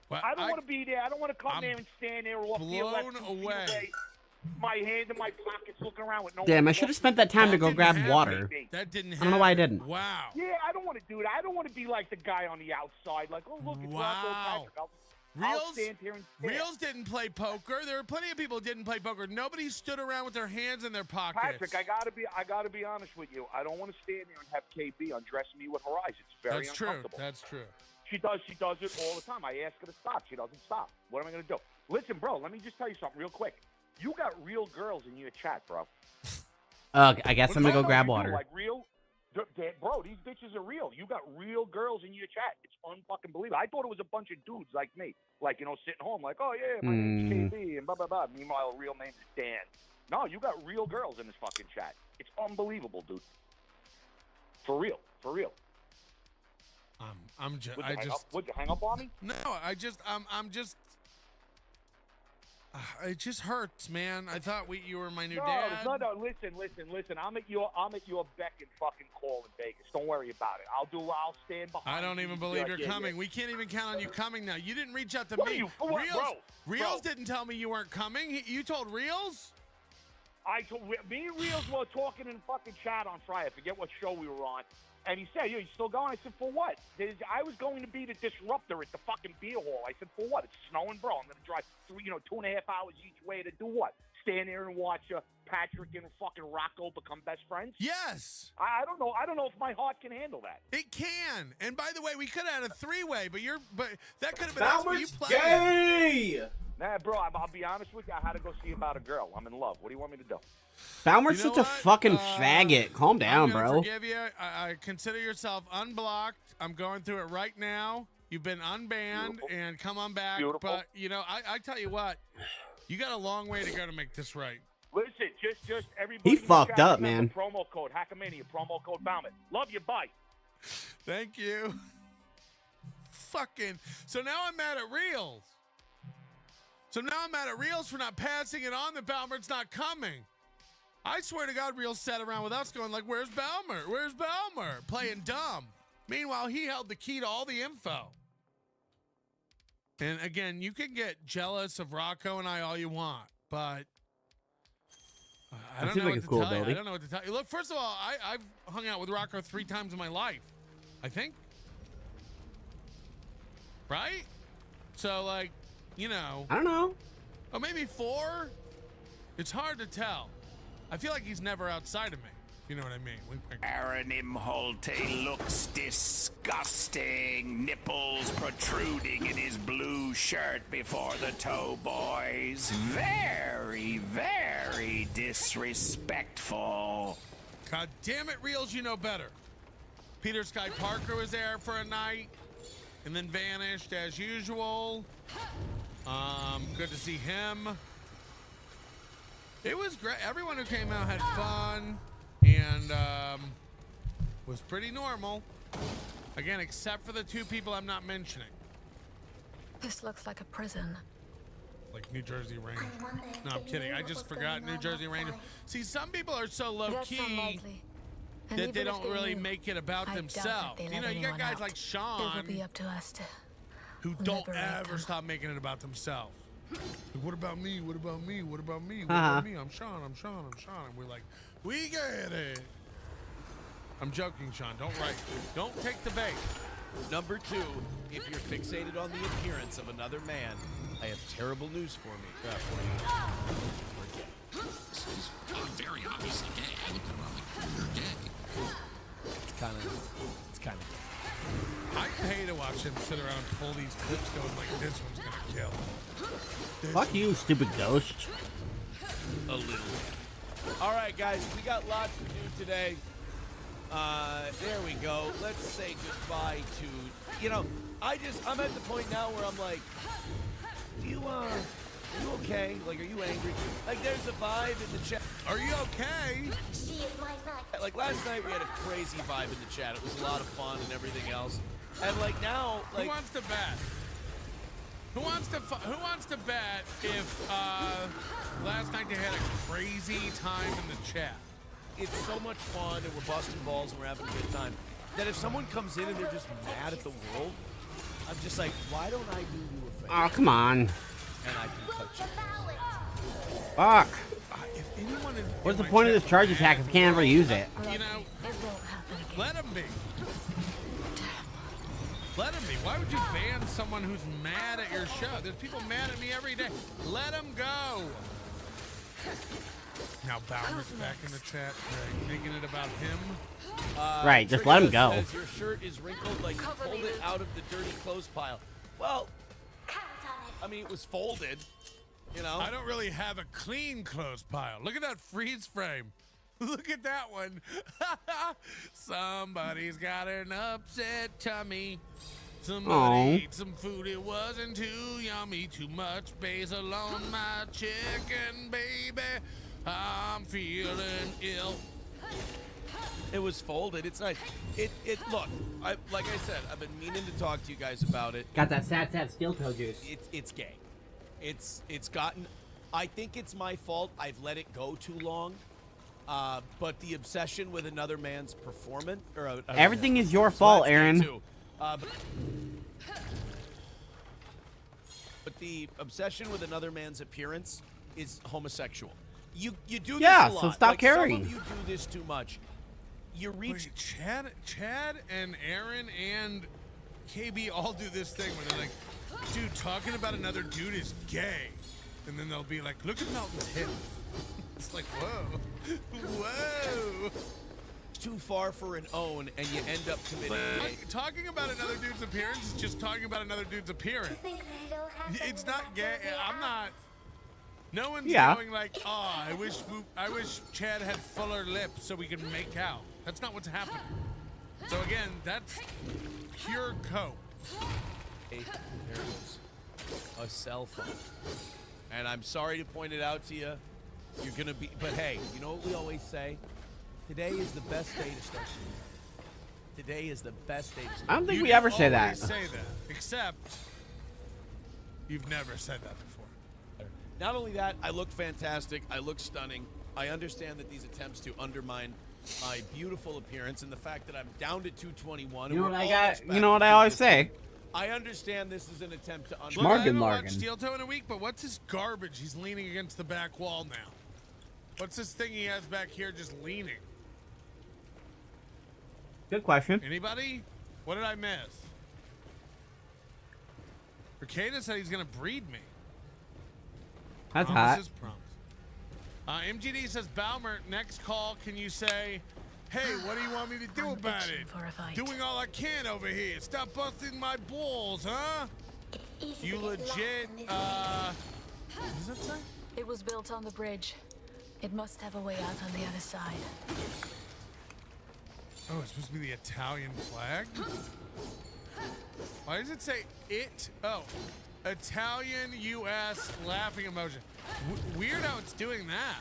Well, I don't want to be there. I don't want to come there and stand there off the blown away. My hand in my pockets, looking around with no. Damn, I should have spent that time to go grab water. That didn't happen. I don't know why I didn't. Wow. Yeah, I don't want to do that. I don't want to be like the guy on the outside, like, oh look, it's Rocco Patrick. I'll stand here and stand. Reels didn't play poker. There were plenty of people who didn't play poker. Nobody stood around with their hands in their pockets. Patrick, I gotta be honest with you. I don't want to stand there and have KB undress me with her eyes. It's very uncomfortable. That's true. She does it all the time. I ask her to stop. She doesn't stop. What am I gonna do? Listen, bro, let me just tell you something real quick. You got real girls in your chat, bro. I guess I'm gonna go grab water. Like real, bro, these bitches are real. You got real girls in your chat. It's unfucking believable. I thought it was a bunch of dudes like me, like, sitting home, like, oh yeah, my name's KB and blah blah blah. Meanwhile, real name is Dan. No, you got real girls in this fucking chat. It's unbelievable, dude. For real. Would you hang up on me? No, it just hurts, man. I thought you were my new dad. No. Listen. I'm at your beck and fucking call in Vegas. Don't worry about it. I'll stand behind. I don't even believe you're coming. We can't even count on you coming now. You didn't reach out to me. Reels didn't tell me you weren't coming. You told Reels? Me and Reels were talking in fucking chat on Friday. I forget what show we were on. And he said, you still going? I said, for what? I was going to be the disruptor at the fucking beer hall. I said, for what? It's snowing, bro. I'm going to drive 2.5 hours each way to do what? Stand there and watch Patrick and fucking Rocco become best friends? Yes. I don't know. I don't know if my heart can handle that. It can. And by the way, we could have had a three-way, but that could have been us, but you played. Gay! Nah, bro, I'll be honest with you. I had to go see about a girl. I'm in love. What do you want me to do? Balmer's such a fucking faggot. Calm down, bro. Forgive you. I consider yourself unblocked. I'm going through it right now. You've been unbanned and come on back. Beautiful. But I tell you what, you got a long way to go to make this right. Listen, just everybody. He fucked up, man. Promo code Hackamania. Promo code Balmer. Love you. Bye. Thank you. So now I'm mad at Reels. For not passing it on that Balmer's not coming. I swear to God, Real sat around with us going like, where's Belmer? Where's Belmer? Playing dumb. Meanwhile, he held the key to all the info. And again, you can get jealous of Rocco and I all you want, but I don't know what to tell you. I don't know what to tell you. Look, first of all, I've hung out with Rocco 3 times in my life, I think. Right? So, like, you know. I don't know. Or maybe 4? It's hard to tell. I feel like he's never outside of me. You know what I mean? Aaron Imholte looks disgusting. Nipples protruding in his blue shirt before the toe boys. Very, very disrespectful. God damn it, Reels, you know better. Peter Sky Parker was there for a night and then vanished as usual. Good to see him. It was great. Everyone who came out had fun and was pretty normal. Again, except for the 2 people I'm not mentioning. This looks like a prison. Like New Jersey Ranger. No, I'm kidding. I just forgot New Jersey Ranger. See, some people are so low-key that they don't really make it about themselves. You know, you got guys like Sean It will be up to us to who don't ever stop making it about themselves. Like, what about me? What about me? What about me? What about me? I'm Sean. I'm Sean. I'm Sean. And we're like, we get it. I'm joking, Sean. Don't write. Don't take the bait. Number 2, if you're fixated on the appearance of another man, I have terrible news for you. I'm very obviously gay. I look at him, I'm like, you're gay. It's kind of gay. I pay to watch him sit around and pull these clips going like, this one's gonna kill. Fuck you, stupid ghost. A little bit. All right, guys, we got lots to do today. There we go. Let's say goodbye to, you know, I'm at the point now where I'm like, are you okay? Like, are you angry? Like, there's a vibe in the chat. Are you okay? Like, last night we had a crazy vibe in the chat. It was a lot of fun and everything else. And, like, now, like... Who wants to bet? Who wants to bet if, last night they had a crazy time in the chat? It's so much fun, and we're busting balls, and we're having a good time, that if someone comes in and they're just mad at the world, I'm just like, why don't I do you a favor? Oh, come on. And I can touch you. Fuck. If anyone What's the point of this charge attack if we can't ever use it? You know, let him be. Let him be. Why would you ban someone who's mad at your show? There's people mad at me every day. Let him go. Now Bower's back in the chat, making it about him. Right, just let him go. Says your shirt is wrinkled like you pulled it out of the dirty clothes pile. Well, I mean, it was folded, you know. I don't really have a clean clothes pile. Look at that freeze frame. Look at that one. Somebody's got an upset tummy. Somebody ate some food, it wasn't too yummy. Too much basil on my chicken, baby. I'm feeling ill. It was folded. It's nice. Look, like I said, I've been meaning to talk to you guys about it. Got that sad steel toe juice. It's gay. It's gotten, I think it's my fault. I've let it go too long. But the obsession with another man's performance, or everything is your fault, Aaron. But the obsession with another man's appearance is homosexual. You do this yeah, a lot. so stop like, caring. Some of you do this too much. You reach. Wait, Chad and Aaron and KB all do this thing where they're like, dude, talking about another dude is gay. And then they'll be like, look at Melton's hip. It's like, whoa. Whoa. Too far for an own, and you end up committing. Talking about another dude's appearance is just talking about another dude's appearance. It's not gay. I'm not. No one's going like, oh, I wish Chad had fuller lips so we could make out. That's not what's happening. So again, that's pure cope. There is a cell phone, and I'm sorry to point it out to you. You're gonna be, but hey, you know what we always say? Today is the best day to start. Today is the best day to start. I don't think we ever say that. Say that, except you've never said that before. Not only that, I look fantastic. I look stunning. I understand that these attempts to undermine my beautiful appearance and the fact that I'm down to 221. You know and what we're I got? almost You back know what to I always 250. say. I understand this is an attempt to Look, I undermine. haven't Largan. watched Steel Toe in a week, but what's his garbage? He's leaning against the back wall now. What's this thing he has back here just leaning? Good question. Anybody? What did I miss? Ricada said he's gonna breed me. That's Promise hot. is promise. MGD says, Balmer, next call, can you say, hey, what do you want me to do about it? Doing all I can over here. Stop busting my balls, huh? You legit, what does that say? It was built on the bridge. It must have a way out on the other side. Oh, it's supposed to be the Italian flag? Why does it say it? Oh, Italian U.S. laughing emoji. Weird how it's doing that.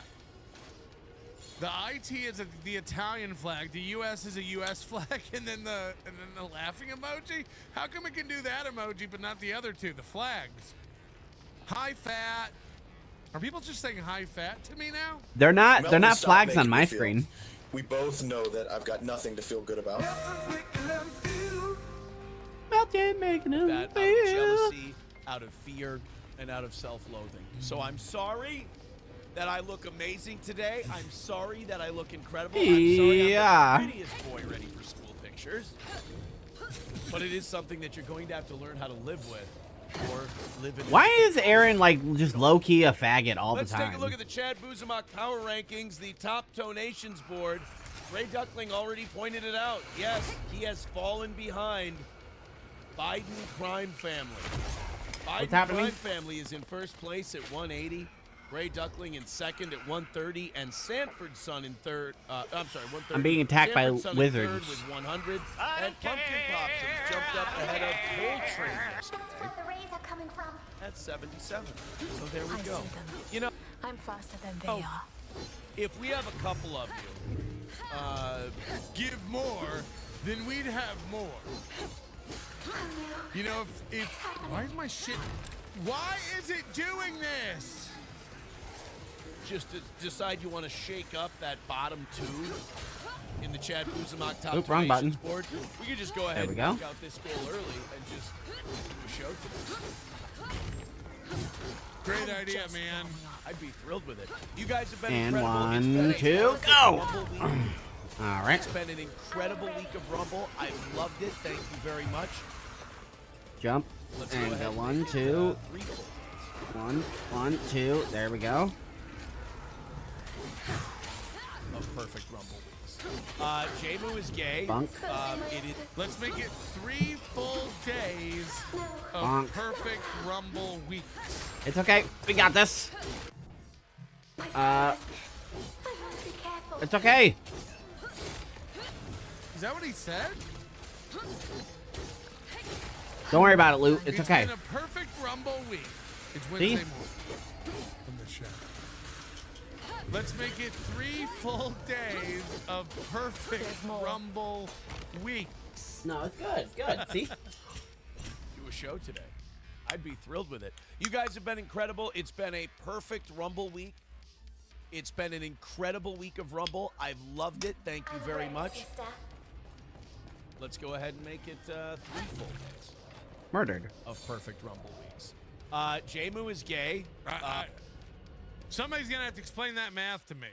The IT is the Italian flag. The U.S. is a U.S. flag, and then the laughing emoji. How come it can do that emoji but not the other two? The flags. High fat. Are people just saying high fat to me now? They're not. Melton, They're not stop flags making on me my feel. screen. We both know that I've got nothing to feel good about. Melton making them That out of feel. jealousy, out of fear, and out of self-loathing. So I'm sorry that I look amazing today. I'm sorry that I look incredible. I'm sorry Yeah. I'm the prettiest boy ready for school pictures. But it is something that you're going to have to learn how to live with. Or live in. Why is Aaron like just low key a faggot all Let's the time? take a look at the Chad Buzamak Power Rankings, the top donations board. Ray Duckling already pointed it out. Yes, he has fallen behind Biden Crime Family. Biden happening? Crime Family is in first place at 180. Ray Duckling in second at 130, and Sanford's son in third. I'm sorry, 130. I'm being attacked by Sanford's son in wizards. third with 100, and Pumpkin Pops has jumped up ahead of Coltrane yesterday Where the rays are coming from. at 77. So there we I go. see them. You know, I'm faster than they Oh. are. if we have a couple of you, Give more, then we'd have more. You know, if why is my shit? Why is it doing this? just to decide you want to shake up that bottom two in the Chad Buzamak top Oop, wrong donations button. board, we could just go ahead There we and go. knock out this goal early and just do a show today. Great idea, man. I'd be thrilled with it. You guys have been And incredible. It's been one, a two, perfect go! Rumble week. All right. It's been an incredible week of Rumble. I've loved it. Thank you very much. Jump. Let's go And ahead go and one, make it, two. 3 full. One, two. There we go. Of perfect Rumble weeks. J-Moo is gay. Bunk. It is. Let's make it 3 full days of Bonk. perfect Rumble weeks. It's okay. We got this. I must be careful. It's okay. Is that what he said? Don't worry about it, Lou. It's okay. Been a perfect Rumble week. It's See? Wednesday morning from the show. Let's make it 3 full days of perfect Rumble weeks. No, it's good. It's good. See? Do a show today. I'd be thrilled with it. You guys have been incredible. It's been a perfect Rumble week. It's been an incredible week of Rumble. I've loved it. Thank you very much. Let's go ahead and make it 3 full days Murdered. of perfect Rumble weeks. J-Moo is gay. Somebody's going to have to explain that math to me.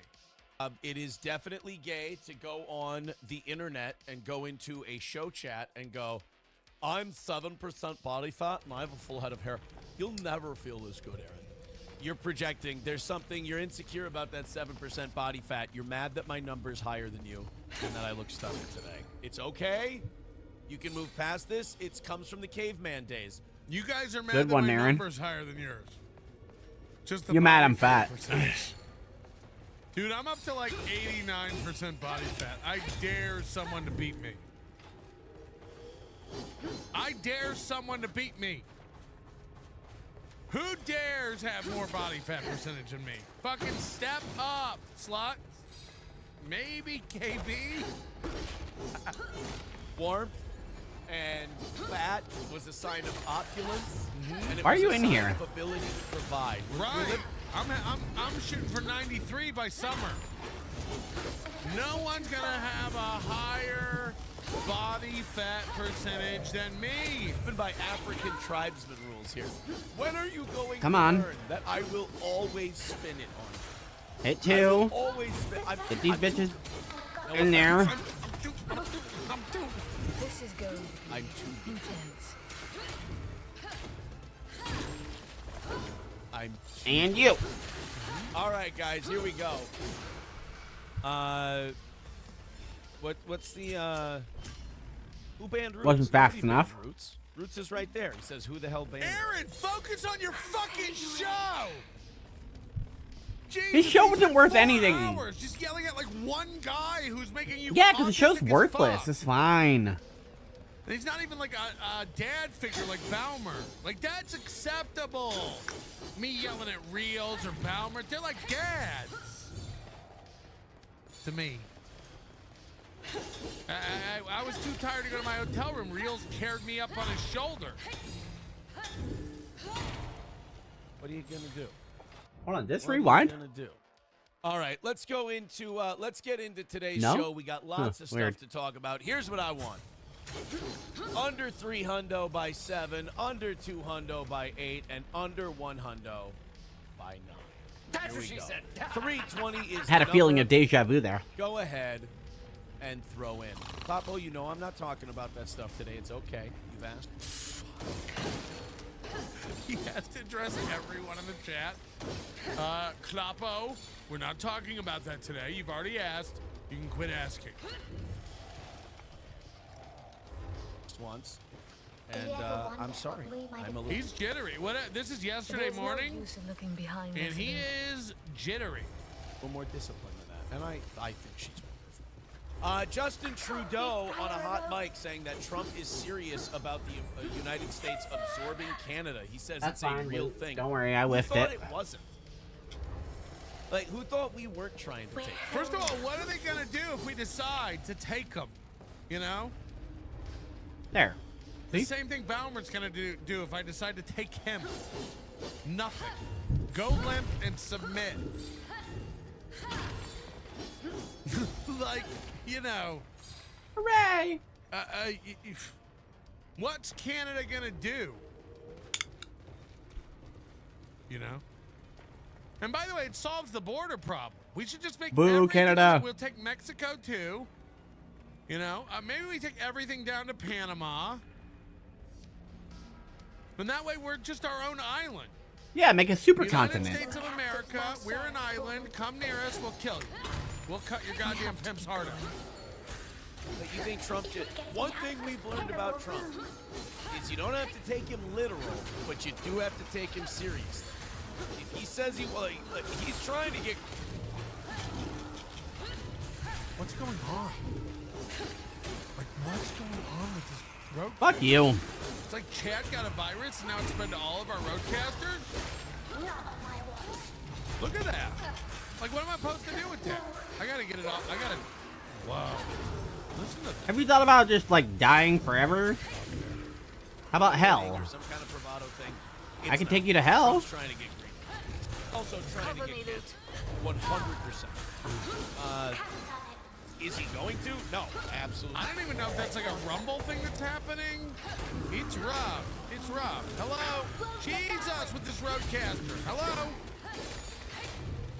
It is definitely gay to go on the internet and go into a show chat and go, I'm 7% body fat and I have a full head of hair. You'll never feel this good, Aaron. You're projecting. There's something you're insecure about that 7% body fat. You're mad that my number's higher than you and that I look stunning today. It's okay. You can move past this. It comes from the caveman days. You guys are mad Good that one, my Aaron. number's higher than yours. Just the You're mad body I'm fat. percentage. Dude, I'm up to like 89% body fat. I dare someone to beat me. I dare someone to beat me. Who dares have more body fat percentage than me? Fucking step up, slut. Maybe KB. Warmth and fat was a sign of opulence. And it Why are was you a in sign here? of ability to provide. Right. I'm shooting for 93 by summer. No one's gonna have a higher body fat percentage than me. Even by African tribesman rules here. When are you going Come to on. learn that I will always spin it on you? Hit I will 2. always spin. Get these bitches in there. This is going to be I'm too intense. And you. All right, guys, here we go. What's the who banned Roots? Wasn't fast Nobody enough. banned Roots. Roots is right there. He says, "Who the hell banned?" Aaron, focus on your fucking show. Jesus, His show wasn't worth 4 anything. hours just yelling at like one guy who's making you. Yeah, because the show's autistic as worthless. fuck. It's fine. And he's not even like a dad figure like Balmer. Like, that's acceptable. Me yelling at Reels or Balmer, they're like dads. To me. I was too tired to go to my hotel room. Reels carried me up on his shoulder. What are you gonna do? Hold on, just What are you rewind. gonna do? All right, let's go into let's get into today's No? show. We got lots of stuff Weird. to talk about. Here's what I want. Under 3 hundo by 7, under 2 hundo by 8, and under 1 hundo by 9. That's Here what we she go. said. 320 is Had a the feeling number. of deja vu there. Go ahead and throw in. Papo, you know I'm not talking about that stuff today. It's okay. You've asked. He has to address everyone in the chat. Kloppo, we're not talking about that today. You've already asked. You can quit asking. Just once. And I'm sorry. I'm a little. He's jittery. What? This is yesterday There's morning, no use in looking behind and us he again. is jittery. A little more discipline than that. And I think she's wonderful. Justin Trudeau on a hot mic saying that Trump is serious about the United States absorbing Canada. He says That's it's a fine, real dude. thing. Don't worry, I Who whiffed thought it. it wasn't? Like, who thought we weren't trying to take it? First of all, what are they gonna do if we decide to take them? You know, There. the See? same thing Balmer's gonna do if I decide to take him. Nothing. Go limp and submit. Like, you know. Hooray! What's Canada gonna do? You know? And by the way, it solves the border problem. We should just make Boo, everything- Canada. We'll take Mexico too. You know? Maybe we take everything down to Panama. And that way we're just our own island. Yeah, make a United supercontinent. States of America, we're an island. Come near us, we'll kill you. We'll cut your goddamn pimp's heart out. But you think Trump did? One thing we've learned about Trump is you don't have to take him literal, but you do have to take him seriously. If he says he's trying to get. What's going on? Like, what's going on with this road? Fuck you. It's like Chad got a virus and now it's spread to all of our roadcasters? Look at that. Like, what am I supposed to do with that? I gotta get it off. I gotta. Wow. Listen to that. Have you thought about just like dying forever? How about hell? Or some kind of bravado thing. I can take you to hell. Trump's trying to get green. Also trying to get kids. 100%. Is he going to? No, absolutely. I don't even know if that's like a rumble thing that's happening. It's rough. It's rough. Hello? Jesus with this roadcaster. Hello?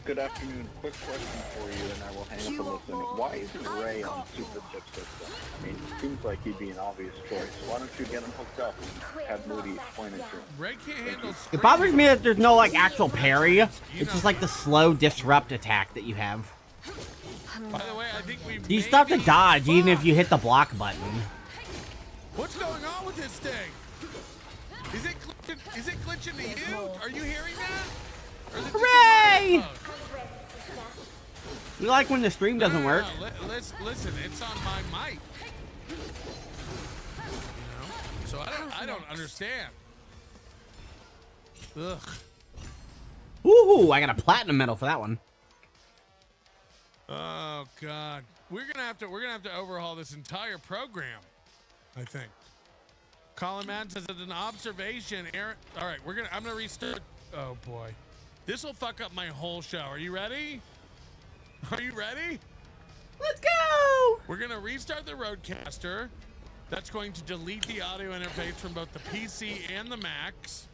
Good afternoon. Quick question for you, and I will hang up and listen. Why isn't Ray on the Super Chip system? I mean, it seems like he'd be an obvious choice. Why don't you get him hooked up and have Moody explain it to him? Ray can't handle It bothers me that there's no like actual parry. It's just like the slow disrupt attack that you have. By the way, I think we You still have to dodge even if you hit the block button. What's going on with this thing? Is it glitching? Is it glitching to you? Are you hearing that? Or is it just a Hooray! microphone? You like when the stream doesn't work? No, listen, it's on my mic. You know? So I don't understand. Ugh. Ooh, I got a platinum medal for that one. Oh God. We're gonna have to overhaul this entire program, I think. Colin Madden says it's an observation. Aaron, all right, I'm gonna restart. Oh boy. This will fuck up my whole show. Are you ready? Are you ready? Let's go! We're going to restart the Roadcaster. That's going to delete the audio interface from both the PC and the Macs.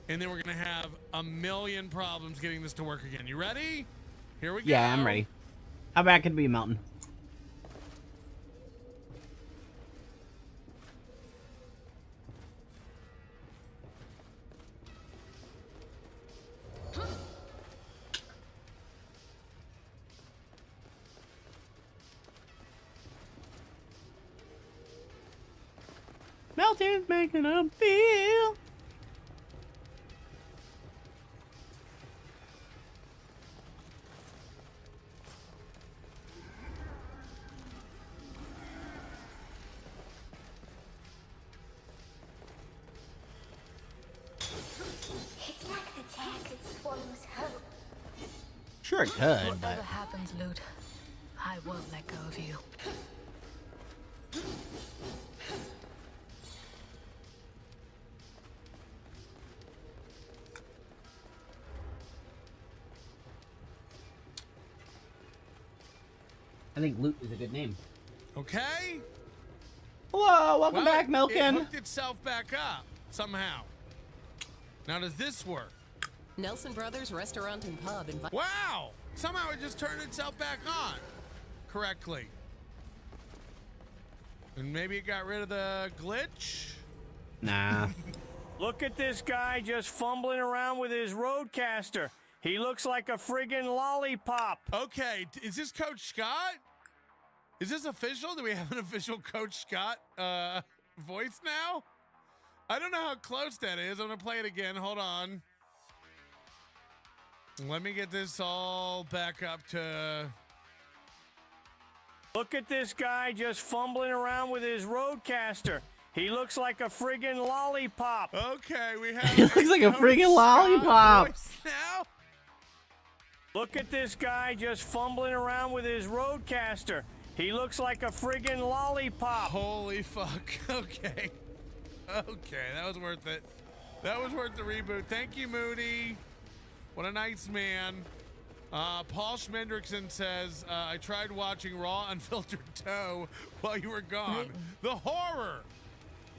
And then we're going to have a million problems getting this to work again. You ready? Here we go. Yeah, I'm ready. How bad could it be, Mountain? Melton's making a feel. It's like the tear could swallow hope. Sure it could, Whatever but happens, Lute, I won't let go of you. I think Loot is a good name. Okay. Hello, welcome Well, back, It Milken. hooked itself back up somehow. Now, does this work? Nelson Brothers Restaurant and Pub invite. Wow! Somehow it just turned itself back on correctly. And maybe it got rid of the glitch? Nah. Look at this guy just fumbling around with his Roadcaster. He looks like a friggin' lollipop. Okay, is this Coach Scott? Is this official? Do we have an official Coach Scott voice now? I don't know how close that is. I'm gonna play it again. Hold on. Let me get this all back up to... Look at this guy just fumbling around with his Roadcaster. He looks like a friggin' lollipop. Okay, we have... He looks like a friggin' lollipop. Now? Look at this guy just fumbling around with his Roadcaster. He looks like a friggin' lollipop. Holy fuck. Okay. Okay, that was worth it. That was worth the reboot. Thank you, Moody. What a nice man. Paul Schmendrickson says, I tried watching Raw Unfiltered Toe while you were gone. The horror.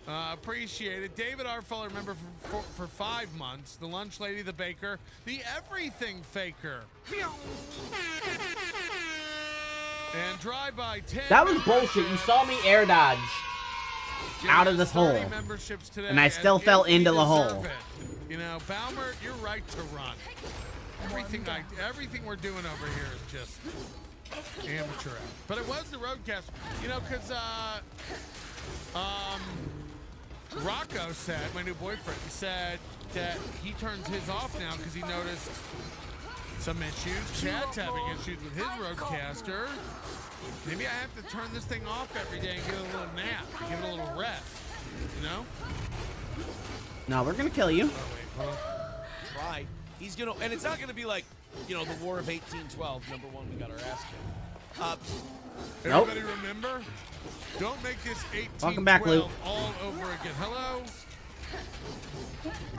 Appreciate it. David R. Fuller, member for 5 months. The Lunch Lady, the Baker, the Everything Faker. And Drive By 10. That was bullshit. You saw me air dodge out of this hole. And I still fell into the hole. You know, Balmer, you're right to run. Everything we're doing over here is just amateur hour. But it was the Roadcaster. You know, because Rocco said, my new boyfriend, said that he turns his off now because he noticed some issues. Chad's having issues with his Roadcaster. Maybe I have to turn this thing off every day and get a little nap, give it a little rest, you know? No, we're gonna kill you. Try. He's gonna, and it's not gonna be like, you know, the War of 1812. Number one, we got our ass kicked. Everybody remember? Don't make this 1812 Welcome back, Luke. all over again. Hello?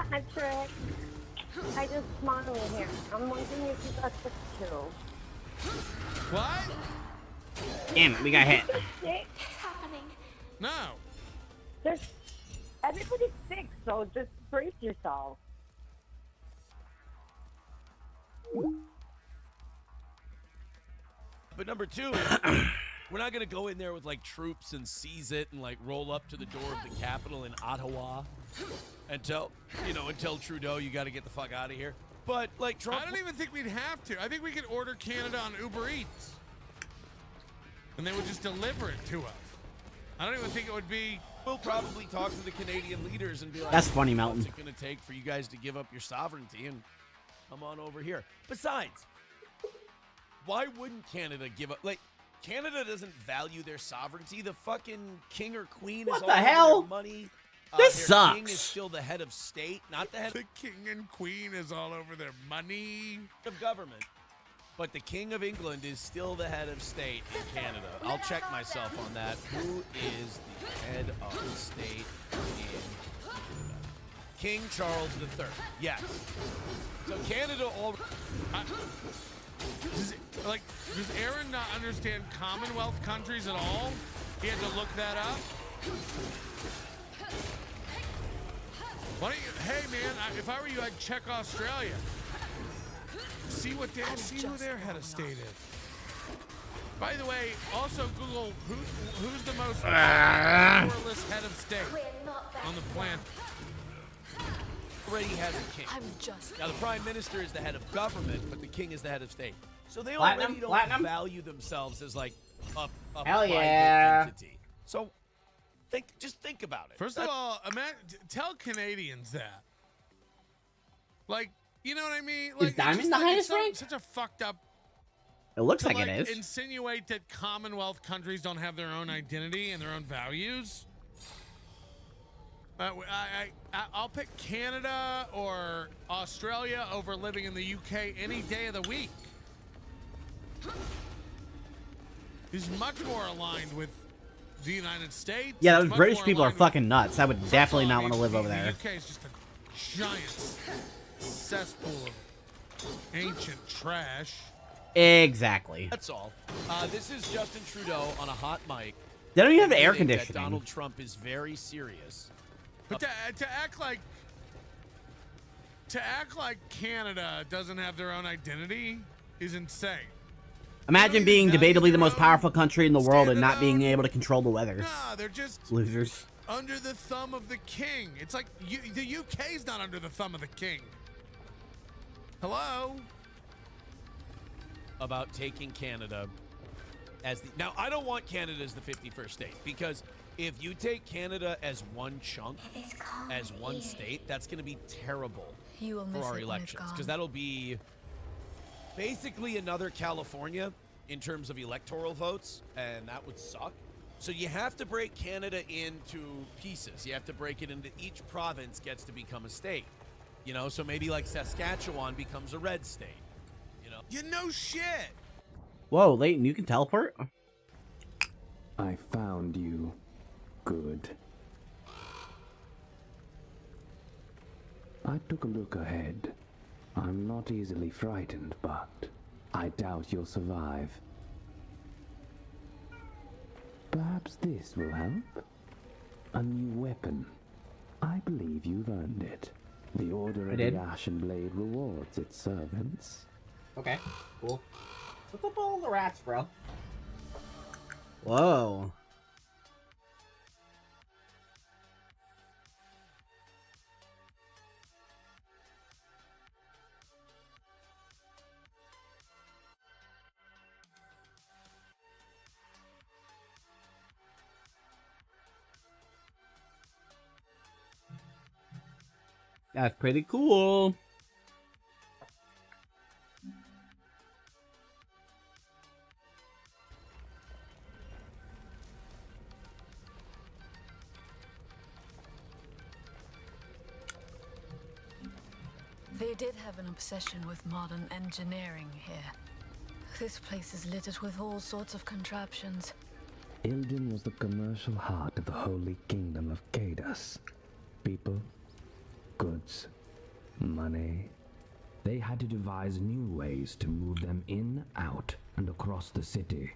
Patrick, I just smiled in here. I'm wondering if you got the too. What? Damn it, we got hit. Sick. It's happening. No. Everybody's sick, so just brace yourself. But number two, we're not going to go in there with like troops and seize it and like roll up to the door of the Capitol in Ottawa and tell Trudeau, you got to get the fuck out of here. But like Trump, I don't even think we'd have to. I think we could order Canada on Uber Eats. And they would just deliver it to us. I don't even think it would be... We'll probably talk to the Canadian leaders and be like, That's funny, Mountain. What's it going to take for you guys to give up your sovereignty and come on over here? Besides, why wouldn't Canada give up? Like, Canada doesn't value their sovereignty. The fucking king or queen What is the all over hell? their money. This their sucks. King is still the head of state, not the head The king and queen is all over their money. of government. But the King of England is still the head of state in Canada. I'll check myself on that. Who is the head of state in Canada? King Charles III. Yes. So Canada all. Does Aaron not understand Commonwealth countries at all? He had to look that up. Why don't you, hey man, if I were you, I'd check Australia. See who their head of state is. By the way, also Google who's the most powerless head of state on the planet. Already has a king. I'm just. Now the prime minister is the head of government, but the king is the head of state. So they Platinum? already don't Platinum? value themselves as like a Hell private yeah. entity. So just think about it. First of all, tell Canadians that. Like, you know what I mean? Like, Is Diamond the highest rank? Such a fucked up. It looks to, like it is. Insinuate that Commonwealth countries don't have their own identity and their own values. I'll pick Canada or Australia over living in the UK any day of the week. He's much more aligned with the United States. Yeah, It's those much British more people are aligned with- fucking nuts. I would definitely not want to live over The there. UK is just a giant cesspool of ancient trash. Exactly. That's all. This is Justin Trudeau on a hot mic. They don't even have air admitting that conditioning. Donald Trump is very serious. But to act like Canada doesn't have their own identity is insane. Imagine being debatably the most powerful country in the world and not being able to control the weather. Nah, they're just Losers. under the thumb of the king. It's like the UK's not under the thumb of the king. Hello? About taking Canada as the. Now, I don't want Canada as the 51st state because if you take Canada as one chunk, as one state, that's going to be terrible You will for miss our it when it's elections gone. because that'll be basically another California in terms of electoral votes, and that would suck. So you have to break Canada into pieces. You have to break it into each province gets to become a state. You know, so maybe like Saskatchewan becomes a red state. You know? You know shit. Whoa, Leighton, you can teleport? I found you. Good. I took a look ahead. I'm not easily frightened, but I doubt you'll survive. Perhaps this will help? A new weapon. I believe you've earned it. The Order of the Ashen Blade rewards its servants. Okay, cool. Look up all the rats, bro. Whoa. That's pretty cool. They did have an obsession with modern engineering here. This place is littered with all sorts of contraptions. Ilden was the commercial heart of the Holy Kingdom of Cadas. People, goods, money. They had to devise new ways to move them in, out, and across the city.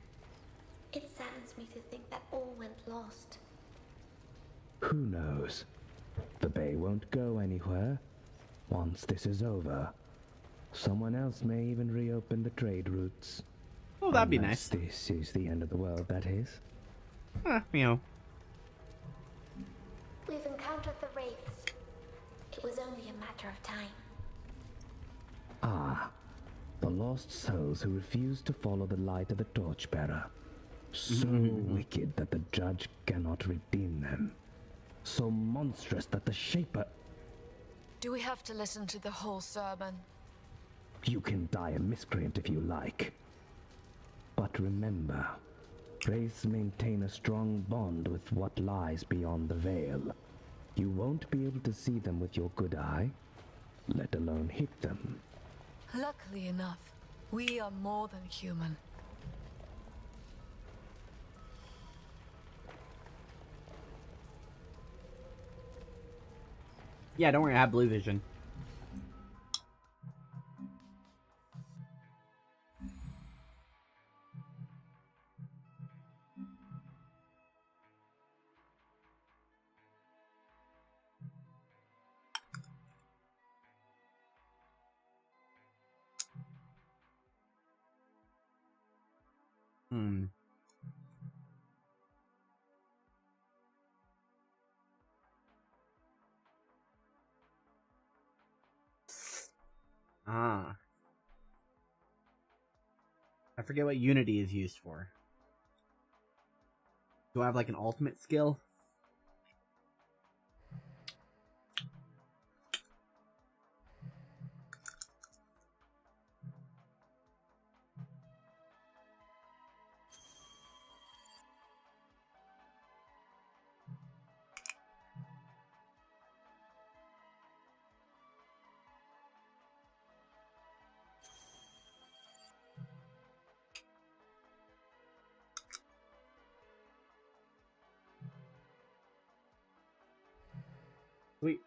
It saddens me to think that all went lost. Who knows? The bay won't go anywhere. Once this is over, someone else may even reopen the trade routes. Oh, that'd be Unless nice. This is the end of the world, that is. You know. We've encountered the wraiths. It was only a matter of time. Ah, the lost souls who refuse to follow the light of the torchbearer. So wicked that the judge cannot redeem them. So monstrous that the Shaper... Do we have to listen to the whole sermon? You can die a miscreant if you like. But remember, wraiths maintain a strong bond with what lies beyond the veil. You won't be able to see them with your good eye, let alone hit them. Luckily enough, we are more than human. Yeah, don't worry, I have blue vision. Hmm. Ah. I forget what Unity is used for. Do I have like an ultimate skill? Sweet.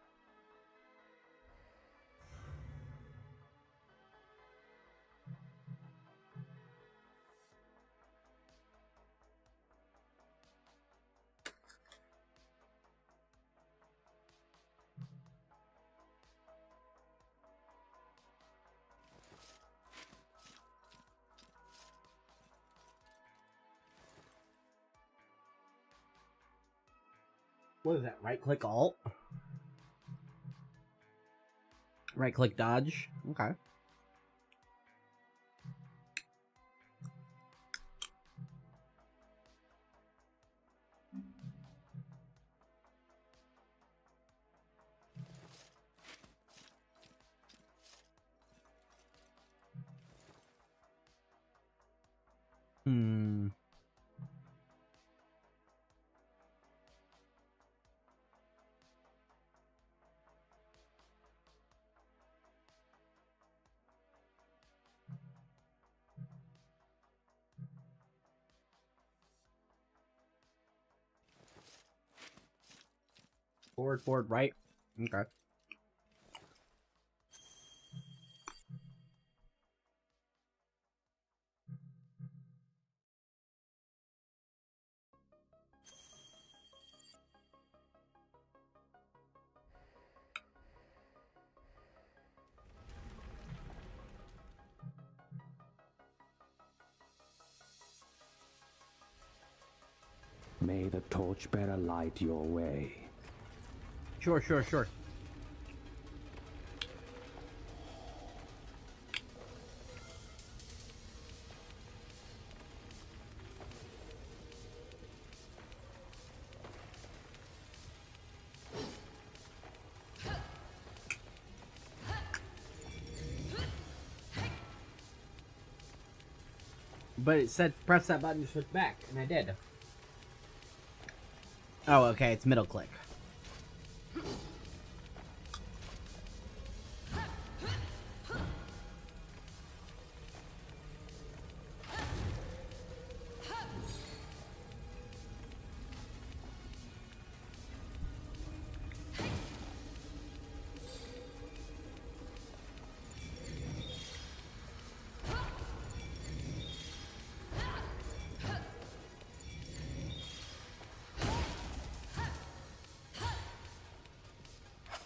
What is that? Right click alt? Right click dodge? Okay. Hmm. Forward, right. Okay. May the torchbearer light your way. Sure. But it said press that button to switch back, and I did. Oh, okay, it's middle click.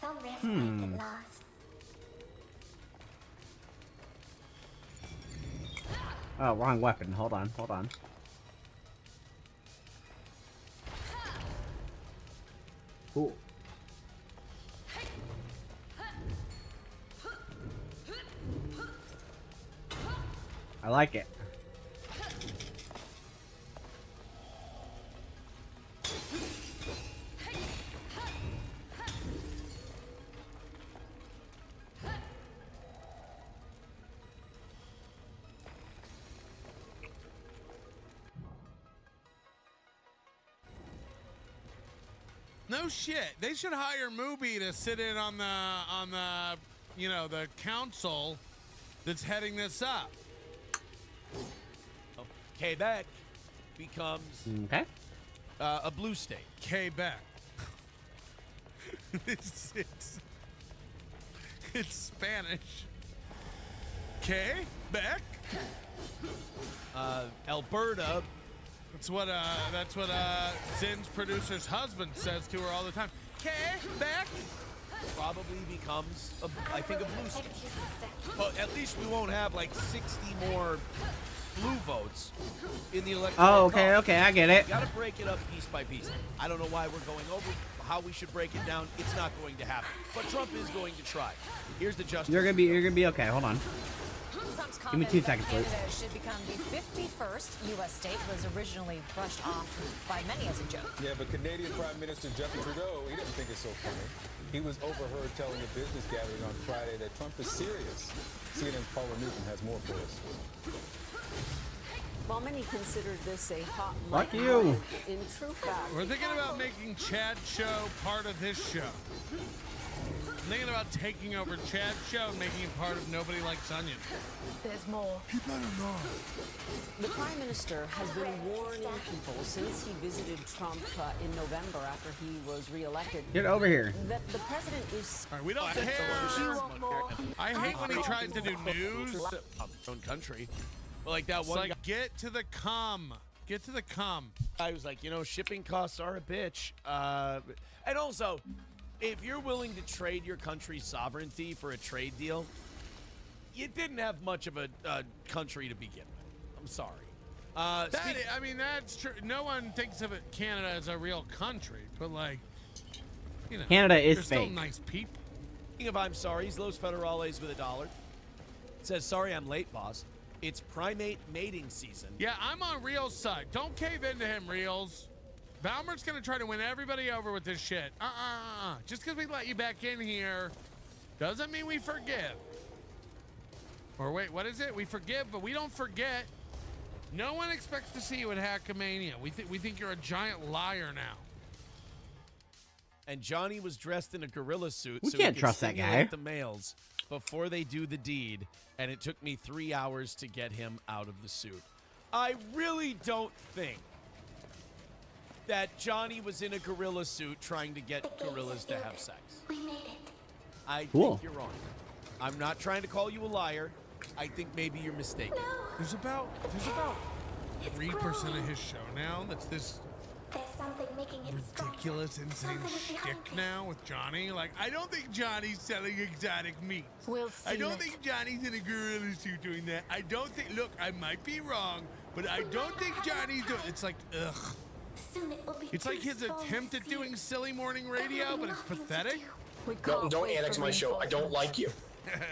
Some respite at last. Oh, wrong weapon. Hold on. Cool. I like it. No shit. They should hire Mubi to sit in on the you know, the council that's heading this up. Quebec becomes a blue state. Quebec. it's It's Spanish. Quebec? Alberta. That's what Zin's producer's husband says to her all the time. Quebec? Probably becomes, I think, a blue state. But at least we won't have like 60 more blue votes in the electoral Oh, okay, college. okay, I get it. You gotta break it up piece by piece. I don't know why we're going over how we should break it down. It's not going to happen. But Trump is going to try. Here's the justice. You're gonna be okay. Hold on. Give me 2 seconds, please. Canada should become the 51st U.S. state was originally brushed off by many as a joke. Yeah, but Canadian Prime Minister Justin Trudeau, he didn't think it's so funny. He was overheard telling a business gathering on Friday that Trump is serious. CNN's Paula Newton has more for us. While many considered this a hot Fuck mic you. moment, in true fact, We're thinking about making Chad's show part of this show. I'm thinking about taking over Chad's show and making it part of Nobody Likes Onion. There's more. He better not. the Prime Minister has been warning people since he visited Trump in November after he was reelected. Get over here. That the president is. All right, we don't care. I hate when he tries to do news. Own country. But like that It's one like, guy. get to the cum. Get to the cum. I was like, shipping costs are a bitch. And also, if you're willing to trade your country's sovereignty for a trade deal, you didn't have much of a country to begin with. I'm sorry. That's true. No one thinks of it, Canada as a real country, but Canada is they're still fake. nice people. Speaking of I'm sorry's, Los Federales with $1. It says, sorry I'm late, boss. It's primate mating season. Yeah, I'm on Reel's side. Don't cave into him, Reels. Balmer's gonna try to win everybody over with this shit. Just because we let you back in here doesn't mean we forgive. Or wait, what is it? We forgive, but we don't forget. No one expects to see you at Hackamania. We think you're a giant liar now. And Johnny was dressed in a gorilla suit. We so can't he could trust that stimulate guy. the males before they do the deed, and it took me 3 hours to get him out of the suit. I really don't think that Johnny was in a gorilla suit trying to get gorillas to have sex. We made it. I Cool. think you're wrong. I'm not trying to call you a liar. I think maybe you're mistaken. There's about 3% of his show now that's this There's something making it ridiculous, insane shtick now with Johnny. Like, I don't think Johnny's selling exotic meat. We'll I see don't it. think Johnny's in a gorilla suit doing that. I don't think, look, I might be wrong, but I don't think Johnny's doing, it's like, ugh. Soon it will be It's like his attempt at doing silly morning radio, but it's pathetic. Milton, don't annex my show. I don't like you.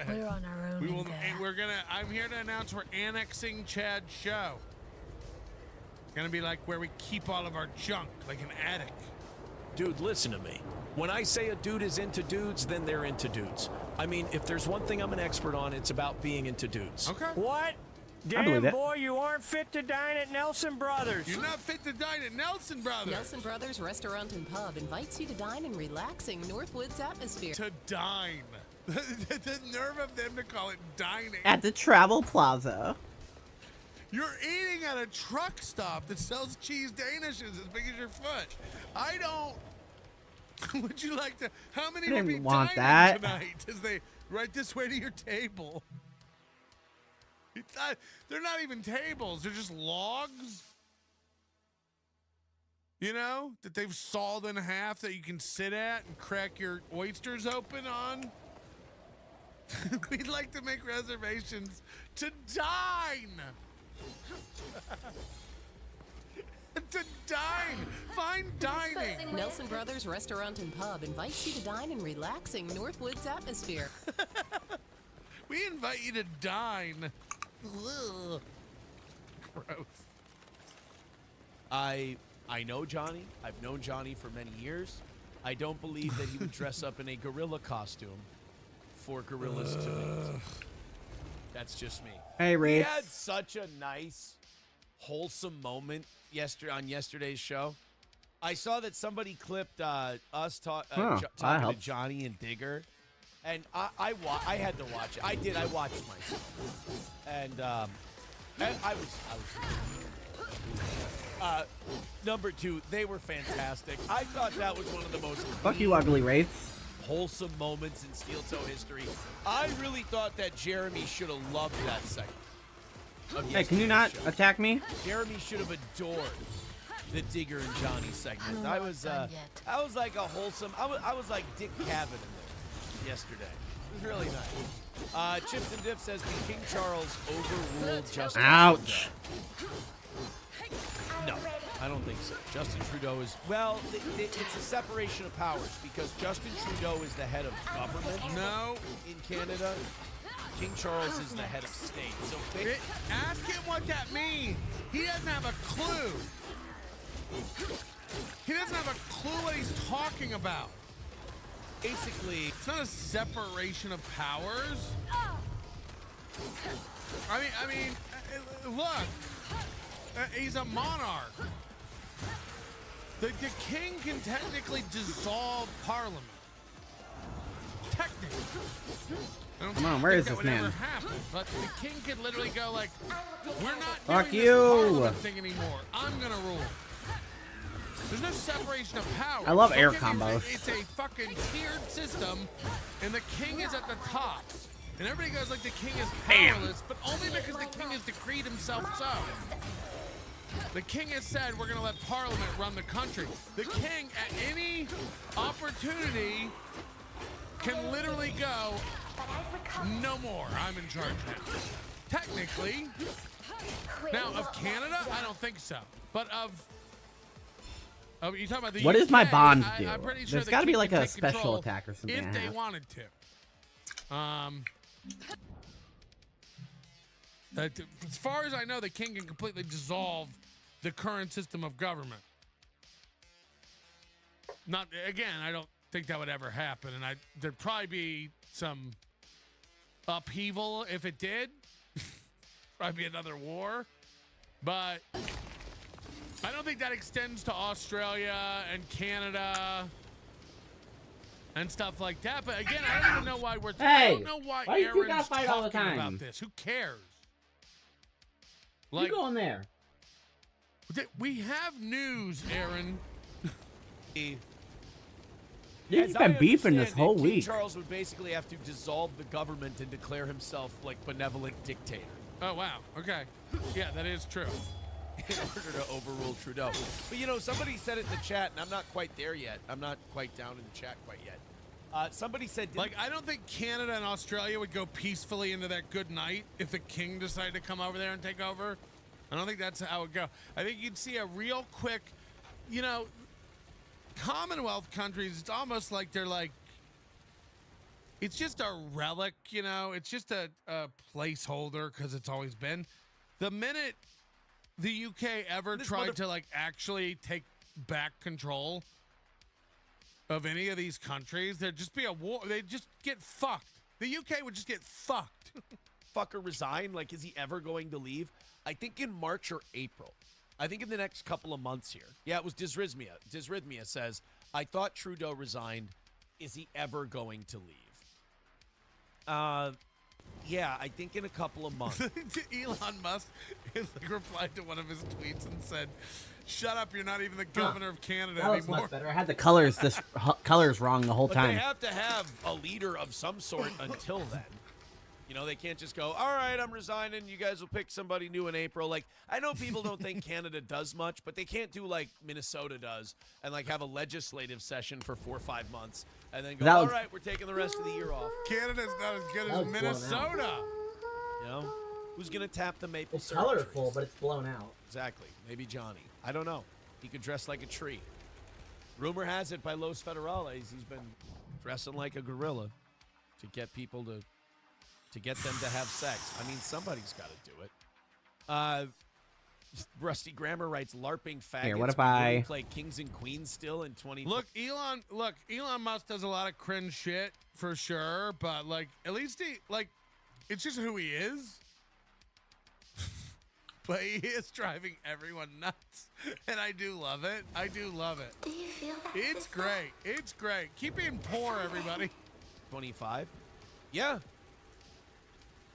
We're on our own. I'm here to announce we're annexing Chad's show. It's gonna be like where we keep all of our junk, like an attic. Dude, listen to me. When I say a dude is into dudes, then they're into dudes. I mean, if there's one thing I'm an expert on, it's about being into dudes. Okay. What? I believe Damn, it. boy, you aren't fit to dine at Nelson Brothers. You're not fit to dine at Nelson Brothers. Nelson Brothers Restaurant and Pub invites you to dine in relaxing Northwoods atmosphere. To dine. The nerve of them to call it dining. At the Travel Plaza. You're eating at a truck stop that sells cheese danishes as big as your foot. I don't. Would you like to? How many I would didn't be want dining that. tonight as they right this way to your table? It's not, they're not even tables. They're just logs. You know, that they've sawed in half that you can sit at and crack your oysters open on. We'd like to make reservations to dine. To dine. Fine dining. Nelson Brothers Restaurant and Pub invites you to dine in relaxing Northwoods atmosphere. We invite you to dine. Ugh. Gross. I know Johnny. I've known Johnny for many years. I don't believe that he would dress up in a gorilla costume for gorillas to meet. That's just me. Hey, He Ray. had such a nice, wholesome moment on yesterday's show. I saw that somebody clipped us talking to Johnny and Digger, and I had to watch it. I did. I watched myself, and I was. Number two, they were fantastic. I thought that was one of the most. Fuck you, ugly Wraiths. wholesome moments in Steel Toe history. I really thought that Jeremy should have loved that segment. Hey, can you not attack me? Jeremy should have adored the Digger and Johnny segment. I was like a wholesome. I was like Dick Cavett in there yesterday. It was really nice. Chips and Dip says, "Can King Charles overrule Justin Ouch. Trudeau?" No, I don't think so. Justin Trudeau is, well, it's a separation of powers because Justin Trudeau is the head of government. No. In Canada, King Charles is the head of state. So ask him what that means. He doesn't have a clue. He doesn't have a clue what he's talking about. Basically, it's not a separation of powers. I mean, look. He's a monarch. The king can technically dissolve parliament. Technically. Come on, where is this man? Happen, but the king could literally go like, "We're not Fuck doing you. this parliament thing anymore. I'm gonna rule." There's no separation of power. I love air Okay, combos. It's a fucking tiered system, and the king is at the top. And everybody goes like the king is powerless, but only because the king has decreed himself so. The king has said we're going to let Parliament run the country. The king, at any opportunity, can literally go, "No more. I'm in charge now." Technically. Now, of Canada, I don't think so. But you talking about the What UK, does my bond do? I'm pretty sure There's the got to be king like can a take special control attack or something. if I they have. wanted to. As far as I know, the king can completely dissolve the current system of government. Not again, I don't think that would ever happen, and there'd probably be some upheaval if it did. Probably be another war, but I don't think that extends to Australia and Canada and stuff like that. But again, I don't even know why we're. I don't know why you two gotta Aaron's fight all the talking time? about this. Who cares? You go in there. We have news, Aaron. You've been beefing this whole King week. Charles would basically have to dissolve the government and declare himself like benevolent dictator. Oh wow. Okay. Yeah, that is true. In order to overrule Trudeau. But you know, somebody said it in the chat, and I'm not quite there yet. I'm not quite down in the chat quite yet. Somebody said, Like, I don't think Canada and Australia would go peacefully into that good night if the king decided to come over there and take over. I don't think that's how it would go. I think you'd see a real quick, you know, Commonwealth countries, it's almost like they're like, it's just a relic, you know, it's just a placeholder because it's always been. The minute the UK ever tried to like actually take back control of any of these countries, there'd just be a war. They'd just get fucked. The UK would just get fucked. fucker resign? Like, is he ever going to leave? I think in March or April. I think in the next couple of months here. Yeah, it was Dysrhythmia. Dysrhythmia says, I thought Trudeau resigned. Is he ever going to leave? Yeah, I think in a couple of months. Elon Musk replied to one of his tweets and said, "Shut up, you're not even the governor of Canada That was anymore." much better. I had the colors wrong the whole But time. they have to have a leader of some sort until then. You know, they can't just go, all right, I'm resigning. You guys will pick somebody new in April. Like, I know people don't think Canada does much, but they can't do like Minnesota does and like have a legislative session for 4 or 5 months and then go, all right, we're taking the rest of the year off. Canada's not as good as Minnesota. You know, who's going to tap the maple It's syrup colorful, trees? but it's blown out. Exactly. Maybe Johnny. I don't know. He could dress like a tree. Rumor has it by Los Federales, he's been dressing like a gorilla to get people to get them to have sex. I mean, somebody's got to do it. Rusty Grammar writes, LARPing faggots. Here, what if will I- really play Kings and Queens still in 20? Look, Elon Musk does a lot of cringe shit for sure, but like at least it's just who he is. But he is driving everyone nuts, and I do love it. I do love it. Do you feel that? It's great. It's great. Keep being poor, everybody. 25? Yeah.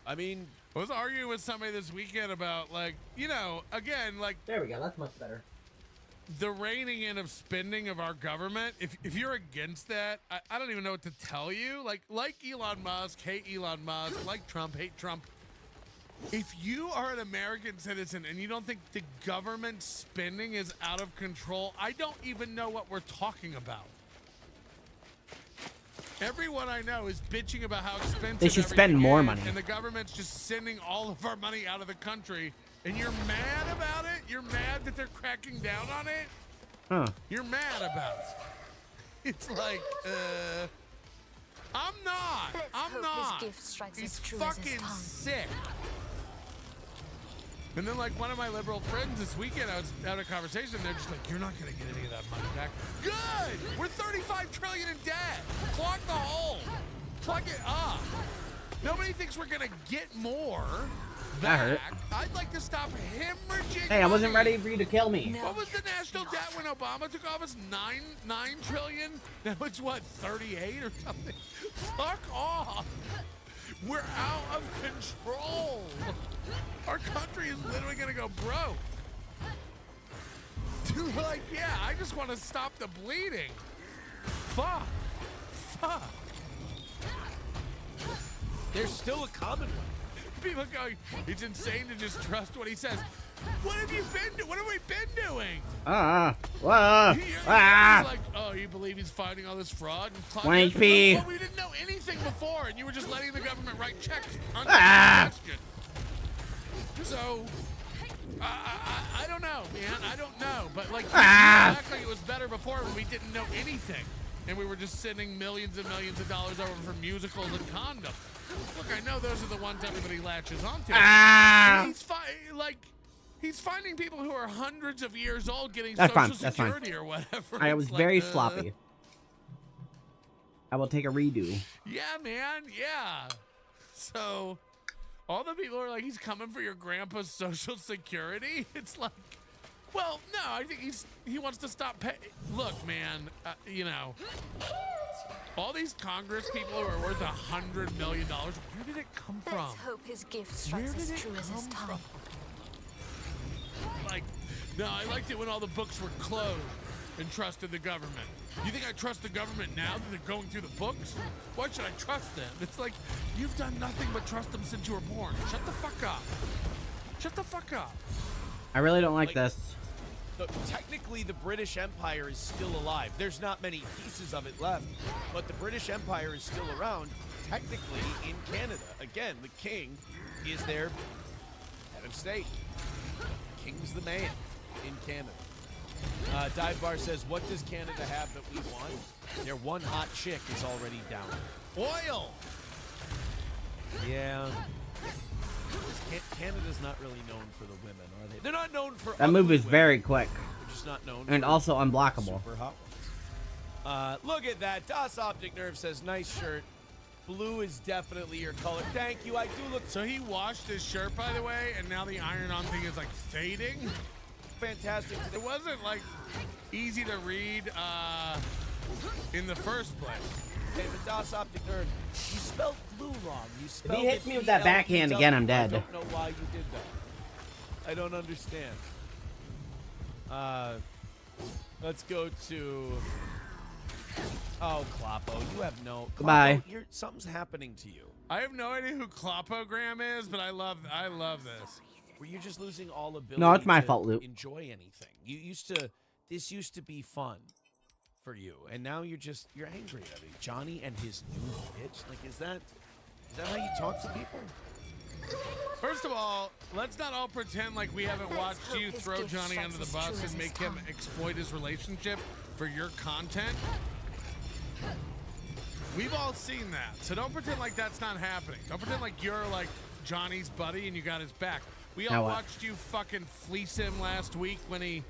I mean, I was arguing with somebody this weekend about, like, you know, again, like... There we go. That's much better. the reining in of spending of our government, if you're against that, I don't even know what to tell you. Like Elon Musk, hate Elon Musk, like Trump, hate Trump. If you are an American citizen and you don't think the government spending is out of control, I don't even know what we're talking about. Everyone I know is bitching about how expensive They should spend more money. and the government's just sending all of our money out of the country. And you're mad about it? You're mad that they're cracking down on it? Huh. You're mad about it. It's like, I'm not. Let's I'm hope not. his gift strikes He's as true as his fucking tongue. sick. And then, like, one of my liberal friends this weekend, I was having a conversation, they're just like, you're not going to get any of that money back. Good! We're $35 trillion in debt. Clog the hole. Plug it up. Nobody thinks we're going to get more That hurt. back. I'd like to stop hemorrhaging Hey, I wasn't money. ready for you to kill me. What was the national debt when Obama took office? $9 trillion? Now it's what, 38 or something? Fuck off. We're out of control. Our country is literally gonna go broke. Dude, like, yeah, I just want to stop the bleeding. Fuck. There's still a common one. People going, it's insane to just trust what he says. What have you been doing? What have we been doing? He's like, oh, you believe he's fighting all this fraud? And 1 HP. Well, we didn't know anything before, and you were just letting the government write checks. Question. So, I don't know, man. I don't know. But, like, you act like it was better before when we didn't know anything. And we were just sending millions and millions of dollars over for musicals and condoms. Look, I know those are the ones everybody latches onto. He's finding people who are hundreds of years old getting Social Security or whatever. I was very sloppy. I will take a redo. Yeah, man. Yeah. So, all the people are like, he's coming for your grandpa's Social Security. It's like, well, no, I think he wants to stop paying. Look, man, you know, all these Congress people who are worth $100 million, where did it come from? Let's hope his gift strikes as true as his tongue. Like, no, I liked it when all the books were closed and trusted the government. You think I trust the government now that they're going through the books? Why should I trust them? It's like, you've done nothing but trust them since you were born. Shut the fuck up. Shut the fuck up. I really don't like this. Technically, the British Empire is still alive. There's not many pieces of it left, but the British Empire is still around, technically, in Canada. Again, the king is their head of state. King's the man in Canada. Dive Bar says, what does Canada have that we want? Their one hot chick is already down. Oil! Yeah. Canada's not really known for the women, are they? They're not known for That move is women. very quick. They're just not known And for also unblockable. super hot ones. Look at that. Das Optic Nerve says, nice shirt. Blue is definitely your color. Thank you. I do look. So he washed his shirt, by the way, and now the iron-on thing is like fading. Fantastic. It wasn't like easy to read in the first place. Hey, but Das Optic Nerd, you spelled blue wrong. You spelled If he hits it me with that backhand BLEW. again, I'm dead. I don't know why you did that. I don't understand. Let's go to. Oh, Kloppo, you have no. Goodbye. Kloppo, something's happening to you. I have no idea who Kloppogram is, but I love this. Were you just losing all ability? No, it's my to fault, Luke. Enjoy anything. This used to be fun for you, and now you're angry at me. Johnny and his new bitch. Like, is that how you talk to people? First of all, let's not all pretend like we haven't watched you throw Johnny under the bus and make him exploit his relationship for your content. We've all seen that, so don't pretend like that's not happening. Don't pretend like you're like Johnny's buddy and you got his back. We all watched you fucking fleece him last week when he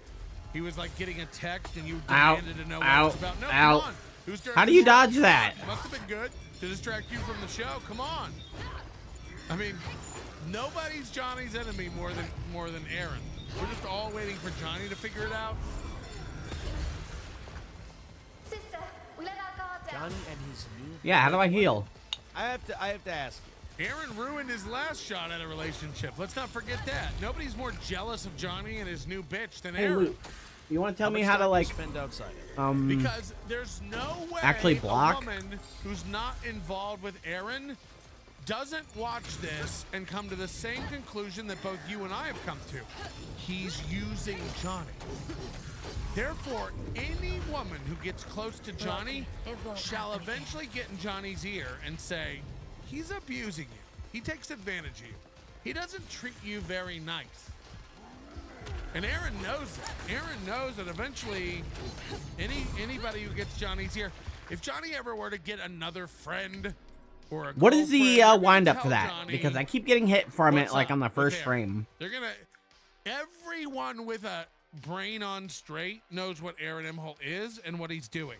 was like getting a text and you demanded to know what it was about. No, come on. It was How do you dodge that? Must have been good to distract you from the show. Come on. I mean, nobody's Johnny's enemy more than Aaron. We're just all waiting for Johnny to figure it out. Sister, we let our guard down. Johnny and his new. Yeah, how do I heal? I have to ask you. Aaron ruined his last shot at a relationship. Let's not forget that. Nobody's more jealous of Johnny and his new bitch than Hey, Aaron. Luke. You want to tell How me much how to time do you like spend outside? Because there's no way actually block? a woman who's not involved with Aaron doesn't watch this and come to the same conclusion that both you and I have come to. He's using Johnny. Therefore, any woman who gets close to Johnny shall eventually get in Johnny's ear and say, he's abusing you. He takes advantage of you. He doesn't treat you very nice. And Aaron knows that. Aaron knows that eventually anybody who gets Johnny's ear, if Johnny ever were to get another friend or a What is the girlfriend, wind up tell to that? Johnny, Because I keep getting hit from it "What's like up on the with first Aaron?" frame. They're gonna. Everyone with a brain on straight knows what Aaron Imholt is and what he's doing.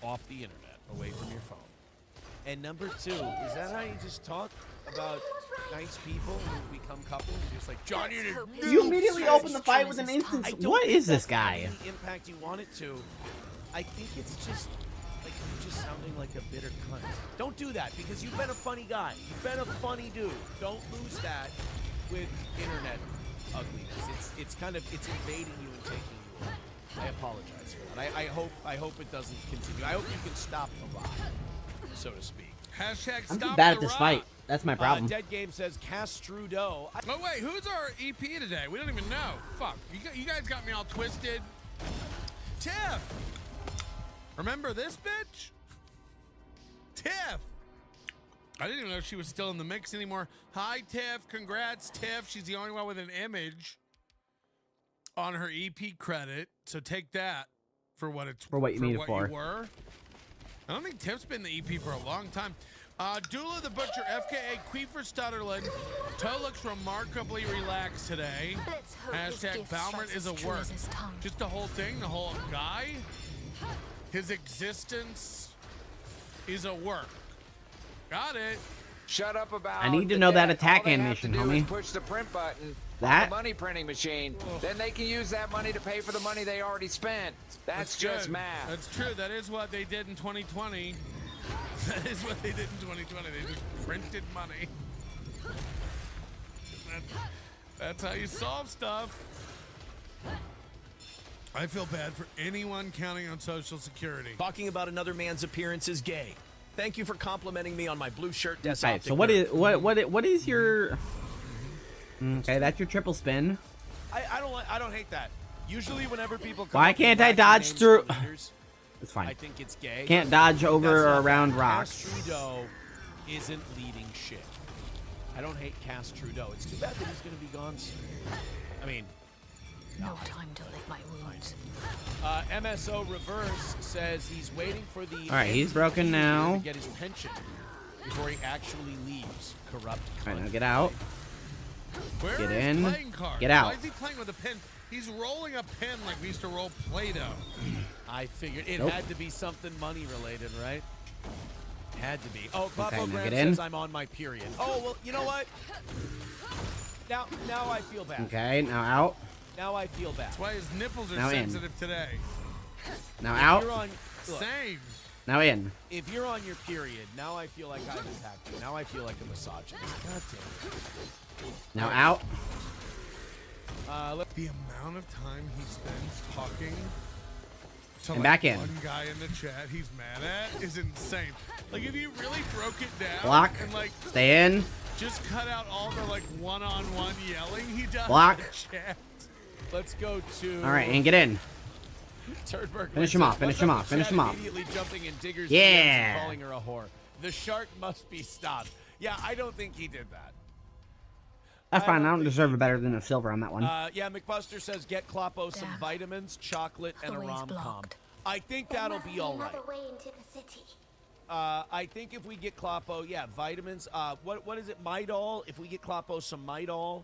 Off the internet, away from your phone. And number two, is that how you just talk about nice people who become couples? You're just like, Johnny, You immediately open the fight with an instant. What is this guy? The impact you want it to. I think it's just like you're just sounding like a bitter cunt. Don't do that because you've been a funny guy. You've been a funny dude. Don't lose that with internet ugliness. It's kind of invading you and taking you over. I apologize for that. I hope it doesn't continue. I hope you can stop the rot, so to speak. Hashtag I'm stop too bad the at this rot. fight. That's my problem. Dead Game says Castrudo. Oh wait, who's our EP today? We don't even know. Fuck, you guys got me all twisted. Tiff, remember this bitch? Tiff. I didn't even know she was still in the mix anymore. Hi, Tiff. Congrats, Tiff. She's the only one with an image on her EP credit. So take that for what it's For what you need it you for. were. I don't think Tiff's been the EP for a long time. Dula the Butcher, FKA Queefer Stutterland. Toe looks remarkably relaxed today. Hashtag Balmert is a work. Just the whole thing, the whole guy. His existence is a work. Got it. Shut up about I need to the know that debt. attack All they animation, have to do is homie. push the print button That? on the money printing machine. Then they can use that money to pay for the money they already spent. That's just good. math. That's true. That is what they did in 2020. That is what they did in 2020. They just printed money. That's how you solve stuff. I feel bad for anyone counting on Social Security. Talking about another man's appearance is gay. Thank you for complimenting me on my blue shirt. Okay, so what is your? Okay, that's your triple spin. I don't hate that. Usually, whenever people come Why up with can't I wacky dodge names through? for leaders, It's fine. I think it's gay. Can't dodge over That's or not around bad. rocks. Trudeau isn't leading shit. I don't hate Cass Trudeau. It's too bad that he's going to be gone soon. I mean, No time to lick my wounds. MSO Reverse says he's waiting for the. All right, he's broken now. To get his pension before he actually leaves. Corrupt. All right, now get out. Where Get are his in. playing cards? Get out. Why is he playing with a pen? He's rolling a pen like we used to roll Play-Doh. I figured it Nope. had to be something money related, right? Had to be. Oh, Okay, Papa now Graham get in. says I'm on my period. Oh, well, you know what? Now I feel bad. Okay, now out. Now I feel bad. That's why his nipples are Now in. sensitive today. Now If out. you're on, look, Same. Now in. if you're on your period, now I feel like I've attacked you. Now I feel like a misogynist. God damn it. Now out. The amount of time he spends talking to And like back in. one guy in the chat he's mad at is insane. Like if you really broke it down Block. and like Stay in. just cut out all the like one-on-one yelling he does Block. in the chat. Let's go to. All right, and get in. Turdberg Finish him says, off, finish "What's him up off, with finish Chad him off." Immediately jumping in Digger's Yeah. DMs and calling her a whore. The shark must be stopped. Yeah, I don't think he did that. That's fine. I don't deserve it better than a silver on that one. Yeah, McBuster says get Kloppo some vitamins, chocolate, and a Always rom-com. blocked. I think There that'll must be all right. another way into the city. I think if we get Kloppo, yeah, vitamins. What is it? Midol. If we get Kloppo some Midol,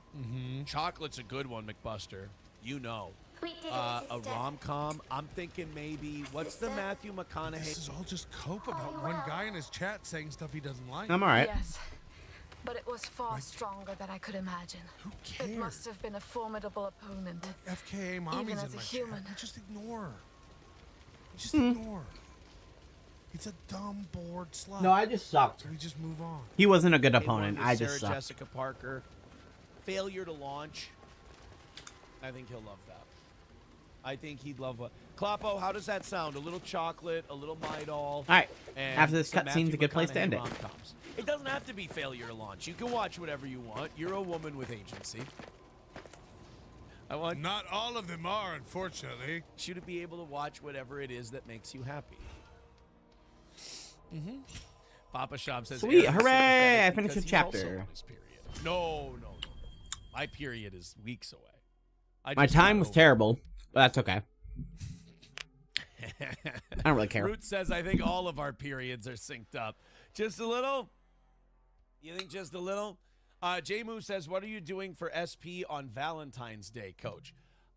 chocolate's a good one, McBuster. You know. We did it, A sister. rom-com. I'm thinking maybe what's the Matthew McConaughey? This is all just cope about one guy in his chat saying stuff he doesn't like. I'm all right. Yes, but it was far stronger than I could imagine. Who cares? It must have been a formidable opponent. FKA mommy's Even in as a my human. chat. Just ignore. Just ignore. He's a dumb, bored slut. No, I just sucked. So we just move on. He wasn't a good They opponent. won with I just Sarah sucked. Jessica Parker. Failure to launch. I think he'll love that. I think he'd love what. Kloppo, how does that sound? A little chocolate, a little Midol. All right. And After this some cutscene's a good place to end it. rom-coms. It doesn't have to be failure to launch. You can watch whatever you want. You're a woman with agency. Not all of them are, unfortunately. You to be able to watch whatever it is that makes you happy. Mm-hmm. Papa Shop says, Sweet, Aaron's hooray! I sympathetic finished a because he's also chapter. on his period. No. My period is weeks away. My time was terrible, but that's okay. I don't really care. Root says, I think all of our periods are synced up. Just a little? You think just a little? J-Moo says, what are you doing for SP on Valentine's Day, Coach?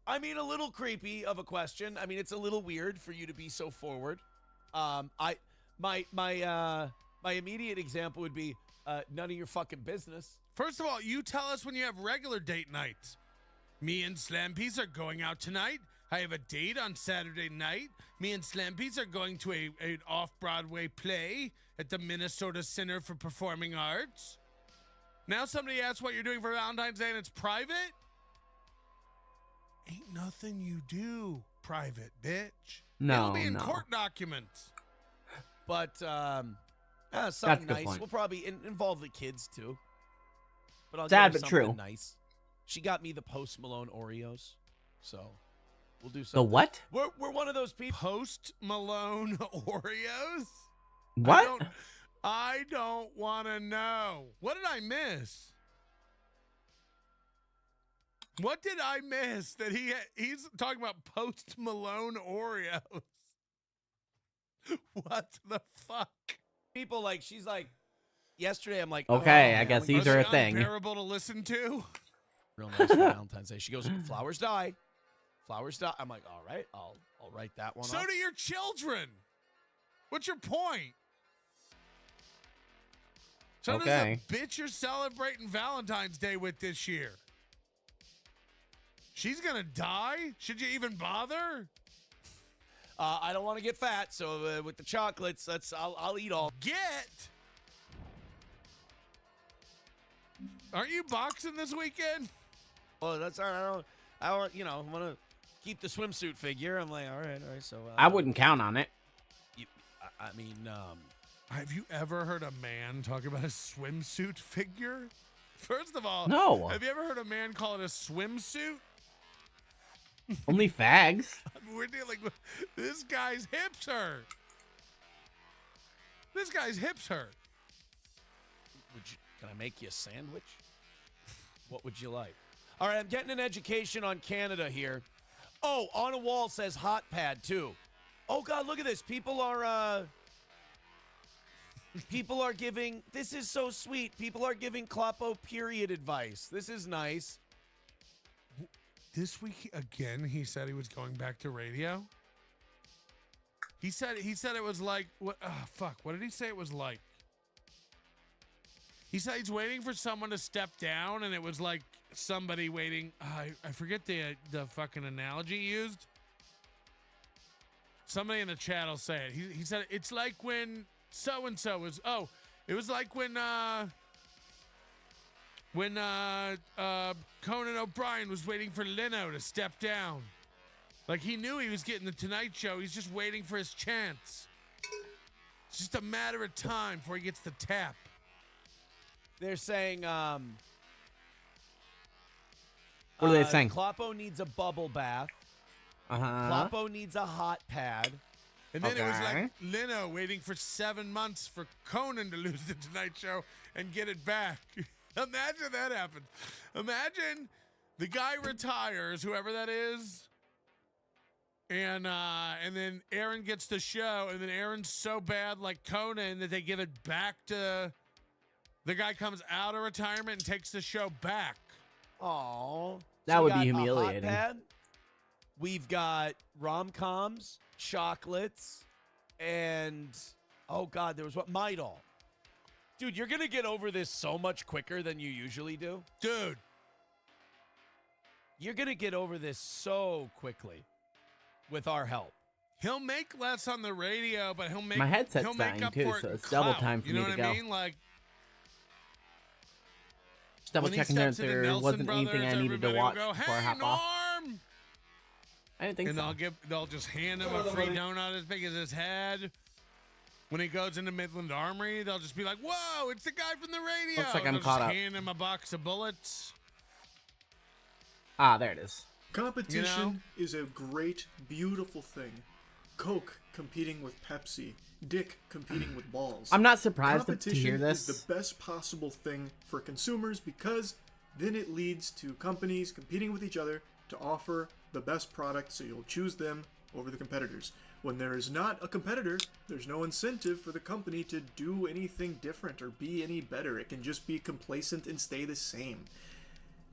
I mean, a little creepy of a question. I mean, it's a little weird for you to be so forward. My immediate example would be none of your fucking business. First of all, you tell us when you have regular date nights. Me and Slampies are going out tonight. I have a date on Saturday night. Me and Slampies are going to an off-Broadway play at the Minnesota Center for Performing Arts. Now somebody asks what you're doing for Valentine's Day and it's private? Ain't nothing you do private, bitch. No, It'll be in no. court documents. But something That's a good nice. point. We'll probably involve the kids, too. But I'll Sad give her but something true. nice. She got me the Post Malone Oreos, so we'll do The something. what? We're one of those people. Post Malone Oreos? What? I don't want to know. What did I miss? What did I miss that he's talking about Post Malone Oreos? What the fuck? People like, she's like, yesterday I'm like, Okay, I man, guess these are a thing. Unbearable to listen to. Real nice for Valentine's Day. She goes, flowers die. Flowers die. I'm like, all right, I'll write that one So off. do your children. What's your point? So Okay. does the bitch you're celebrating Valentine's Day with this year. She's gonna die? Should you even bother? I don't want to get fat, so with the chocolates, I'll eat all. Aren't you boxing this weekend? Well, that's all right. I don't, I want to keep the swimsuit figure. I'm like, all right. So I wouldn't count on it. I mean, have you ever heard a man talk about a swimsuit figure? First of all, No. Have you ever heard a man call it a swimsuit? Only fags. We're dealing with this guy's hips hurt. This guy's hips hurt. Can I make you a sandwich? What would you like? All right, I'm getting an education on Canada here. Oh, on a wall says hot pad too. Oh God, look at this. People are giving. This is so sweet. People are giving Kloppo period advice. This is nice. This week again, he said he was going back to radio. He said it was like what? Fuck! What did he say it was like? He said he's waiting for someone to step down, and it was like somebody waiting. I forget the fucking analogy he used. Somebody in the chat will say it. He said it's like when so and so was. Oh, it was like when Conan O'Brien was waiting for Leno to step down. Like he knew he was getting the Tonight Show. He's just waiting for his chance. It's just a matter of time before he gets the tap. They're saying, What are they saying? Kloppo needs a bubble bath. Uh-huh. Kloppo needs a hot pad. And then it was Okay. like Leno waiting for 7 months for Conan to lose the Tonight Show and get it back. Imagine that happens. Imagine the guy retires, whoever that is, and then Aaron gets the show, and then Aaron's so bad like Conan that they give it back to the guy comes out of retirement and takes the show back. Aw. That would be we got a humiliating. hot pad. We've got rom-coms, chocolates, and oh God, there was what? Midol. Dude, you're going to get over this so much quicker than you usually do. Dude. You're going to get over this so quickly with our help. He'll make less on the radio, but he'll make My headset's he'll make dying up too, for it so in it's double clout. time for you know me what to I go. mean? Like Just double when he checking that steps into there Nelson wasn't Brothers, anything I needed to everybody will watch go, before I "Hey, hop off. I didn't think and so. they'll just hand him a free donut as big as his head. When he goes into Midland Armory, they'll just be like, "Whoa, it's the guy from the radio!" Looks like and I'm they'll caught just up. hand him a box of bullets. Ah, there it is. Competition is a great, beautiful thing. Coke competing with Pepsi. Dick competing with balls. I'm not surprised to Competition hear this. is the best possible thing for consumers because then it leads to companies competing with each other to offer the best product, so you'll choose them over the competitors. When there is not a competitor, there's no incentive for the company to do anything different or be any better. It can just be complacent and stay the same.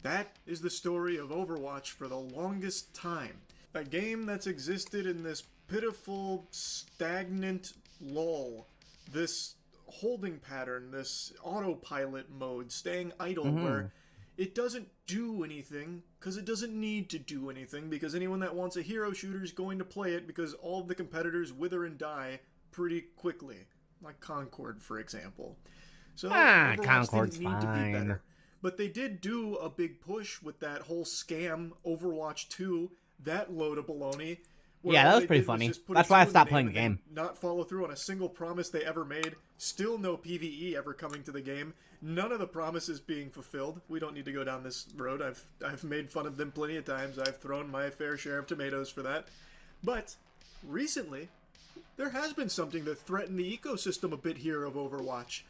That is the story of Overwatch for the longest time. A game that's existed in this pitiful, stagnant lull. This holding pattern, this autopilot mode, staying idle where it doesn't do anything because it doesn't need to do anything, because anyone that wants a hero shooter is going to play it because all of the competitors wither and die pretty quickly. Like Concord, for example. So Overwatch Concord's didn't need to be fine. better. But they did do a big push with that whole scam Overwatch 2, that load of baloney. where Yeah, that all was they pretty did funny. just put That's a why I 2 in stopped the playing name the and game. then not follow through on a single promise they ever made. Still no PvE ever coming to the game. None of the promises being fulfilled. We don't need to go down this road. I've made fun of them plenty of times. I've thrown my fair share of tomatoes for that. But recently, there has been something that threatened the ecosystem a bit here of Overwatch.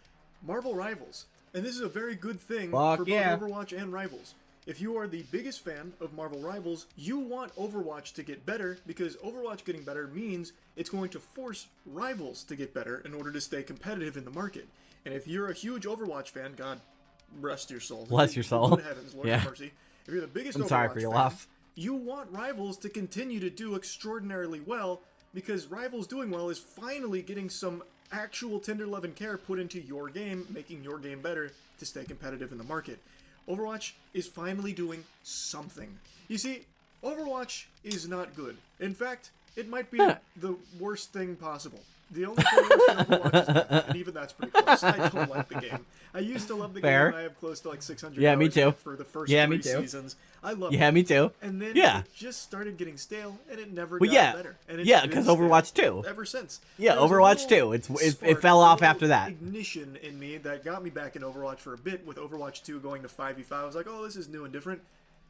Marvel Rivals. And this is a very good thing for both Overwatch and Rivals. If you are the biggest fan of Marvel Rivals, you want Overwatch to get better, because Overwatch getting better means it's going to force Rivals to get better in order to stay competitive in the market. And if you're a huge Overwatch fan, God rest your soul. Bless your soul. Good heavens, Lord Yeah. have mercy. If you're the biggest I'm Overwatch sorry for your fan, loss. you want Rivals to continue to do extraordinarily well, because Rivals doing well is finally getting some actual tender love and care put into your game, making your game better to stay competitive in the market. Overwatch is finally doing something. You see, Overwatch is not good. In fact, it might be the worst thing possible. The only thing worse than Overwatch is death, and even that's pretty close. I don't like the game. I used to love the Fair. game. I have close to like 600 Yeah, me hours too. for the first Yeah, 3 me too. seasons. I love Yeah, it. me too. And then Yeah. it just started getting stale, and it never Well, got yeah. better. And it's Yeah, been 'cause stale Overwatch 2. ever since. Yeah, There was a Overwatch little 2. It spark, fell a off little after that. ignition in me that got me back in Overwatch for a bit. With Overwatch 2 going to 5v5, I was like, oh, this is new and different.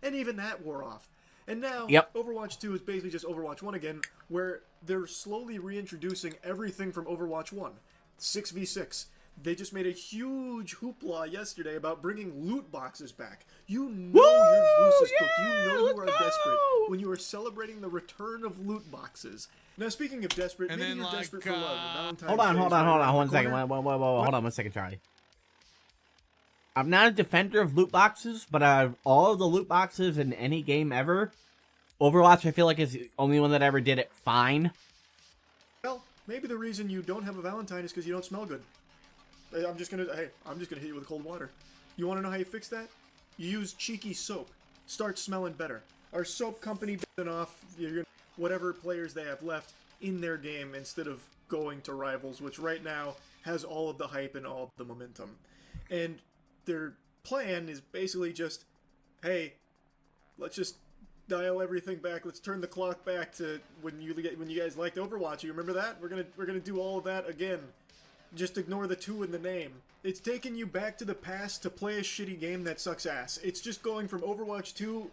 And even that wore off. And now, Overwatch 2 is basically just Overwatch 1 again, where they're slowly reintroducing everything from Overwatch 1. 6v6. They just made a huge hoopla yesterday about bringing loot boxes back. You know your goose is cooked. You know you are desperate when you are celebrating the return of loot boxes. Now, speaking of desperate, And maybe then, you're like, desperate for love. Valentine's Hold on, Day hold is on, right hold around on. the One second. corner. Whoa. Hold on one second, Charlie. I'm not a defender of loot boxes, but out of all of the loot boxes in any game ever, Overwatch, I feel like, is the only one that ever did it fine. Well, maybe the reason you don't have a Valentine is because you don't smell good. I'm just gonna hit you with cold water. You want to know how you fix that? You use cheeky soap. Start smelling better. Our soap company been off whatever players they have left in their game instead of going to Rivals, which right now has all of the hype and all of the momentum. And their plan is basically just, hey, let's just dial everything back. Let's turn the clock back to when you guys liked Overwatch. You remember that? We're gonna do all of that again. Just ignore the 2 in the name. It's taking you back to the past to play a shitty game that sucks ass. It's just going from Overwatch 2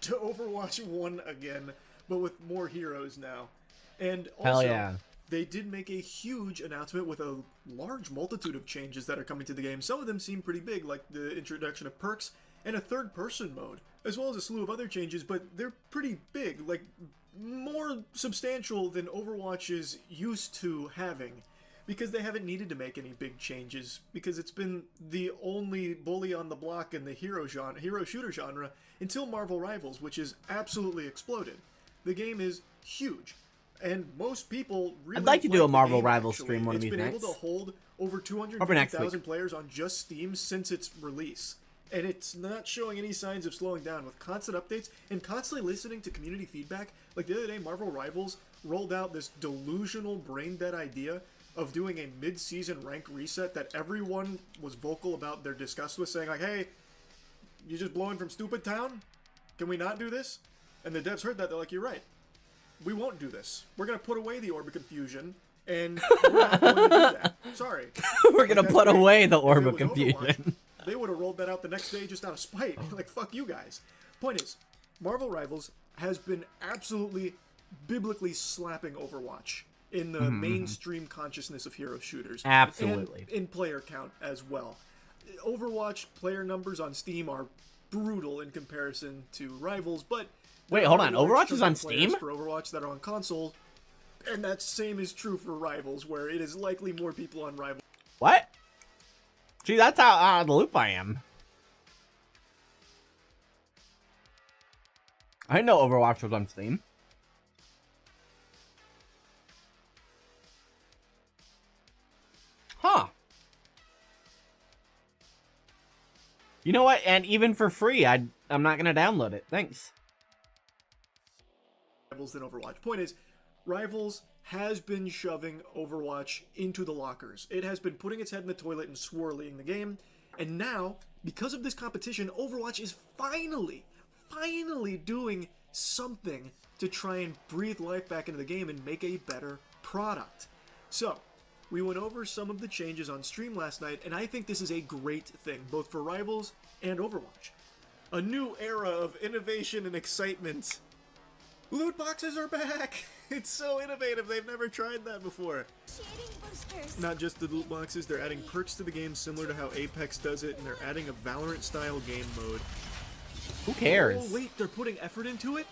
to Overwatch 1 again, but with more heroes now. And also, Hell yeah. they did make a huge announcement with a large multitude of changes that are coming to the game. Some of them seem pretty big, like the introduction of perks and a third-person mode, as well as a slew of other changes, but they're pretty big, like more substantial than Overwatch is used to having, because they haven't needed to make any big changes, because it's been the only bully on the block in the hero shooter genre until Marvel Rivals, which has absolutely exploded. The game is huge, and most people really I'd like to do a the Marvel game, Rivals actually. stream one of It's these been nights. able to hold over Probably next 250,000 week. players on just Steam since its release. And it's not showing any signs of slowing down, with constant updates and constantly listening to community feedback. Like the other day, Marvel Rivals rolled out this delusional brain-dead idea of doing a mid-season rank reset that everyone was vocal about their disgust with, saying like, hey, you just blowing from Stupid Town? Can we not do this? And the devs heard that, they're like, you're right. we won't do this. We're gonna put away the Orb of Confusion, and we're not going to do that. Sorry. We're gonna put away the Orb of Confusion. Overwatch, they would have rolled that out the next day just out of spite. Like, fuck you guys. Point is, Marvel Rivals has been absolutely biblically slapping Overwatch in the mainstream consciousness of hero shooters. Absolutely. And in player count as well. Overwatch player numbers on Steam are brutal in comparison to Rivals, but... Wait, hold on. Overwatch is on Steam? For Overwatch that are on console, and that same is true for Rivals, where it is likely more people on Rivals. What? Gee, that's how out of the loop I am. I didn't know Overwatch was on Steam. Huh. You know what? And even for free, I'm not gonna download it. Thanks. Rivals than Overwatch. Point is, Rivals has been shoving Overwatch into the lockers. It has been putting its head in the toilet and swirling the game. And now, because of this competition, Overwatch is finally doing something to try and breathe life back into the game and make a better product. So, we went over some of the changes on stream last night, and I think this is a great thing, both for Rivals and Overwatch. A new era of innovation and excitement. Loot boxes are back! It's so innovative, they've never tried that before. Not just the loot boxes, they're adding perks to the game similar to how Apex does it, and they're adding a Valorant-style game mode. Who cares? Oh, wait, they're putting effort into it?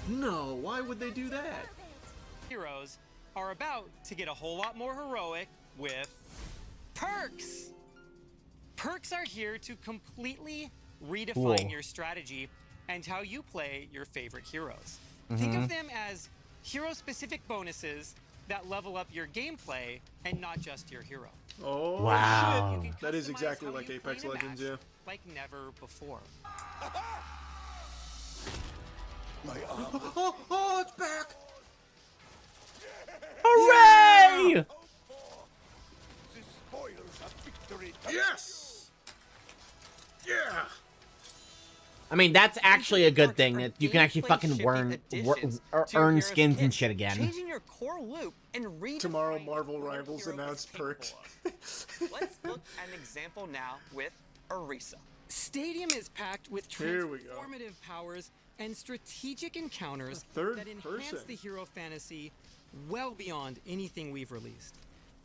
No, why would they do that? Heroes are about to get a whole lot more heroic with perks. Perks are here to completely redefine your strategy and how you play your favorite heroes. Think of them as hero-specific bonuses that level up your gameplay and not just your hero. Oh, wow. Shit. That is exactly like Apex Legends, yeah. Like never before. Oh, it's back! Hooray! Yes! Yeah! I mean, that's actually a good thing, that you can actually fucking earn skins and shit again. Changing your core loop and Tomorrow, Marvel Rivals announced perks. Let's look at an example now with Orisa. Stadium is packed with transformative powers and strategic encounters that enhance the hero fantasy well beyond anything we've released.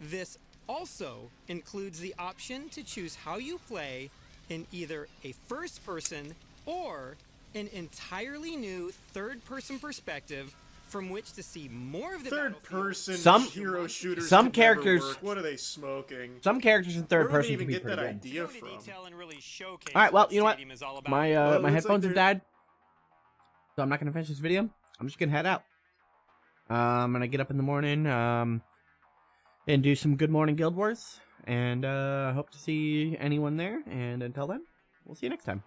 This also includes the option to choose how you play in either a first-person or an entirely new third-person perspective from which to see more of the third-person hero shooters. Some characters. What are they smoking? Some characters in third person can be pretty good. All right, well, you know what? My my headphones have died, so I'm not gonna finish this video. I'm just gonna head out. I'm gonna get up in the morning, and do some Good Morning Guild Wars, and hope to see anyone there. And until then, we'll see you next time.